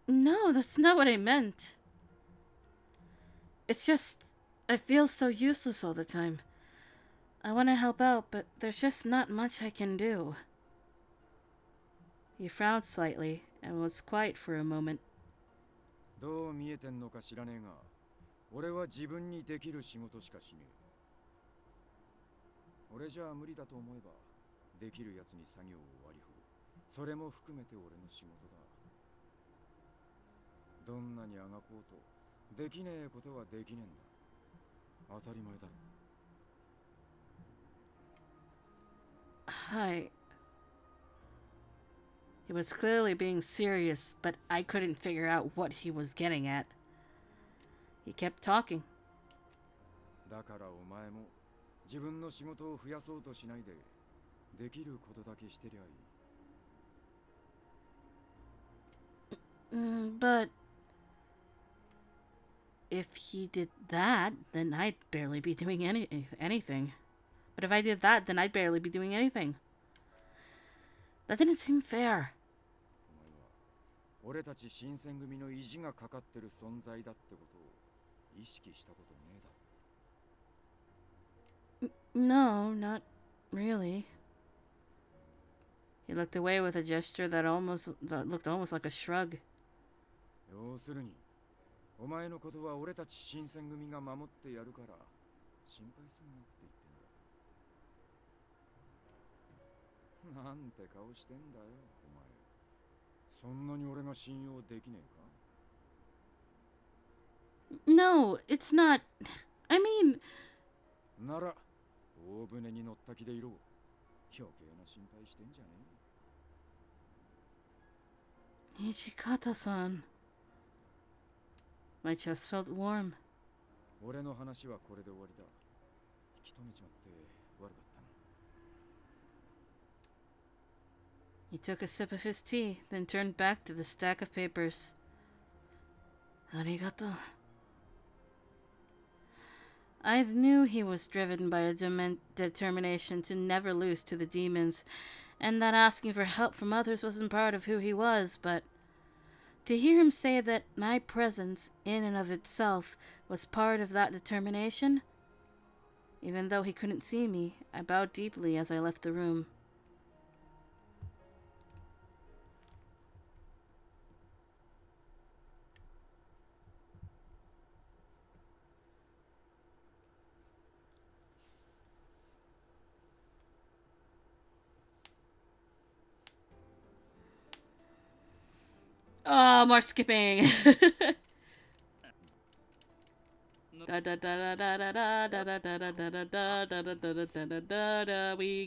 No, that's not what I meant. It's just, I feel so useless all the time. I want to help out, but there's just not much I can do. He frowned slightly and was quiet for a moment. どう見えてんのか知らねえが、俺は自分にできる仕事しかしねえ。俺じゃあ無理だと思えば、できるやつに作業を割り振る。それも含めて俺の仕事だ。どんなにあがこうと、できねえことはできねえんだ。当たり前だろ。Hi. He was clearly being serious, but I couldn't figure out what he was getting at. He kept talking. だからお前も自分の仕事を増やそうとしないで、できることだけしてりゃいい。But if he did that, then I'd barely be doing anything. But if I did that, then I'd barely be doing anything. That didn't seem fair. お前は俺たち新選組の意地がかかってる存在だってことを意識したことねえだろ。No, not really. He looked away with a gesture that looked almost like a shrug. 要するに、お前のことは俺たち新選組が守ってやるから心配すんなって言ってんだ。なんて顔してんだよ、お前。そんなに俺が信用できねえか？ No, it's not. I mean... なら、大船に乗った気でいろ。余計な心配してんじゃねえ。Nijikata-san. My chest felt warm. 俺の話はこれで終わりだ。引き止めちまって悪かったな。He took a sip of his tea, then turned back to the stack of papers. Arigato. I knew he was driven by a determination to never lose to the demons, and that asking for help from others wasn't part of who he was, but to hear him say that my presence, in and of itself, was part of that determination, even though he couldn't see me, I bowed deeply as I left the room. Oh, more skipping. We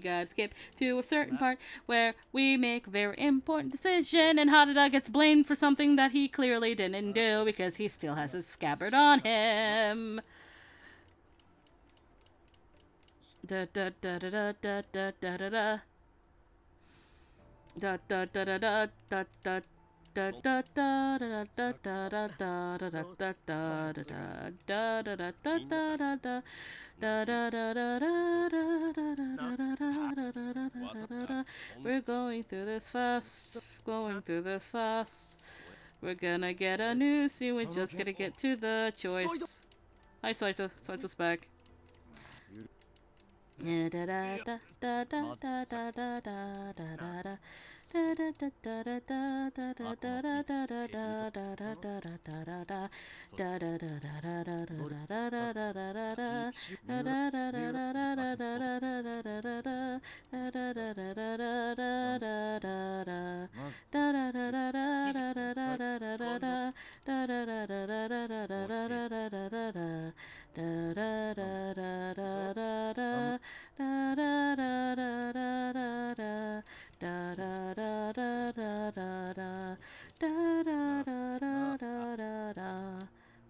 gotta skip to a certain part where we make a very important decision, and Harada gets blamed for something that he clearly didn't do because he still has his scabbard on him. Da da da da da da da da da da da da da da da da. Da da da da da da da da da da da da da da da da da da da. We're going through this fast, going through this fast. We're gonna get a new scene, we just gotta get to the choice. Hi Saito, Saito's back. Da da da da da da da da da da da.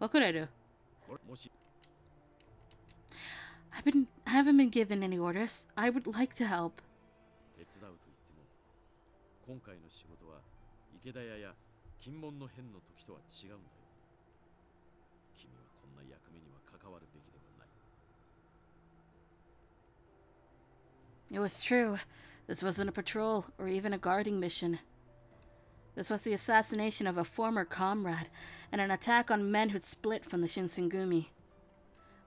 What could I do? これもし I haven't been given any orders. I would like to help. 手伝うと言っても今回の仕事は池田屋や金門の変の時とは違うんだよ。君はこんな役目には関わるべきではない。 It was true. This wasn't a patrol or even a guarding mission. This was the assassination of a former comrade and an attack on men who'd split from the Shinsengumi.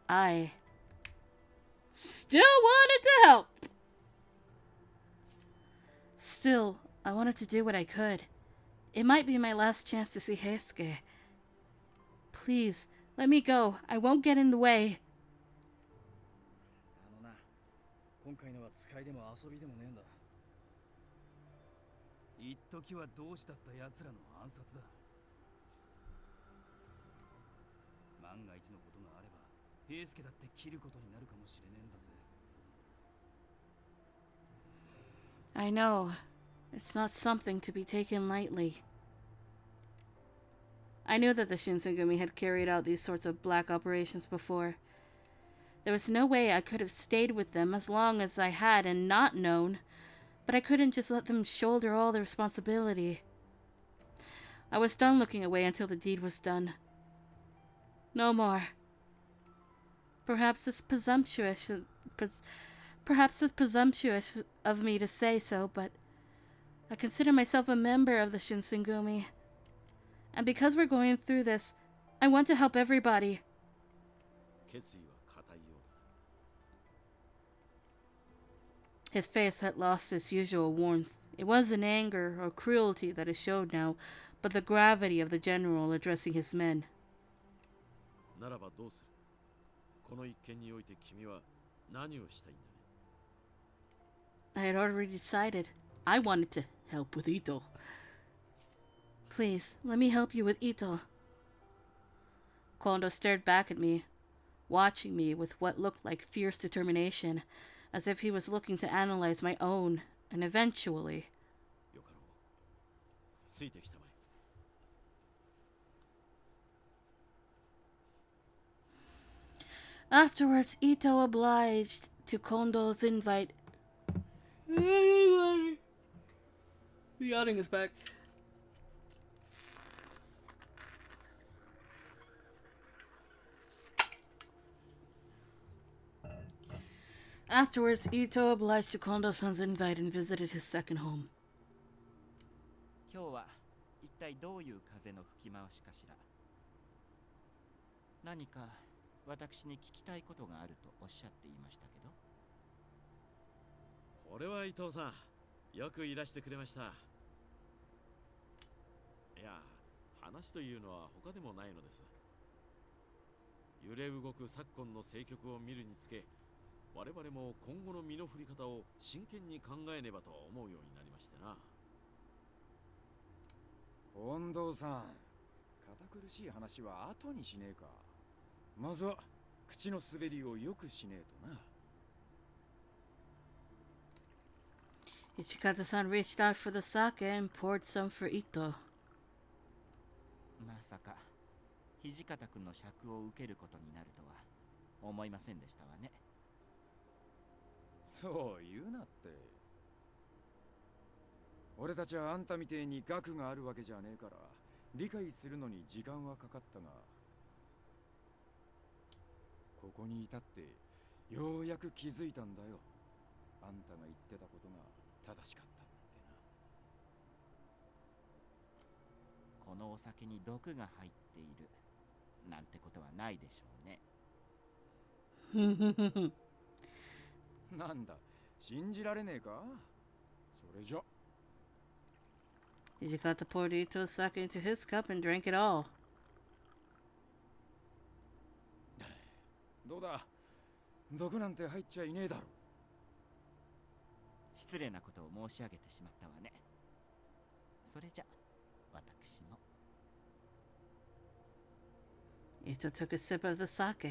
I still wanted to help. Still, I wanted to do what I could. It might be my last chance to see Heisuke. Please, let me go. I won't get in the way. な、今回のは使いでも遊びでもねえんだ。一時は同志だった奴らの暗殺だ。万が一のことがあれば平助だって切ることになるかもしれねえんだぜ。 I know. It's not something to be taken lightly. I knew that the Shinsengumi had carried out these sorts of black operations before. There was no way I could have stayed with them as long as I had and not known, but I couldn't just let them shoulder all the responsibility. I was done looking away until the deed was done. No more. Perhaps it's presumptuous of me to say so, but I consider myself a member of the Shinsengumi. And because we're going through this, I want to help everybody. 決意は固いようだ。 His face had lost its usual warmth. It wasn't anger or cruelty that it showed now, but the gravity of the general addressing his men. ならばどうする？この一件において君は何をしたいんだね？ I had already decided. I wanted to help with Ito. Please, let me help you with Ito. Kondo stared back at me, watching me with what looked like fierce determination, as if he was looking to analyze my own, and eventually... よかろう。ついてきたまえ。 Afterwards, Ito obliged to Kondo's invite. The yachting is back. Afterwards, Ito obliged to Kondo-san's invite and visited his second home. 今日は一体どういう風の吹き回しかしら。何か私に聞きたいことがあるとおっしゃっていましたけど。これは伊藤さん、よくいらしてくれました。いや、話というのは他でもないのです。揺れ動く昨今の政局を見るにつけ、我々も今後の身の振り方を真剣に考えねばと思うようになりましてな。近藤さん、堅苦しい話は後にしねえか。まずは口の滑りをよくしねえとな。Ichikata-san reached out for the sake and poured some for Ito. まさか土方君の尺を受けることになるとは思いませんでしたわね。そう言うなって。俺たちはあんたみてえに学があるわけじゃねえから理解するのに時間はかかったが、ここにいたってようやく気づいたんだよ。あんたが言ってたことが正しかったってな。このお酒に毒が入っているなんてことはないでしょうね。なんだ、信じられねえか？それじゃ。Ichikata poured Ito's sake into his cup and drank it all. どうだ？毒なんて入っちゃいねえだろ。失礼なことを申し上げてしまったわね。それじゃ私も。Ito took a sip of the sake.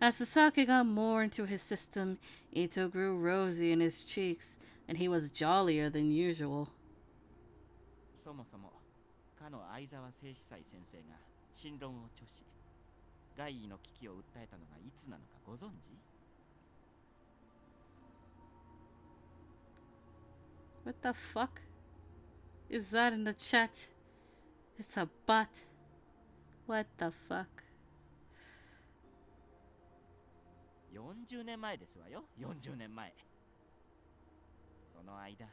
As the sake got more into his system, Ito grew rosy in his cheeks, and he was jollier than usual. そもそもかの相沢正史祭先生が新論を著し、外位の危機を訴えたのがいつなのかご存知？ What the fuck is that in the chat? It's a bot. What the fuck? 40年前ですわよ、40年前。その間、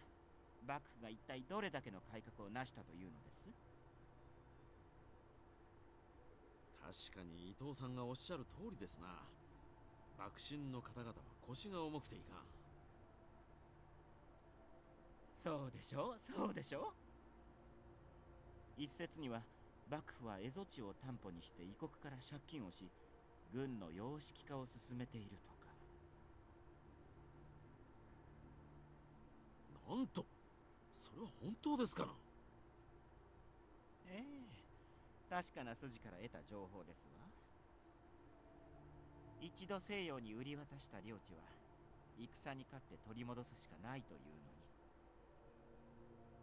幕府が一体どれだけの改革を成したというのです？確かに伊藤さんがおっしゃる通りですな。幕臣の方々は腰が重くていかん。そうでしょう、そうでしょう。一説には幕府は蝦夷地を担保にして異国から借金をし、軍の様式化を進めているとか。なんと、それは本当ですかな？ええ、確かな筋から得た情報ですわ。一度西洋に売り渡した領地は戦に勝って取り戻すしかないというのに、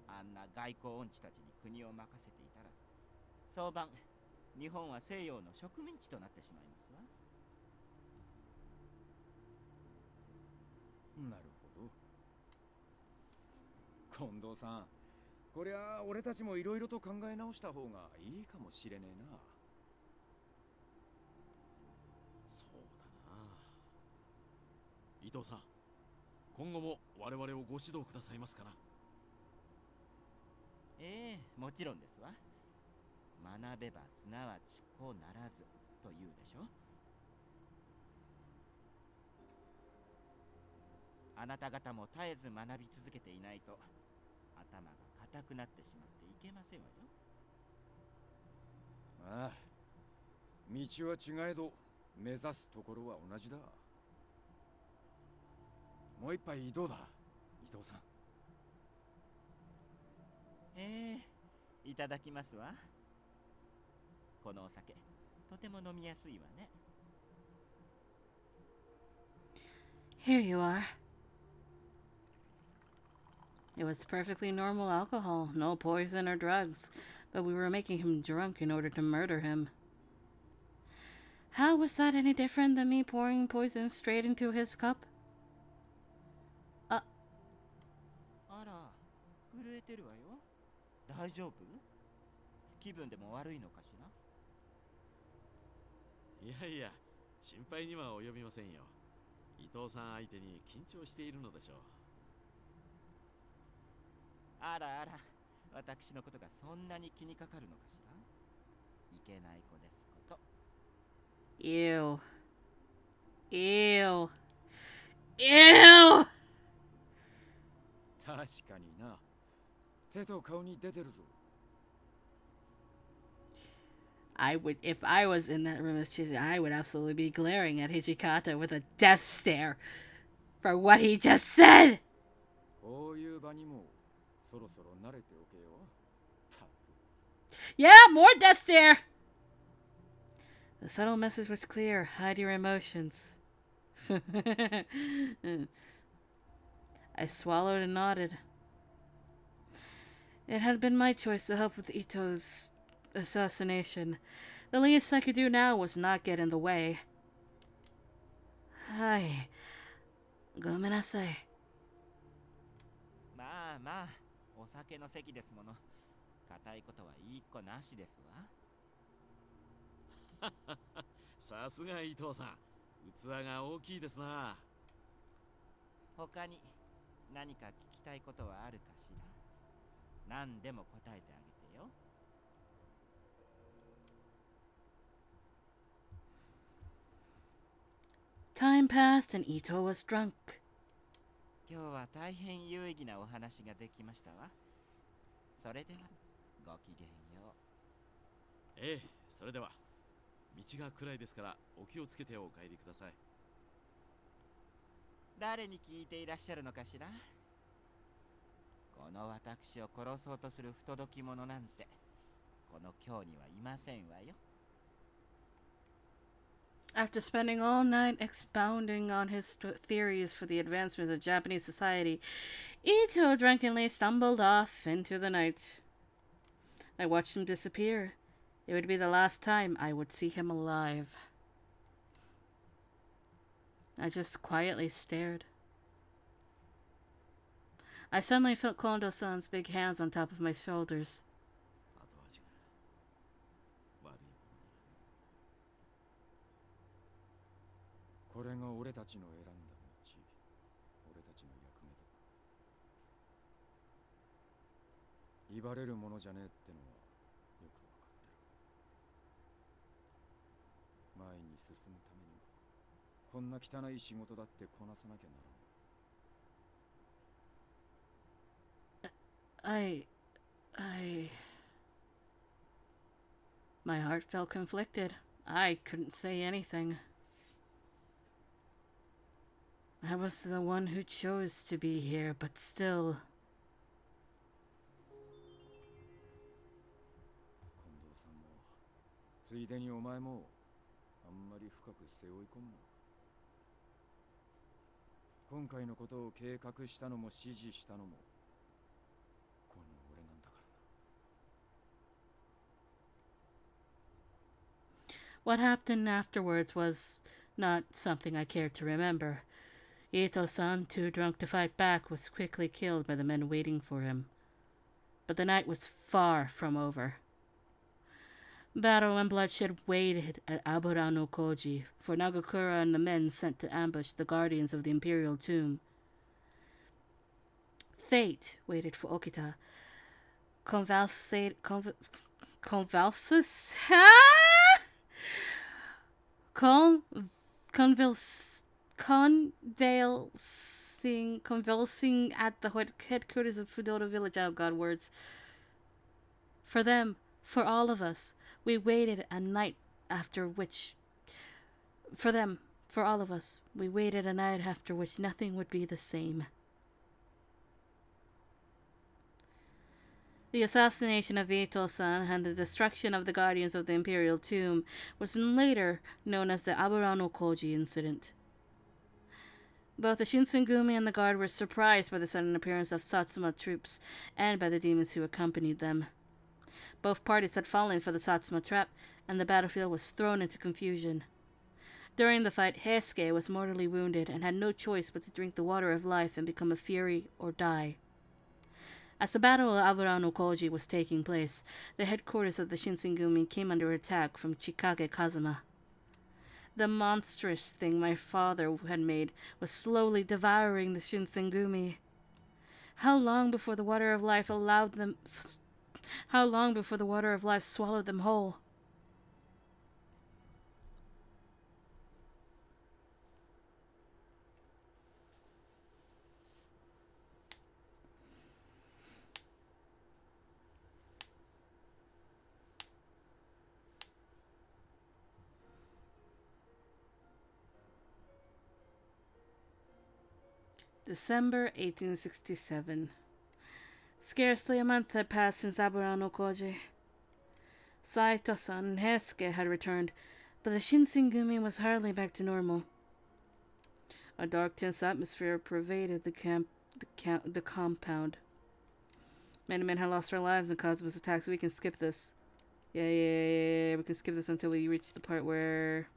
あんな外交音痴たちに国を任せていたら、早晩日本は西洋の植民地となってしまいますわ。なるほど。近藤さん、こりゃ俺たちもいろいろと考え直した方がいいかもしれねえな。そうだな。伊藤さん、今後も我々をご指導くださいますかな？ええ、もちろんですわ。学べばすなわちこうならずというでしょ。あなた方も絶えず学び続けていないと頭が固くなってしまっていけませんわよ。ああ、道は違えど目指すところは同じだ。もう一杯どうだ、伊藤さん。ええ、いただきますわ。このお酒、とても飲みやすいわね。Here you are. It was perfectly normal alcohol, no poison or drugs, but we were making him drunk in order to murder him. How was that any different than me pouring poison straight into his cup? あら、震えてるわよ。大丈夫？気分でも悪いのかしら？いやいや、心配には及びませんよ。伊藤さん相手に緊張しているのでしょう。あらあら、私のことがそんなに気にかかるのかしら？いけない子ですこと。Ew. Ew. Ew! 確かにな。手と顔に出てるぞ。I would, if I was in that room as Chizu, I would absolutely be glaring at Hijikata with a death stare for what he just said! こういう場にもそろそろ慣れておけよ。Yeah, more death stare! The subtle message was clear. Hide your emotions. I swallowed and nodded. It had been my choice to help with Ito's assassination. The least I could do now was not get in the way. Hi. Gomenasai. まあまあ、お酒の席ですもの。固いことは一個なしですわ。さすが伊藤さん、器が大きいですな。他に何か聞きたいことはあるかしら？何でも答えてあげてよ。Time passed and Ito was drunk. 今日は大変有意義なお話ができましたわ。それではごきげんよう。ええ、それでは。道が暗いですからお気をつけてお帰りください。誰に聞いていらっしゃるのかしら？この私を殺そうとする不届き者なんてこの京にはいませんわよ。After spending all night expounding on his theories for the advancement of Japanese society, Ito drunkenly stumbled off into the night. I watched him disappear. It would be the last time I would see him alive. I just quietly stared. I suddenly felt Kondo-san's big hands on top of my shoulders. 後味が悪いものだ。これが俺たちの選んだ道、俺たちの役目だ。威張れるものじゃねえってのはよくわかってる。前に進むためにはこんな汚い仕事だってこなさなきゃならない。My heart felt conflicted. I couldn't say anything. I was the one who chose to be here, but still. 近藤さんもついでにお前もあんまり深く背負い込むな。今回のことを計画したのも指示したのもこの俺なんだからな。What happened afterwards was not something I cared to remember. Ito-san, too drunk to fight back, was quickly killed by the men waiting for him. But the night was far from over. Battle and bloodshed waited at Abura no Koji for Nagakura and the men sent to ambush the guardians of the imperial tomb. Fate waited for Okita. Convalescing at the headquarters of Fudoto village. Oh God, words. For them, for all of us, we waited a night after which... For them, for all of us, we waited a night after which nothing would be the same. The assassination of Ito-san and the destruction of the guardians of the imperial tomb was later known as the Abura no Koji incident. Both the Shinsengumi and the guard were surprised by the sudden appearance of Satsuma troops and by the demons who accompanied them. Both parties had fallen for the Satsuma trap, and the battlefield was thrown into confusion. During the fight, Heisuke was mortally wounded and had no choice but to drink the water of life and become a fury or die. As the Battle of Abura no Koji was taking place, the headquarters of the Shinsengumi came under attack from Chikage Kazuma. The monstrous thing my father had made was slowly devouring the Shinsengumi. How long before the water of life swallowed them whole? December 1867. Scarcely a month had passed since Abura no Koji. Saito-san and Heisuke had returned, but the Shinsengumi was hardly back to normal. A dark, tense atmosphere pervaded the compound. Many men had lost their lives in Kazuma's attacks. We can skip this. Yeah. We can skip this until we reach the part where...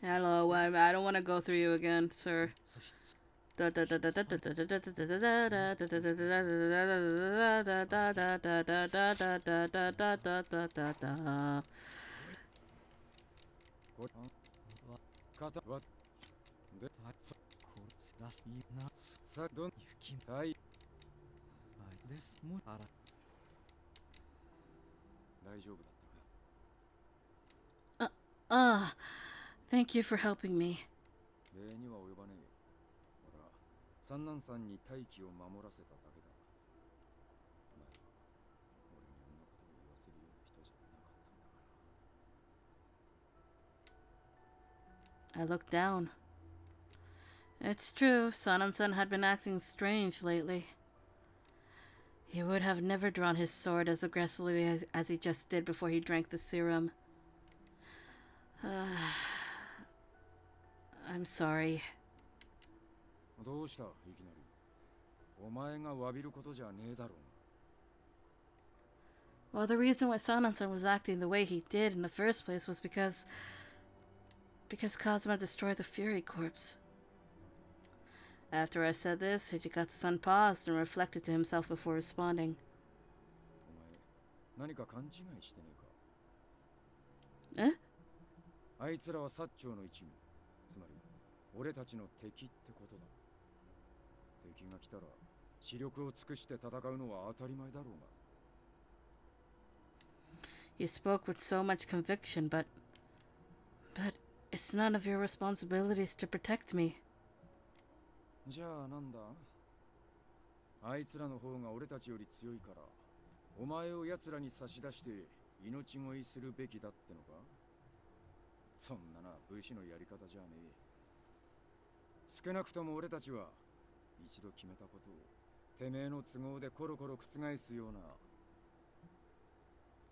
Hello, I don't want to go through you again, sir. Thank you for helping me. 礼には及ばねえ。俺は三男さんに大気を守らせただけだ。前は俺にあんなことを言わせるような人じゃなかったんだから。 I looked down. It's true, Sanan-san had been acting strange lately. He would have never drawn his sword as aggressively as he just did before he drank the serum. I'm sorry. どうしたいきなり。お前が詫びることじゃねえだろう Well, the reason why Sanan-san was acting the way he did in the first place was because Kazuma destroyed the Fury Corpse. After I said this, Hijikata-san paused and reflected to himself before responding. お前、何か勘違いしてねえか？え？あいつらは薩長の一味。つまり、俺たちの敵ってことだ。敵が来たら、視力を尽くして戦うのは当たり前だろうが。You spoke with so much conviction, but it's none of your responsibilities to protect me. じゃあなんだ？あいつらの方が俺たちより強いから、お前を奴らに差し出して命乞いするべきだってのか？そんなな武士のやり方じゃねえ。少なくとも俺たちは一度決めたことをてめえの都合でコロコロ覆すような、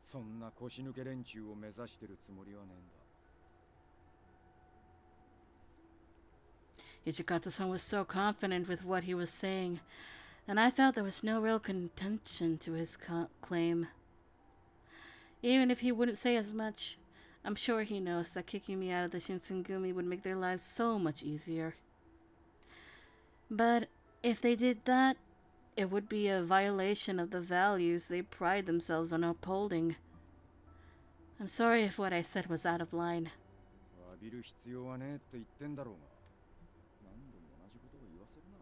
そんな腰抜け連中を目指してるつもりはねえんだ。Hijikata-san was so confident with what he was saying, and I felt there was no real contention to his claim. Even if he wouldn't say as much, I'm sure he knows that kicking me out of the Shinsengumi would make their lives so much easier. But if they did that, it would be a violation of the values they pride themselves on upholding. I'm sorry if what I said was out of line. 詫びる必要はねえって言ってんだろうが、何度も同じことを言わせるな。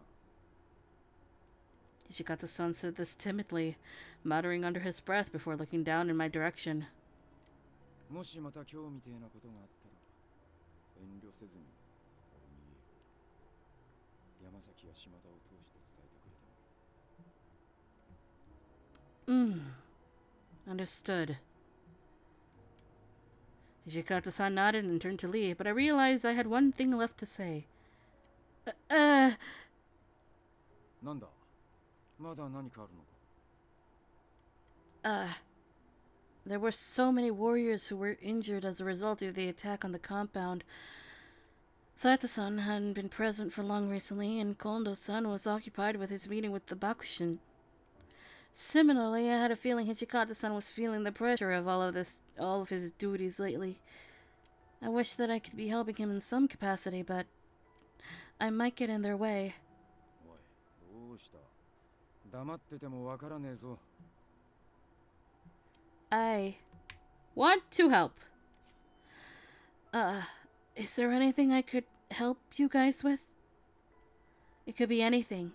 Hijikata-san said this timidly, muttering under his breath before looking down in my direction. もしまた今日みてえなことがあったら、遠慮せずに俺に言え。山崎や島田を通して伝えてくれたまえ。Understood. Hijikata-san nodded and turned to leave, but I realized I had one thing left to say. なんだ？まだ何かあるのか？ There were so many warriors who were injured as a result of the attack on the compound. Saito-san hadn't been present for long recently, and Kondo-san was occupied with his meeting with the Bakushin. Similarly, I had a feeling Hijikata-san was feeling the pressure of all of his duties lately. I wish that I could be helping him in some capacity, but I might get in their way. おい、どうした？黙っててもわからねえぞ。I want to help. Is there anything I could help you guys with? It could be anything.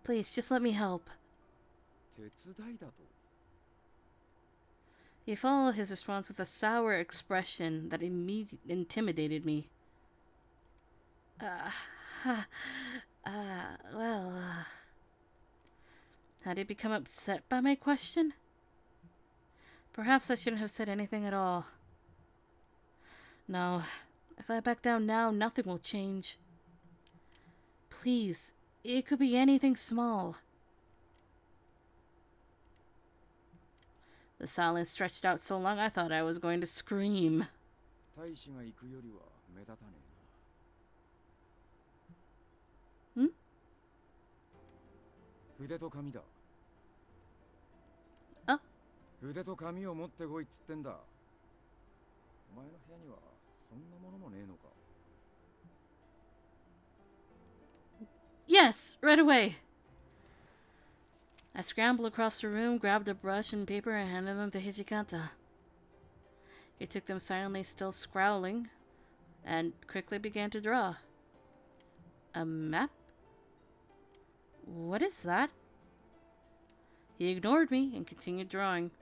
Please, just let me help. 手伝いだと？ He followed his response with a sour expression that intimidated me. Had he become upset by my question? Perhaps I shouldn't have said anything at all. No, if I back down now, nothing will change. Please, it could be anything small. The silence stretched out so long I thought I was going to scream. 大使が行くよりは目立たねえな。ん？筆と紙だ。あ？筆と紙を持ってこいっつってんだ。お前の部屋にはそんなものもねえのか？ Yes, right away. I scrambled across the room, grabbed a brush and paper, and handed them to Hijikata. He took them silently, still scowling, and quickly began to draw. A map? What is that? He ignored me and continued drawing.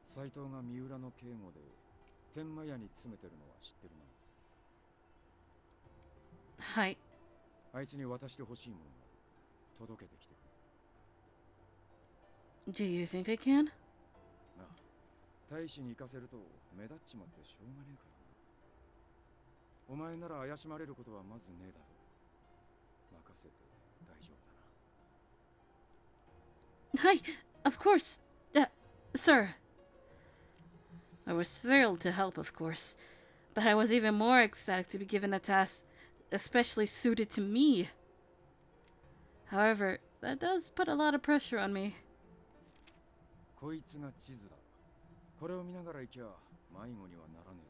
斎藤が三浦の警護で天満屋に詰めてるのは知ってるな。はい。あいつに渡してほしいものが届けてきてくれ。Do you think I can? なあ、大使に行かせると目立っちまってしょうがねえからな。お前なら怪しまれることはまずねえだろう。任せて大丈夫だな。Hi, of course. Sir. I was thrilled to help, of course, but I was even more ecstatic to be given a task especially suited to me. However, that does put a lot of pressure on me. こいつが地図だ。これを見ながら行きゃ迷子にはならね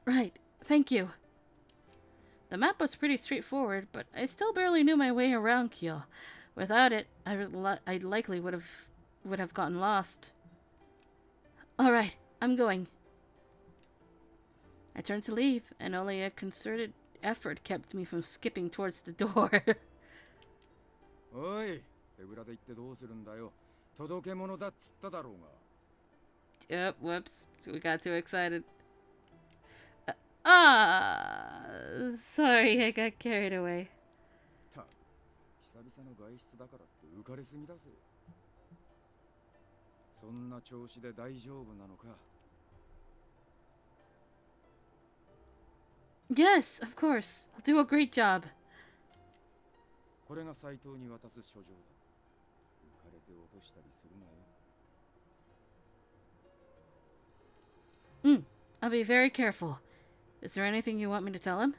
え Right, thank you. The map was pretty straightforward, but I still barely knew my way around Kyoto. Without it, I likely would have gotten lost. All right, I'm going. I turned to leave, and only a concerted effort kept me from skipping towards the door. おい、手ぶらで行ってどうするんだよ。届け物だっつっただろうが。Yep, whoops. We got too excited. Sorry, I got carried away. た、久々の外出だからって浮かれすぎだぜ。そんな調子で大丈夫なのか。Yes, of course. I'll do a great job. これが斎藤に渡す書状だ。浮かれて落としたりするなよ。I'll be very careful. Is there anything you want me to tell him?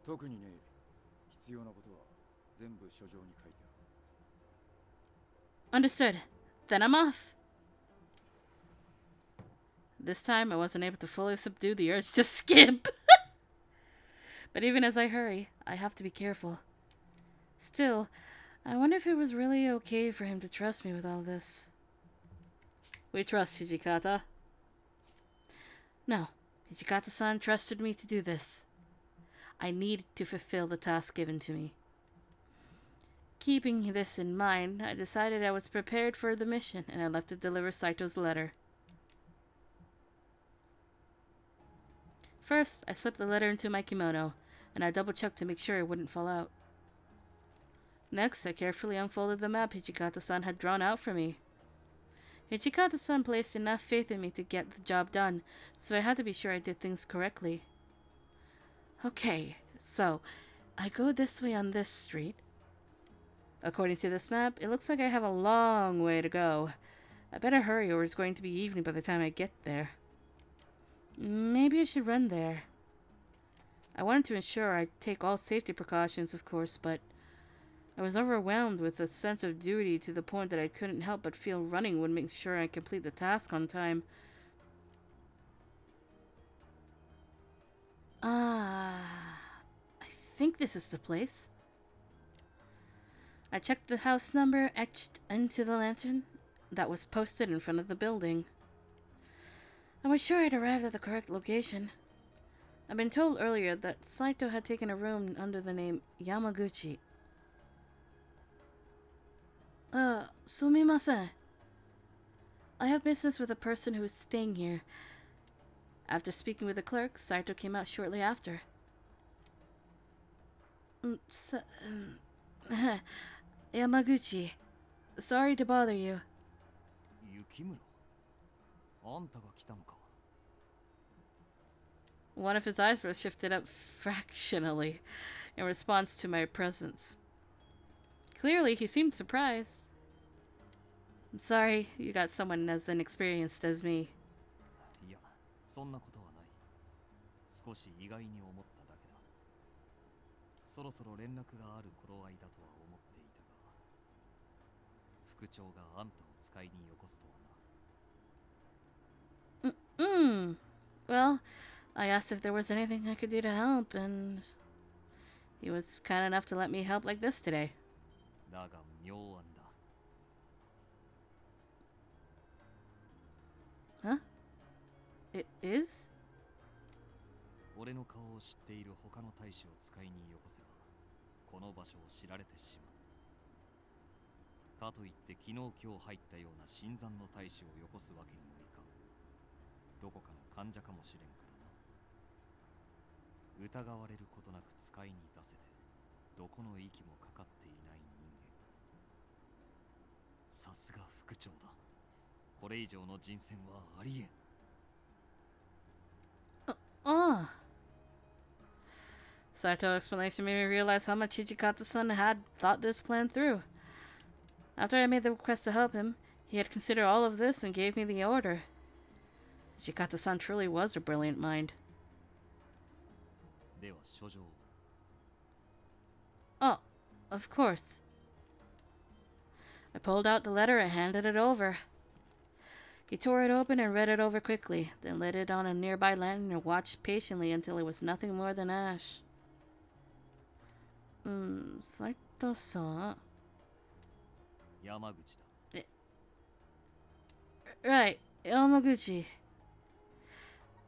特にね、必要なことは全部書状に書いてある。 Understood. Then I'm off. This time I wasn't able to fully subdue the urge to skip. But even as I hurry, I have to be careful. Still, I wonder if it was really okay for him to trust me with all this. We trust Hijikata. No, Hijikata-san trusted me to do this. I need to fulfill the task given to me. Keeping this in mind, I decided I was prepared for the mission, and I left to deliver Saito's letter. First, I slipped the letter into my kimono, and I double-checked to make sure it wouldn't fall out. Next, I carefully unfolded the map Hijikata-san had drawn out for me. Hijikata-san placed enough faith in me to get the job done, so I had to be sure I did things correctly. Okay, so I go this way on this street. According to this map, it looks like I have a long way to go. I better hurry or it's going to be evening by the time I get there. Maybe I should run there. I wanted to ensure I take all safety precautions, of course, but I was overwhelmed with a sense of duty to the point that I couldn't help but feel running would make sure I complete the task on time. I think this is the place. I checked the house number etched into the lantern that was posted in front of the building. I was sure I'd arrived at the correct location. I'd been told earlier that Saito had taken a room under the name Yamaguchi. Sumimasen. I have business with a person who is staying here. After speaking with the clerk, Saito came out shortly after. Yamaguchi. Sorry to bother you. Yukimura? あんたが来たのか。 One of his eyebrows shifted up fractionally in response to my presence. Clearly, he seemed surprised. I'm sorry you got someone as inexperienced as me. いや、そんなことはない。少し意外に思っただけだ。そろそろ連絡がある頃合いだとは思っていたが、副長があんたを使いによこすとはな。Well, I asked if there was anything I could do to help, and he was kind enough to let me help like this today. だが妙案だ。Huh? It is? 俺の顔を知っている他の大使を使いによこせば、この場所を知られてしまう。かといって昨日今日入ったような新参の大使をよこすわけにもいかん。どこかの患者かもしれんからな。疑われることなく使いに出せて、どこの息もかかっていない人間。さすが副長だ。これ以上の人選はありえん。Sato's explanation made me realize how much Hijikata-san had thought this plan through. After I made the request to help him, he had considered all of this and gave me the order. Hijikata-san truly was a brilliant mind. では書状を。Oh, of course. I pulled out the letter and handed it over. He tore it open and read it over quickly, then lit it on a nearby lantern and watched patiently until it was nothing more than ash. Saito-san. Yamaguchi da. Right, Yamaguchi.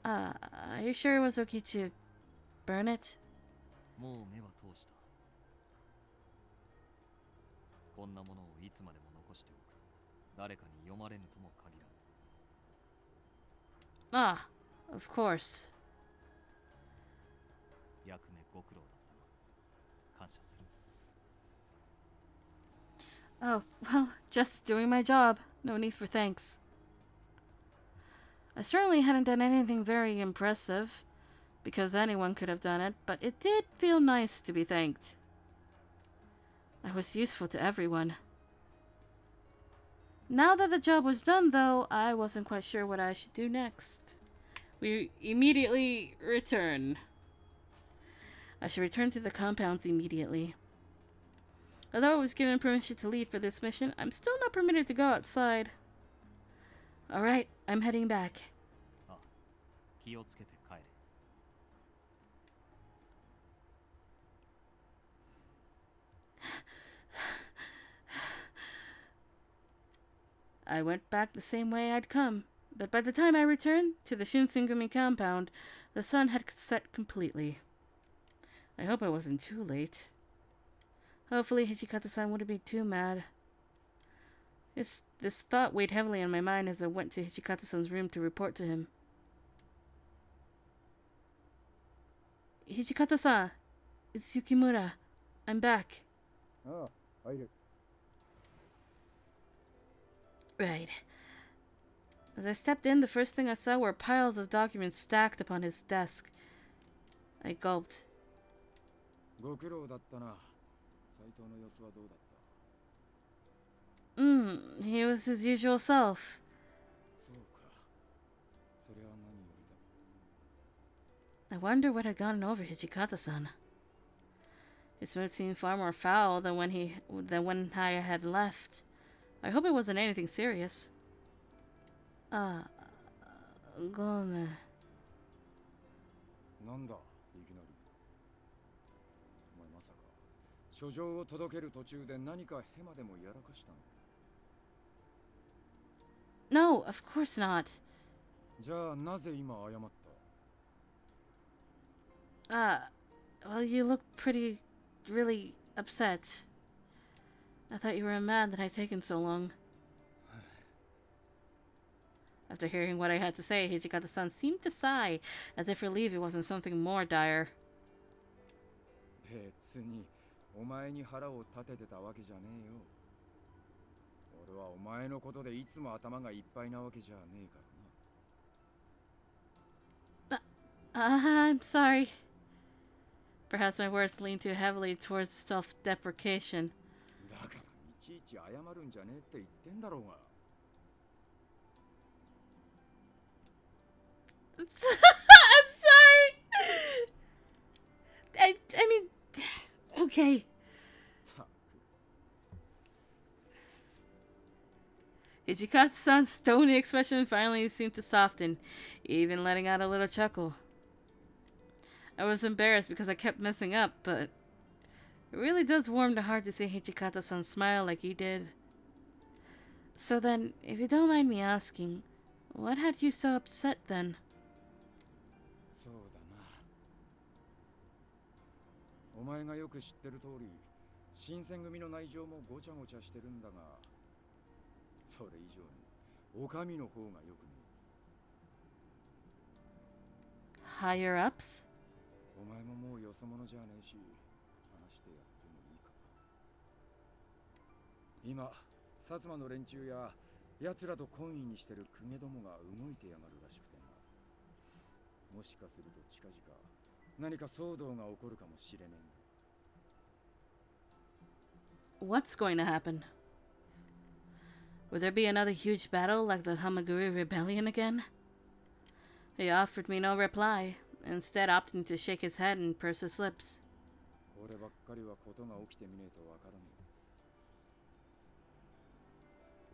Are you sure it was okay to burn it? もう目は通した。こんなものをいつまでも残しておくと誰かに読まれぬとも限らん。Ah, of course. 役目ご苦労だったな。感謝する。Oh, well, just doing my job. No need for thanks. I certainly hadn't done anything very impressive, because anyone could have done it, but it did feel nice to be thanked. I was useful to everyone. Now that the job was done, though, I wasn't quite sure what I should do next. We immediately return. I should return to the compounds immediately. Although I was given permission to leave for this mission, I'm still not permitted to go outside. Alright, I'm heading back. あ、気をつけて帰れ。I went back the same way I'd come, but by the time I returned to the Shinsengumi compound, the sun had set completely. I hope I wasn't too late. Hopefully Hijikata-san wouldn't be too mad. This thought weighed heavily on my mind as I went to Hijikata-san's room to report to him. Hijikata-san, it's Yukimura. I'm back. Ah, Right. As I stepped in, the first thing I saw were piles of documents stacked upon his desk. I gulped. ご苦労だったな。斎藤の様子はどうだった？ He was his usual self. そうか。それは何よりだ。 I wonder what had gotten over Hijikata-san. His mood seemed far more foul than when I had left. I hope it wasn't anything serious. Ah, gome. なんだ、いきなり。お前まさか、書状を届ける途中で何かヘマでもやらかしたの？ No, of course not. じゃあなぜ今謝った？ Well, you look really upset. I thought you were mad that I'd taken so long. After hearing what I had to say, Hijikata-san seemed to sigh, as if relieved it wasn't something more dire. 別にお前に腹を立ててたわけじゃねえよ。俺はお前のことでいつも頭がいっぱいなわけじゃねえからな。I'm sorry. Perhaps my words leaned too heavily towards self-deprecation. だからいちいち謝るんじゃねえって言ってんだろうが。I'm sorry. I mean, okay. Hijikata-san's stony expression finally seemed to soften, even letting out a little chuckle. I was embarrassed because I kept messing up, but it really does warm the heart to see Hijikata-san smile like he did. So then, if you don't mind me asking, what had you so upset then? そうだな。お前がよく知ってる通り、新選組の内情もごちゃごちゃしてるんだが、それ以上に、お上の方がよく見える。 Higher ups? お前ももうよそ者じゃねえし、話してやってもいいか。今、薩摩の連中や奴らと懇意にしてる公家どもが動いてやがるらしくてな。もしかすると近々何か騒動が起こるかもしれねえんだ。 What's going to happen? Will there be another huge battle like the Hamaguri Rebellion again? He offered me no reply, instead opting to shake his head and purse his lips. こればっかりはことが起きてみねえとわからねえ。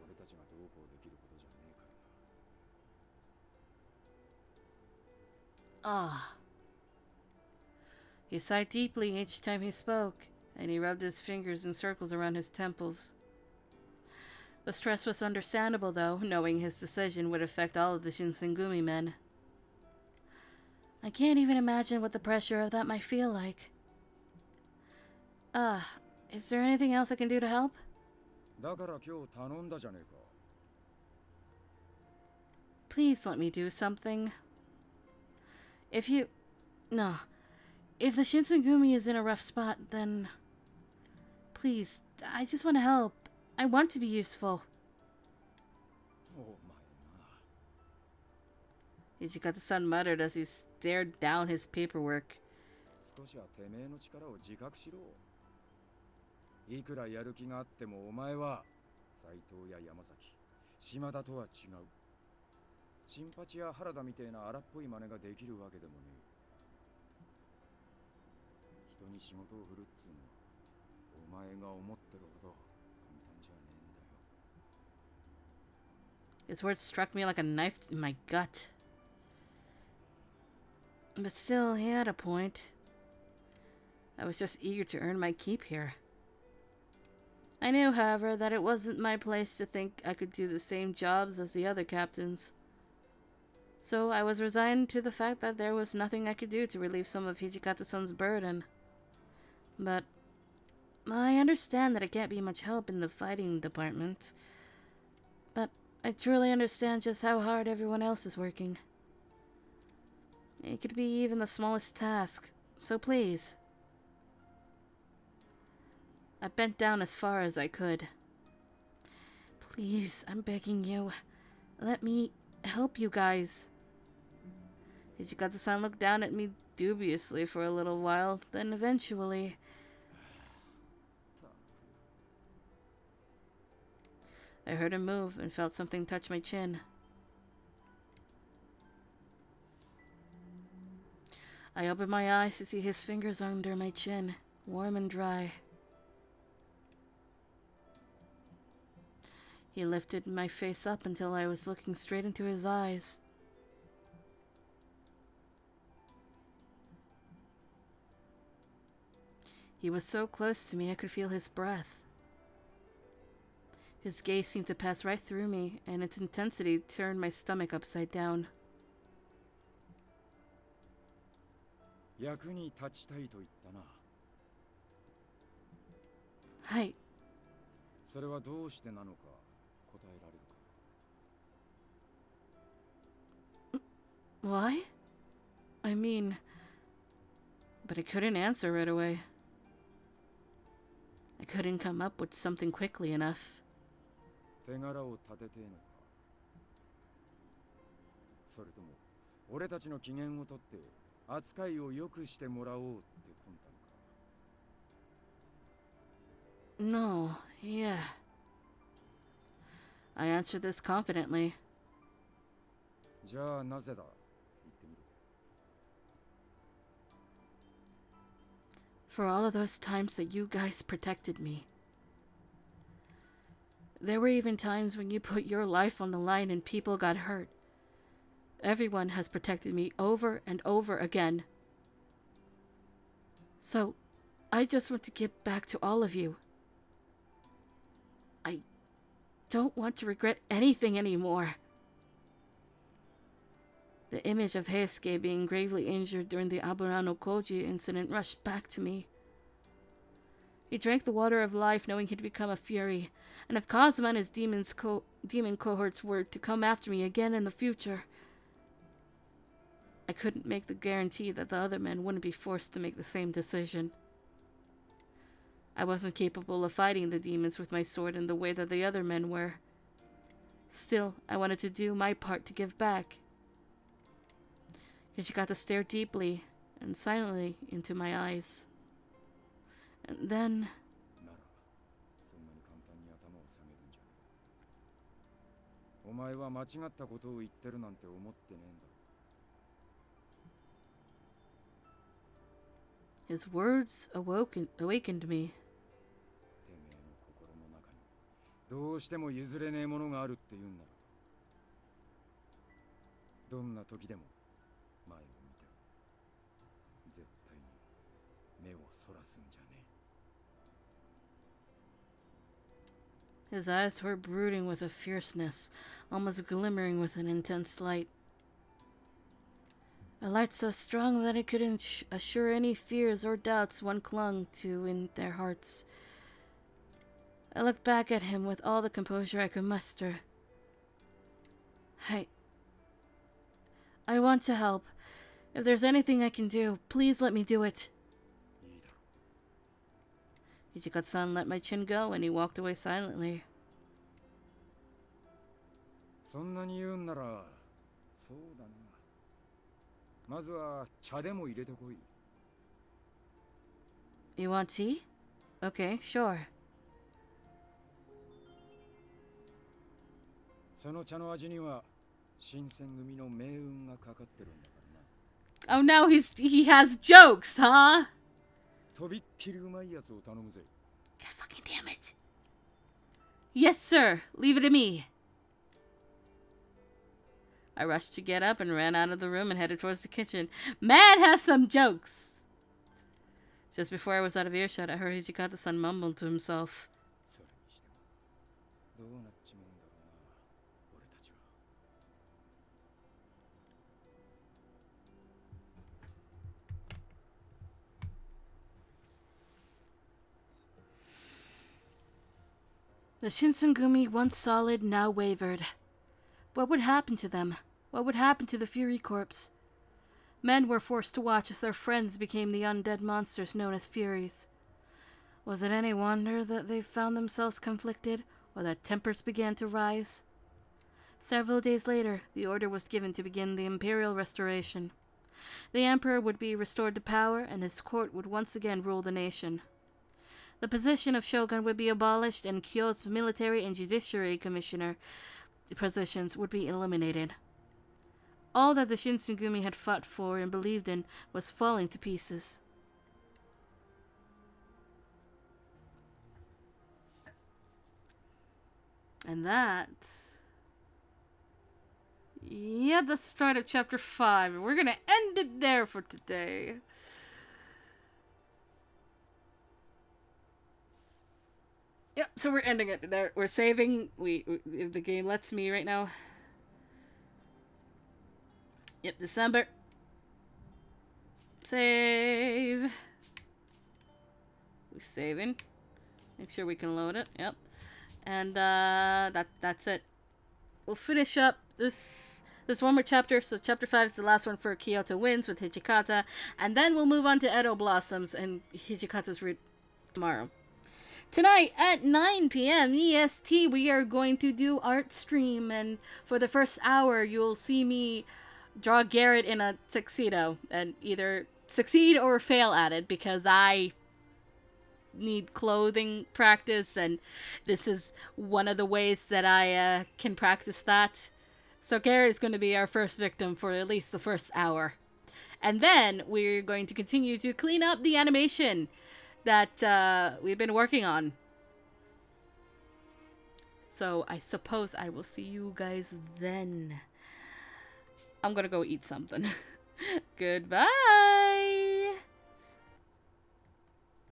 俺たちがどうこうできることじゃねえからな。Ah. He sighed deeply each time he spoke, and he rubbed his fingers in circles around his temples. The stress was understandable, though, knowing his decision would affect all of the Shinsengumi men. I can't even imagine what the pressure of that might feel like. Is there anything else I can do to help? だから今日頼んだじゃねえか。 Please let me do something. If you... No. If the Shinsengumi is in a rough spot, then... Please, I just want to help. I want to be useful. お前な。 Ichikata-san muttered as he stared down his paperwork. 少しはてめえの力を自覚しろ。いくらやる気があってもお前は斎藤や山崎、島田とは違う。新八や原田みてえな荒っぽい真似ができるわけでもねえ。人に仕事を振るっつうのはお前が思ってるほど簡単じゃねえんだよ。 His words struck me like a knife in my gut. But still, he had a point. I was just eager to earn my keep here. I knew, however, that it wasn't my place to think I could do the same jobs as the other captains. So I was resigned to the fact that there was nothing I could do to relieve some of Hijikata-san's burden. But I understand that I can't be much help in the fighting department. But I truly understand just how hard everyone else is working. It could be even the smallest task, so please. I bent down as far as I could. Please, I'm begging you. Let me help you guys. Ichikatsu-san looked down at me dubiously for a little while, then eventually... I heard him move and felt something touch my chin. I opened my eyes to see his fingers under my chin, warm and dry. He lifted my face up until I was looking straight into his eyes. He was so close to me I could feel his breath. His gaze seemed to pass right through me, and its intensity turned my stomach upside down. 役に立ちたいと言ったな。はい。それはどうしてなのか答えられるか。Why? I mean... But I couldn't answer right away. I couldn't come up with something quickly enough. 手柄を立ててえのか。それとも俺たちの機嫌をとって扱いを良くしてもらおうって魂胆か。No, yeah. I answered this confidently. じゃあなぜだ。言ってみろ。For all of those times that you guys protected me. There were even times when you put your life on the line and people got hurt. Everyone has protected me over and over again. So, I just want to give back to all of you. I don't want to regret anything anymore. The image of Heisuke being gravely injured during the Aburano Koji incident rushed back to me. He drank the water of life knowing he'd become a fury, and if Kazuma and his demon cohorts were to come after me again in the future, I couldn't make the guarantee that the other men wouldn't be forced to make the same decision. I wasn't capable of fighting the demons with my sword in the way that the other men were. Still, I wanted to do my part to give back. Hijikata stared deeply and silently into my eyes. And then... なら、そんなに簡単に頭を下げるんじゃねえ。お前は間違ったことを言ってるなんて思ってねえんだ。His words awakened me. てめえの心の中にどうしても譲れねえものがあるって言うんなら、どんな時でも前を見てろ。目をそらすんじゃね His eyes were brooding with a fierceness, almost glimmering with an intense light. A light so strong that it could assure any fears or doubts one clung to in their hearts. I looked back at him with all the composure I could muster. I want to help. If there's anything I can do, please let me do it. Hijikata-san let my chin go and he walked away silently. そんなに言うんならそうだなまずは茶でも入れてこい You want tea? Okay, sure. その茶の味には新選組の命運がかかってるんだからな Oh no, he has jokes, huh? とびっきりうまいやつを頼むぜ God fucking damn it. Yes, sir. Leave it to me. I rushed to get up and ran out of the room and headed towards the kitchen. Man has some jokes. Just before I was out of earshot, I heard Hijikata-san mumble to himself. それにしてもどうなっちまうんだろうな俺たちは The Shinsengumi, once solid, now wavered. What would happen to them? What would happen to the Fury Corps? Men were forced to watch as their friends became the undead monsters known as Furies. Was it any wonder that they found themselves conflicted, or that tempers began to rise? Several days later, the order was given to begin the imperial restoration. The emperor would be restored to power, and his court would once again rule the nation. The position of shogun would be abolished, and Kyoto's military and judiciary commissioner positions would be eliminated. All that the Shinsengumi had fought for and believed in was falling to pieces. And that's... Yep, that's the start of chapter 5. And we're gonna end it there for today. Yep, so we're ending it there. We're saving. If the game lets me right now. Yep, December. Save. We're saving. Make sure we can load it. Yep. And that's it. We'll finish up this one more chapter. So chapter 5 is the last one for Kyoto Winds with Hijikata, and then we'll move on to Edo Blossoms and Hijikata's route tomorrow. Tonight at 9 p.m. EST, we are going to do art stream, and for the first hour, you'll see me draw Garrett in a tuxedo and either succeed or fail at it because I need clothing practice, and this is one of the ways that I can practice that. So Garrett is going to be our first victim for at least the first hour. And then we're going to continue to clean up the animation that we've been working on. So I suppose I will see you guys then. I'm gonna go eat something. Goodbye!